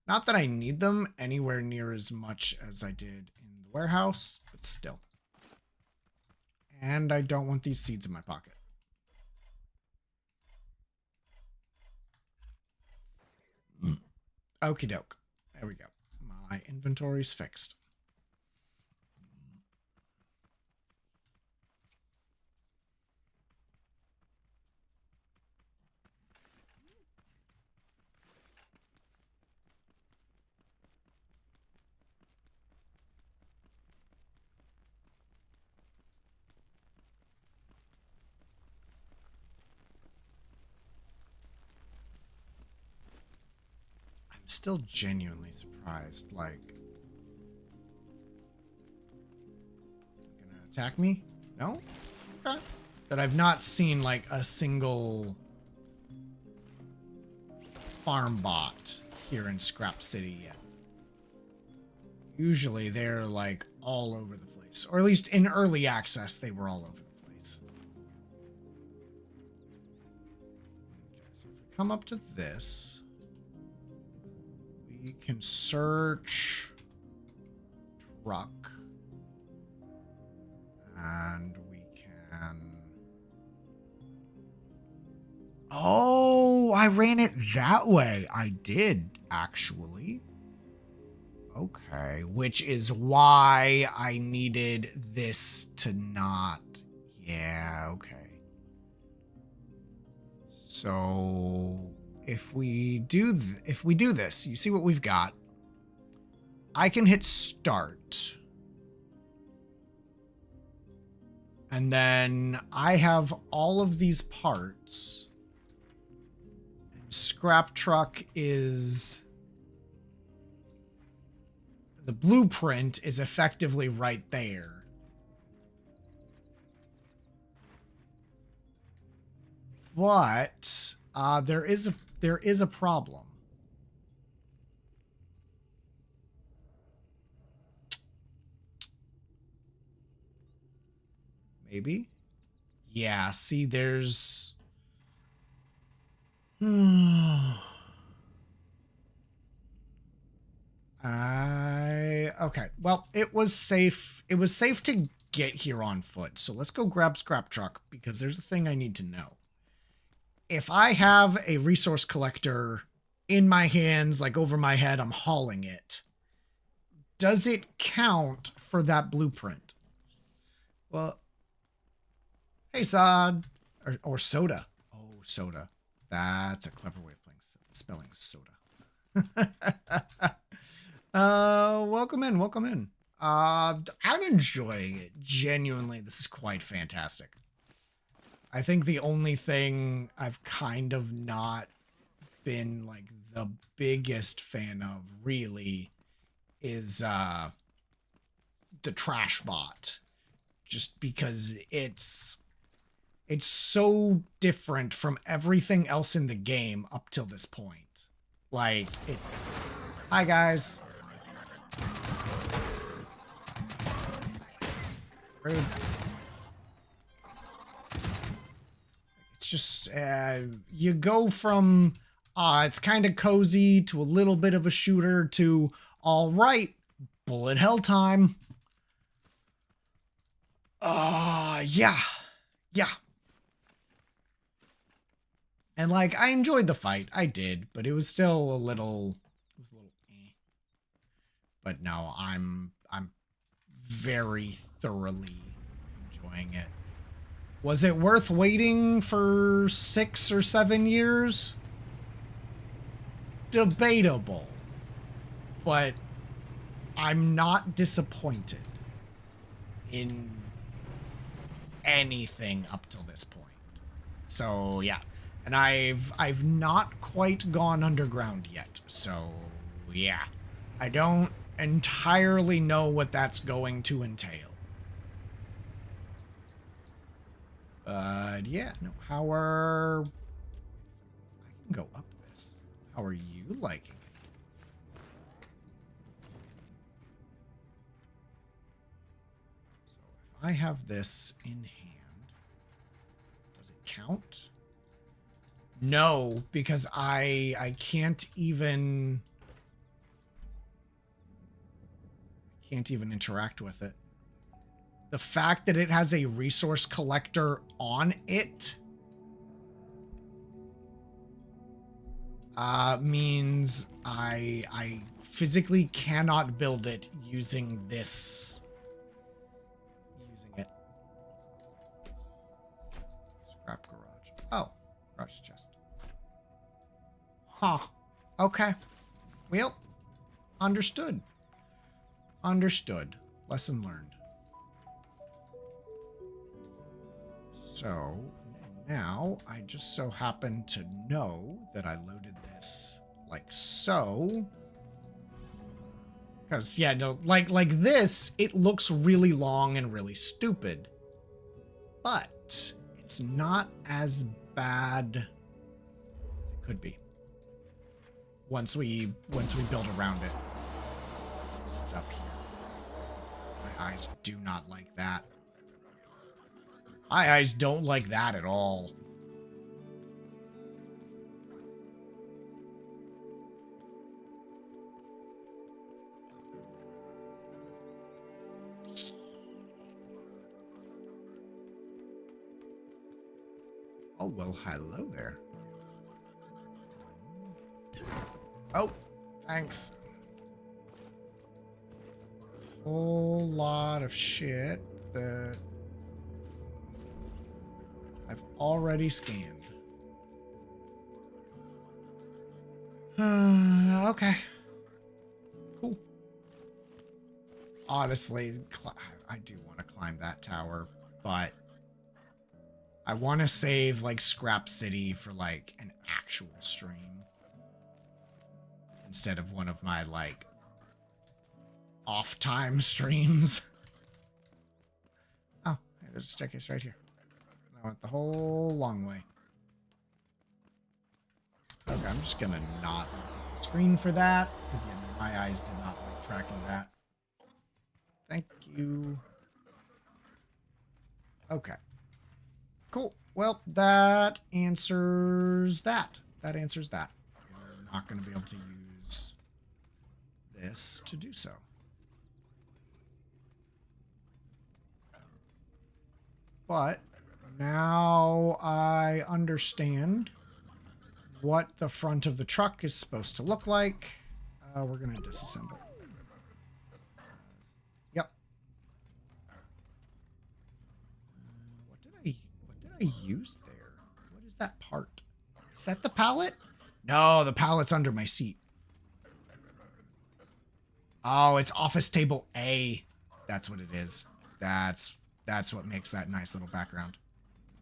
Not that I need them anywhere near as much as I did in the warehouse, but still. And I don't want these seeds in my pocket. Okie doke. There we go. My inventory's fixed. I'm still genuinely surprised, like... Gonna attack me? No? Okay. That I've not seen, like, a single farm bot here in Scrap City yet. Usually they're, like, all over the place. Or at least in early access, they were all over the place. Okay, so if we come up to this... We can search truck, and we can... Oh, I ran it that way. I did, actually. Okay, which is why I needed this to not... Yeah, okay. So if we do this, you see what we've got. I can hit start. And then I have all of these parts. And scrap truck is... The blueprint is effectively right there. But there is a problem. Maybe? Yeah, see, there's... Okay. Well, it was safe. It was safe to get here on foot. So let's go grab scrap truck because there's a thing I need to know. If I have a resource collector in my hands, like over my head, I'm hauling it. Does it count for that blueprint? Well, hey, Sod. Or soda. Oh, soda. That's a clever way of spelling soda. Welcome in, welcome in. I'm enjoying it. Genuinely, this is quite fantastic. I think the only thing I've kind of not been like the biggest fan of really is the trash bot. Just because it's so different from everything else in the game up till this point. Like it... Hi guys. Rude. It's just, you go from, it's kind of cozy to a little bit of a shooter to, all right, bullet hell time. Yeah. Yeah. And like, I enjoyed the fight. I did, but it was still a little, eh. But no, I'm very thoroughly enjoying it. Was it worth waiting for 6 or 7 years? Debatable. But I'm not disappointed in anything up till this point. So yeah. And I've not quite gone underground yet. So yeah. I don't entirely know what that's going to entail. But yeah, no, how are... I can go up this. How are you liking it? So if I have this in hand, does it count? No, because I can't even interact with it. The fact that it has a resource collector on it means I physically cannot build it using this. Using it. Scrap garage. Oh, garage chest. Huh. Okay. Well, understood. Understood. Lesson learned. So, now, I just so happen to know that I loaded this like so. Because, yeah, no, like this, it looks really long and really stupid. But, it's not as bad as it could be. Once we build around it. It's up here. My eyes do not like that. My eyes don't like that at all. Oh, well, hello there. Oh, thanks. Whole lot of shit that I've already scanned. Okay. Cool. Honestly, I do want to climb that tower, but I want to save like Scrap City for like an actual stream instead of one of my like off time streams. Oh, hey, there's a staircase right here. I went the whole long way. Okay, I'm just gonna not open the screen for that because yeah, my eyes did not like tracking that. Thank you. Okay. Cool. Well, that answers that. That answers that. We're not going to be able to use this to do so. But now I understand what the front of the truck is supposed to look like. We're going to disassemble. Yep. What did I use there? What is that part? Is that the pallet? No, the pallet's under my seat. Oh, it's office table A. That's what it is. That's what makes that nice little background.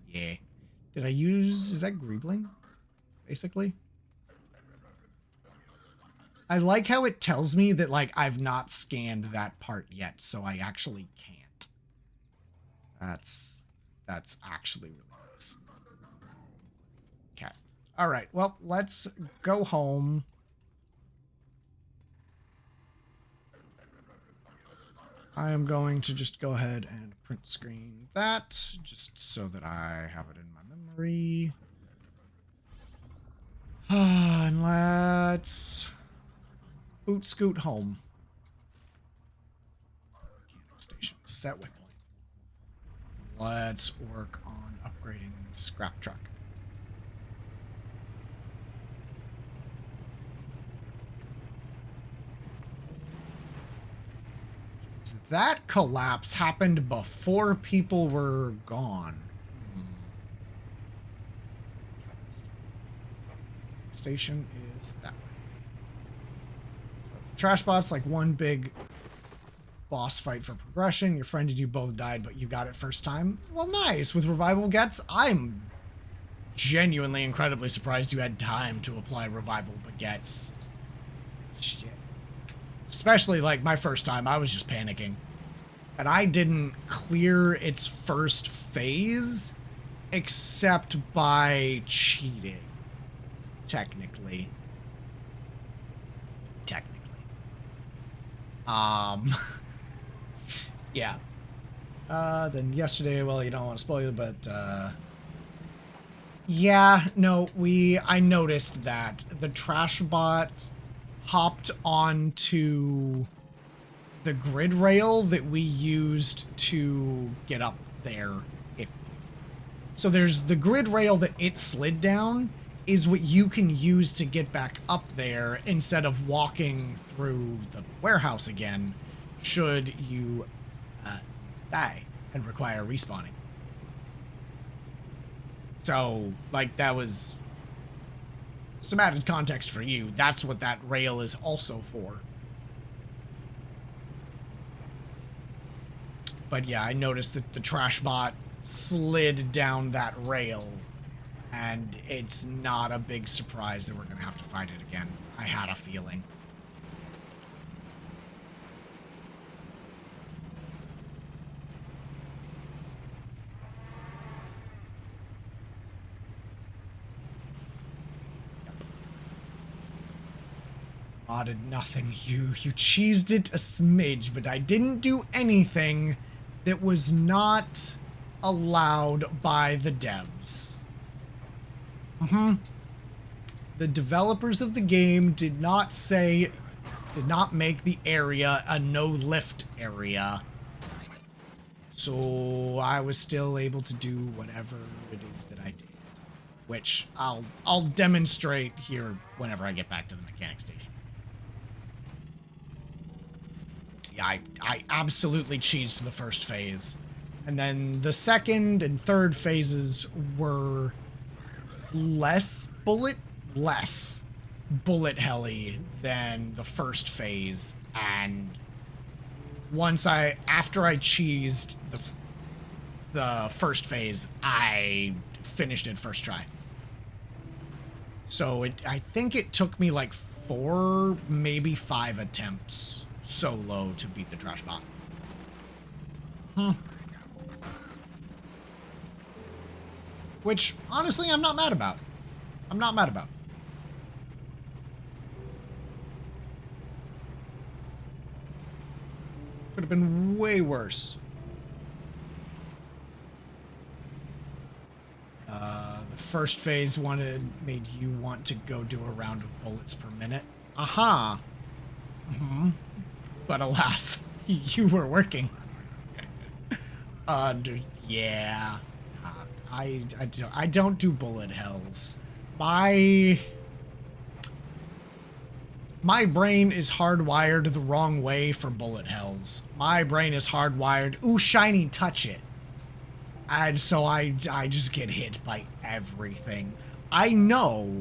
Yeah. Did I use... Is that greebling? Basically. I like how it tells me that, like, I've not scanned that part yet, so I actually can't. That's actually really nice. Okay. All right. Well, let's go home. I am going to just go ahead and print screen that just so that I have it in my memory. And let's boot scoot home. Mechanic station, set waypoint. Let's work on upgrading scrap truck. That collapse happened before people were gone. Station is that way. Trash bot's like one big boss fight for progression. Your friend and you both died, but you got it first time. Well, nice. With revival gets, I'm genuinely incredibly surprised you had time to apply revival baguettes. Shit. Especially like my first time, I was just panicking. And I didn't clear its first phase except by cheating. Technically. Yeah. Then yesterday, well, you don't want to spoil it, but, yeah, no, I noticed that the trash bot hopped onto the grid rail that we used to get up there. So there's the grid rail that it slid down is what you can use to get back up there instead of walking through the warehouse again should you die and require respawning. So, like, that was some added context for you. That's what that rail is also for. But yeah, I noticed that the trash bot slid down that rail, and it's not a big surprise that we're going to have to fight it again. I had a feeling. Modded nothing. You cheesed it a smidge, but I didn't do anything that was not allowed by the devs. The developers of the game did not make the area a no lift area. So I was still able to do whatever it is that I did. which I'll demonstrate here whenever I get back to the mechanic station. Yeah, I absolutely cheesed the first phase. And then the second and third phases were less bullet helly than the first phase. And after I cheesed the first phase, I finished it first try. So I think it took me like 4, maybe 5 attempts solo to beat the trash bot. Which, honestly, I'm not mad about. Could have been way worse. The first phase made you want to go do a round of bullets per minute. Aha! But alas, you were working. Yeah. I don't do bullet hells. My brain is hardwired the wrong way for bullet hells. My brain is hardwired, ooh, shiny, touch it. And so I just get hit by everything. I know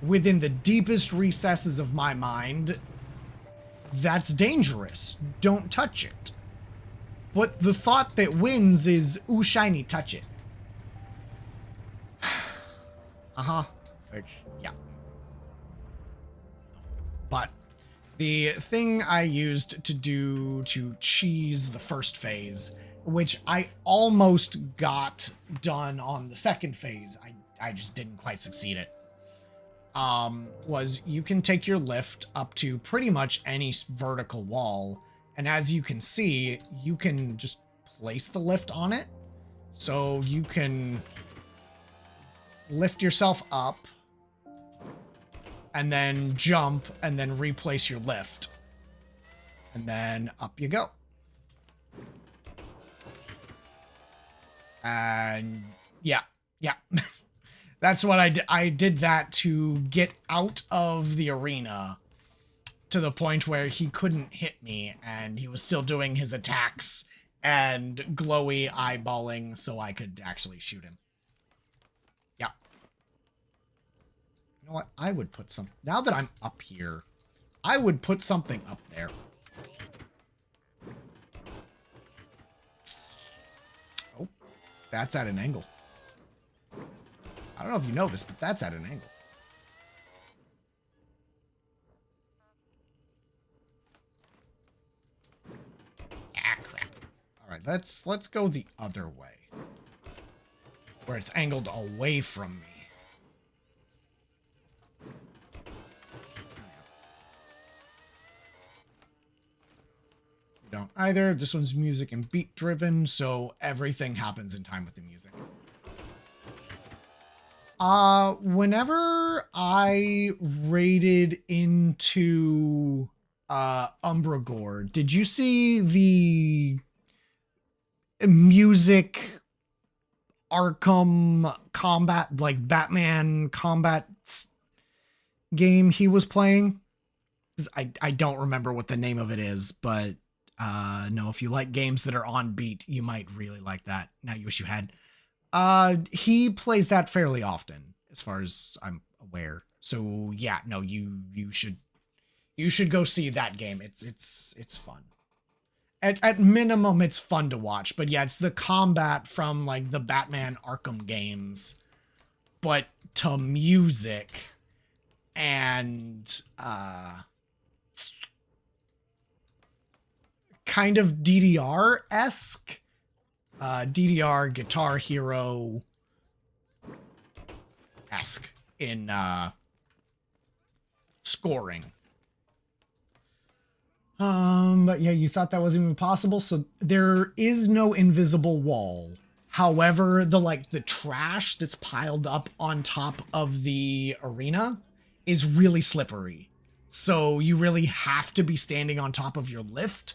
within the deepest recesses of my mind that's dangerous. Don't touch it. But the thought that wins is, ooh, shiny, touch it. Yeah. But the thing I used to cheese the first phase, which I almost got done on the second phase, I just didn't quite succeed it, was you can take your lift up to pretty much any vertical wall, and as you can see, you can just place the lift on it. So you can lift yourself up, and then jump, and then replace your lift. And then up you go. And yeah. That's what I did. I did that to get out of the arena to the point where he couldn't hit me, and he was still doing his attacks and glowy eyeballing so I could actually shoot him. Yeah. You know what? I would put some... Now that I'm up here, I would put something up there. Oh, that's at an angle. I don't know if you know this, but that's at an angle. Ah, crap. All right, let's go the other way, where it's angled away from me. We don't either. This one's music and beat driven, so everything happens in time with the music. Whenever I raided into Umbragore, did you see the music Arkham combat, like Batman combat game he was playing? I don't remember what the name of it is, but no, if you like games that are on beat, you might really like that. Now you wish you had. He plays that fairly often, as far as I'm aware. So yeah, no, you should go see that game. It's fun. At minimum, it's fun to watch. But yeah, it's the combat from like the Batman Arkham games, but to music and kind of DDR-esque. DDR Guitar Hero esque in scoring. But yeah, you thought that wasn't even possible. So there is no invisible wall. However, the trash that's piled up on top of the arena is really slippery. So you really have to be standing on top of your lift,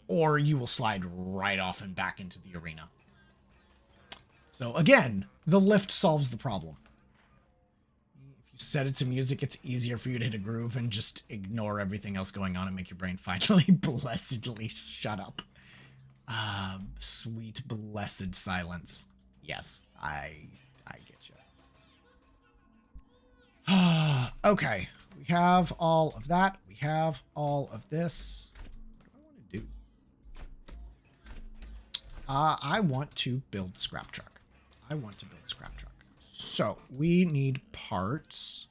or you will slide right off and back into the arena. So again, the lift solves the problem. You set it to music, it's easier for you to hit a groove and just ignore everything else going on and make your brain finally blessedly shut up. Sweet, blessed silence. Yes, I get you. Okay, we have all of that. We have all of this. What do I want to do? I want to build scrap truck. So we need parts.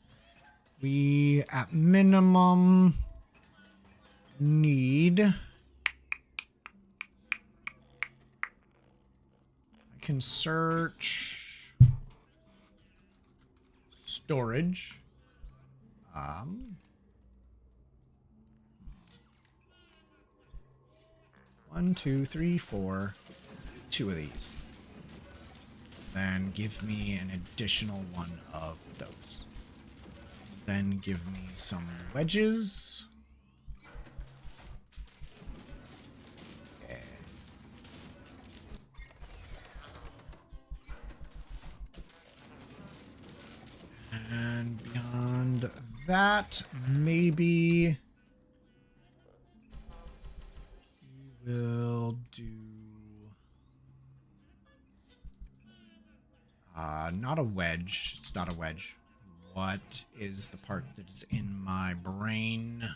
We at minimum need. I can search storage. 1, 2, 3, 4. 2 of these. Then give me an additional one of those. Then give me some wedges. Okay. And beyond that, maybe we will do not a wedge. It's not a wedge. What is the part that is in my brain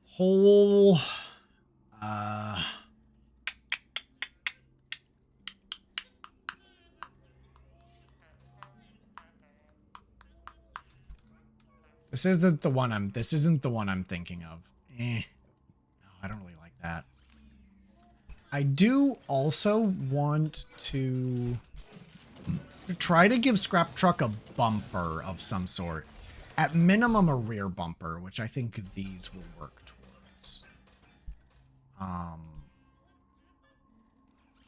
hole? This isn't the one I'm thinking of. No, I don't really like that. I do also want to try to give Scrap Truck a bumper of some sort. At minimum, a rear bumper, which I think these will work towards.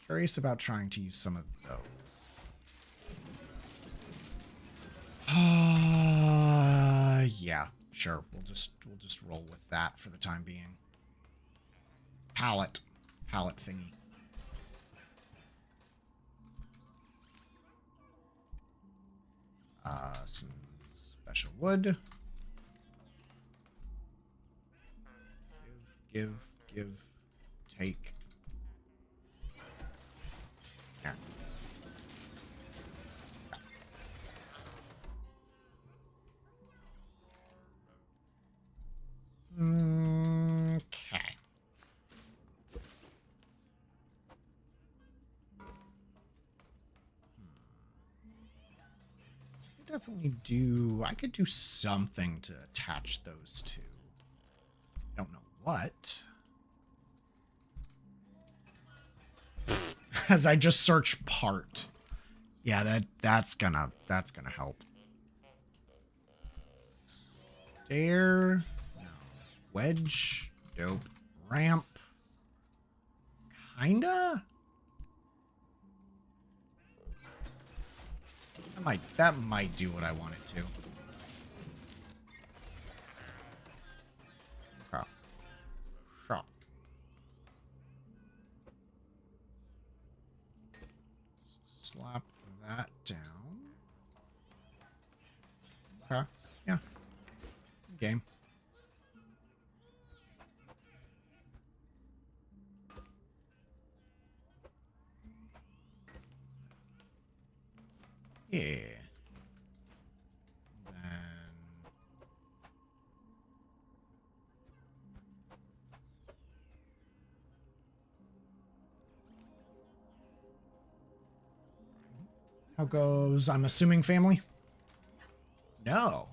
Curious about trying to use some of those. Yeah, sure. We'll just roll with that for the time being. Pallet thingy. Some special wood. Give, take. Here. Okay. I could do something to attach those two. I don't know what. As I just search part. Yeah, that's gonna help. Stair. No. Wedge. Dope. Ramp. Kinda? That might do what I want it to. Okay. Sure. Slap that down. Okay. Yeah. Game. Yeah. Then how goes? I'm assuming family? No.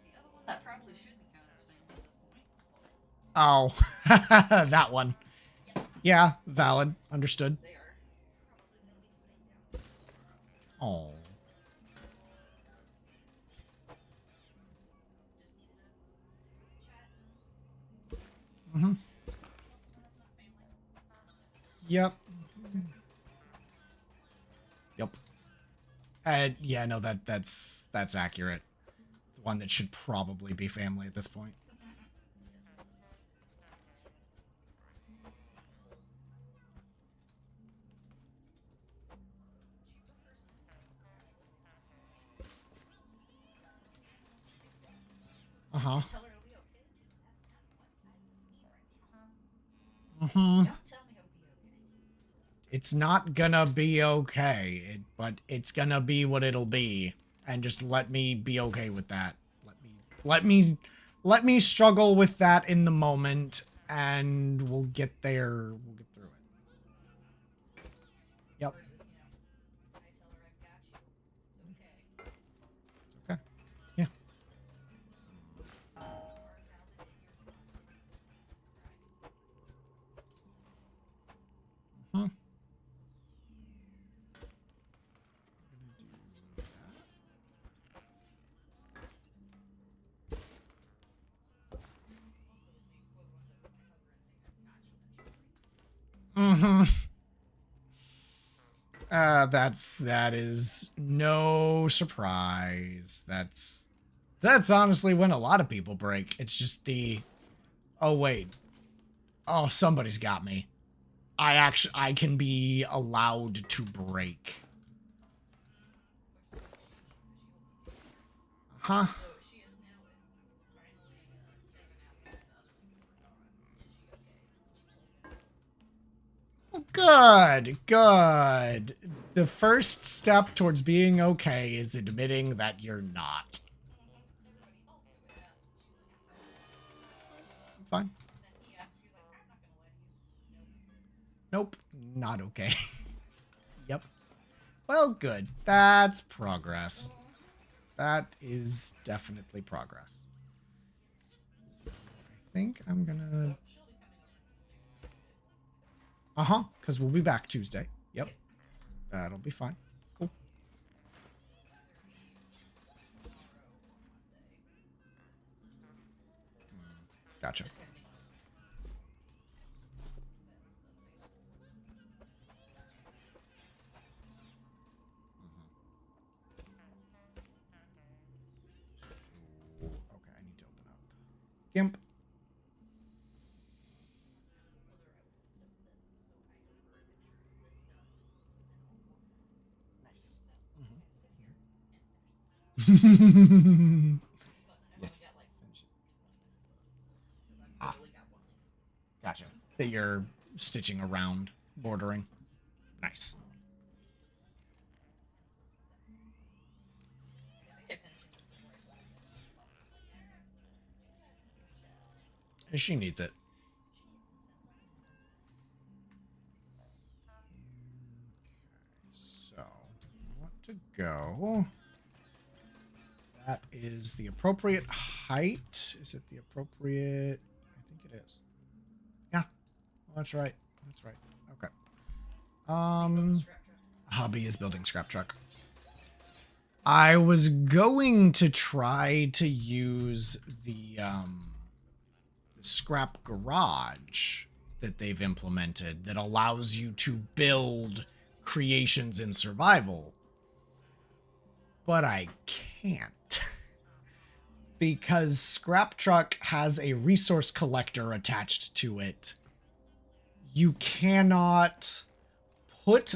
The other one that probably should be counted as family at this point. Oh. That one. Yeah, valid. Understood. They are. Oh. Mm-hmm. Yep. Yep. Yeah, no, that's accurate. The one that should probably be family at this point. Uh-huh. Tell her it'll be okay. She's like, that's not what I need right now. Mm-hmm. Don't tell me it'll be okay. It's not gonna be okay, but it's gonna be what it'll be. And just let me be okay with that. Let me struggle with that in the moment, and we'll get there. We'll get through it. Yep. Versus, I tell her I've got you. It's okay. Okay. Yeah. You are valid and your feelings. Hmm. Mm-hmm. That is no surprise. That's honestly when a lot of people break. It's just oh wait. Oh, somebody's got me. I can be allowed to break. Huh? So she is now finally Kevin asked if the other link had worked out. Is she okay? And she plays it. Good. The first step towards being okay is admitting that you're not. Everybody else who asked, she's like, I'm fine. and then he asked, she's like, I'm not gonna lie to you. Nope. Not okay. Yep. Well, good. That's progress. That is definitely progress. So I think I'm gonna... So she'll be coming over. Uh-huh, because we'll be back Tuesday. Yep. That'll be fine. Cool. Gotcha. Okay, I need to open up GIMP. Yes. Ah, gotcha. That you're stitching around, bordering. Nice. She needs it. So, want to go. That is the appropriate height. Is it the appropriate? I think it is. Yeah. Well, that's right. That's right. Okay. Hobby is building scrap truck. I was going to try to use the scrap garage that they've implemented that allows you to build creations in survival. But I can't. Because Scrap Truck has a resource collector attached to it. You cannot put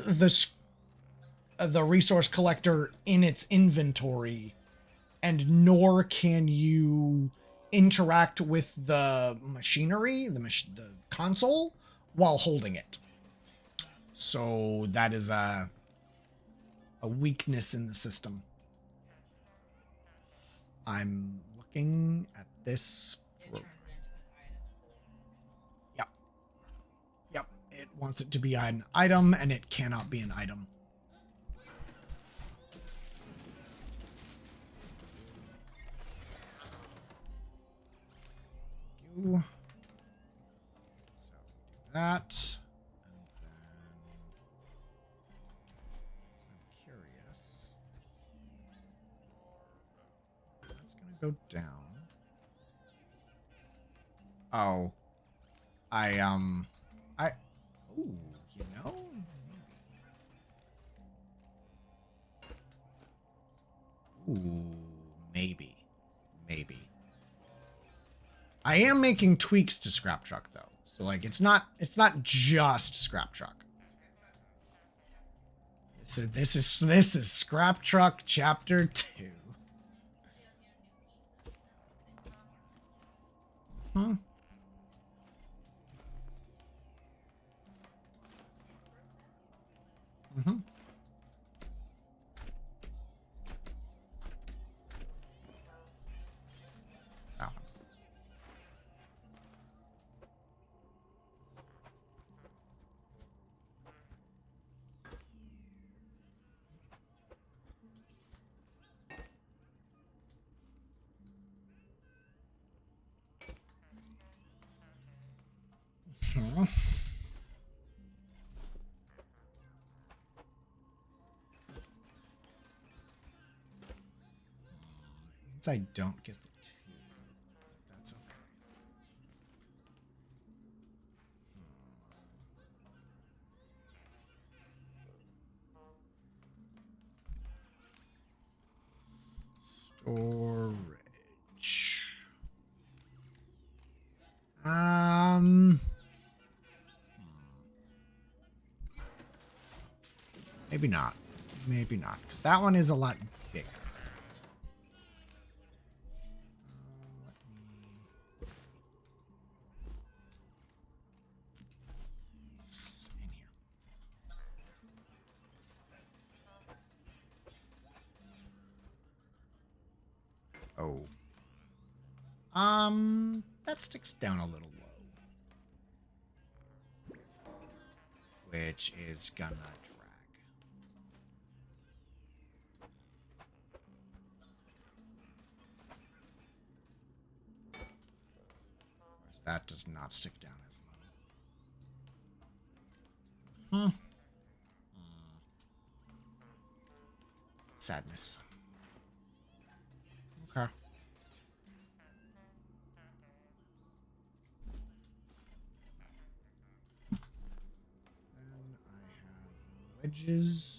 the resource collector in its inventory, and nor can you interact with the machinery, the console, while holding it. So that is a weakness in the system. I'm looking at this. Yep. Yep. It wants it to be an item, and it cannot be an item. So we do that. And then I'm curious. That's gonna go down. Oh. Ooh, you know, maybe. Ooh, maybe. I am making tweaks to Scrap Truck though. So like it's not just Scrap Truck. So this is Scrap Truck Chapter 2. Mm-hmm. Mm-hmm. That one. Hmm. Means I don't get the two, but that's okay. Storage. Um. Maybe not. Maybe not, because that one is a lot bigger. Let me see. It's in here. Oh. That sticks down a little low. Which is gonna drag. Whereas that does not stick down as low. Hmm. Sadness. Okay. Then I have wedges.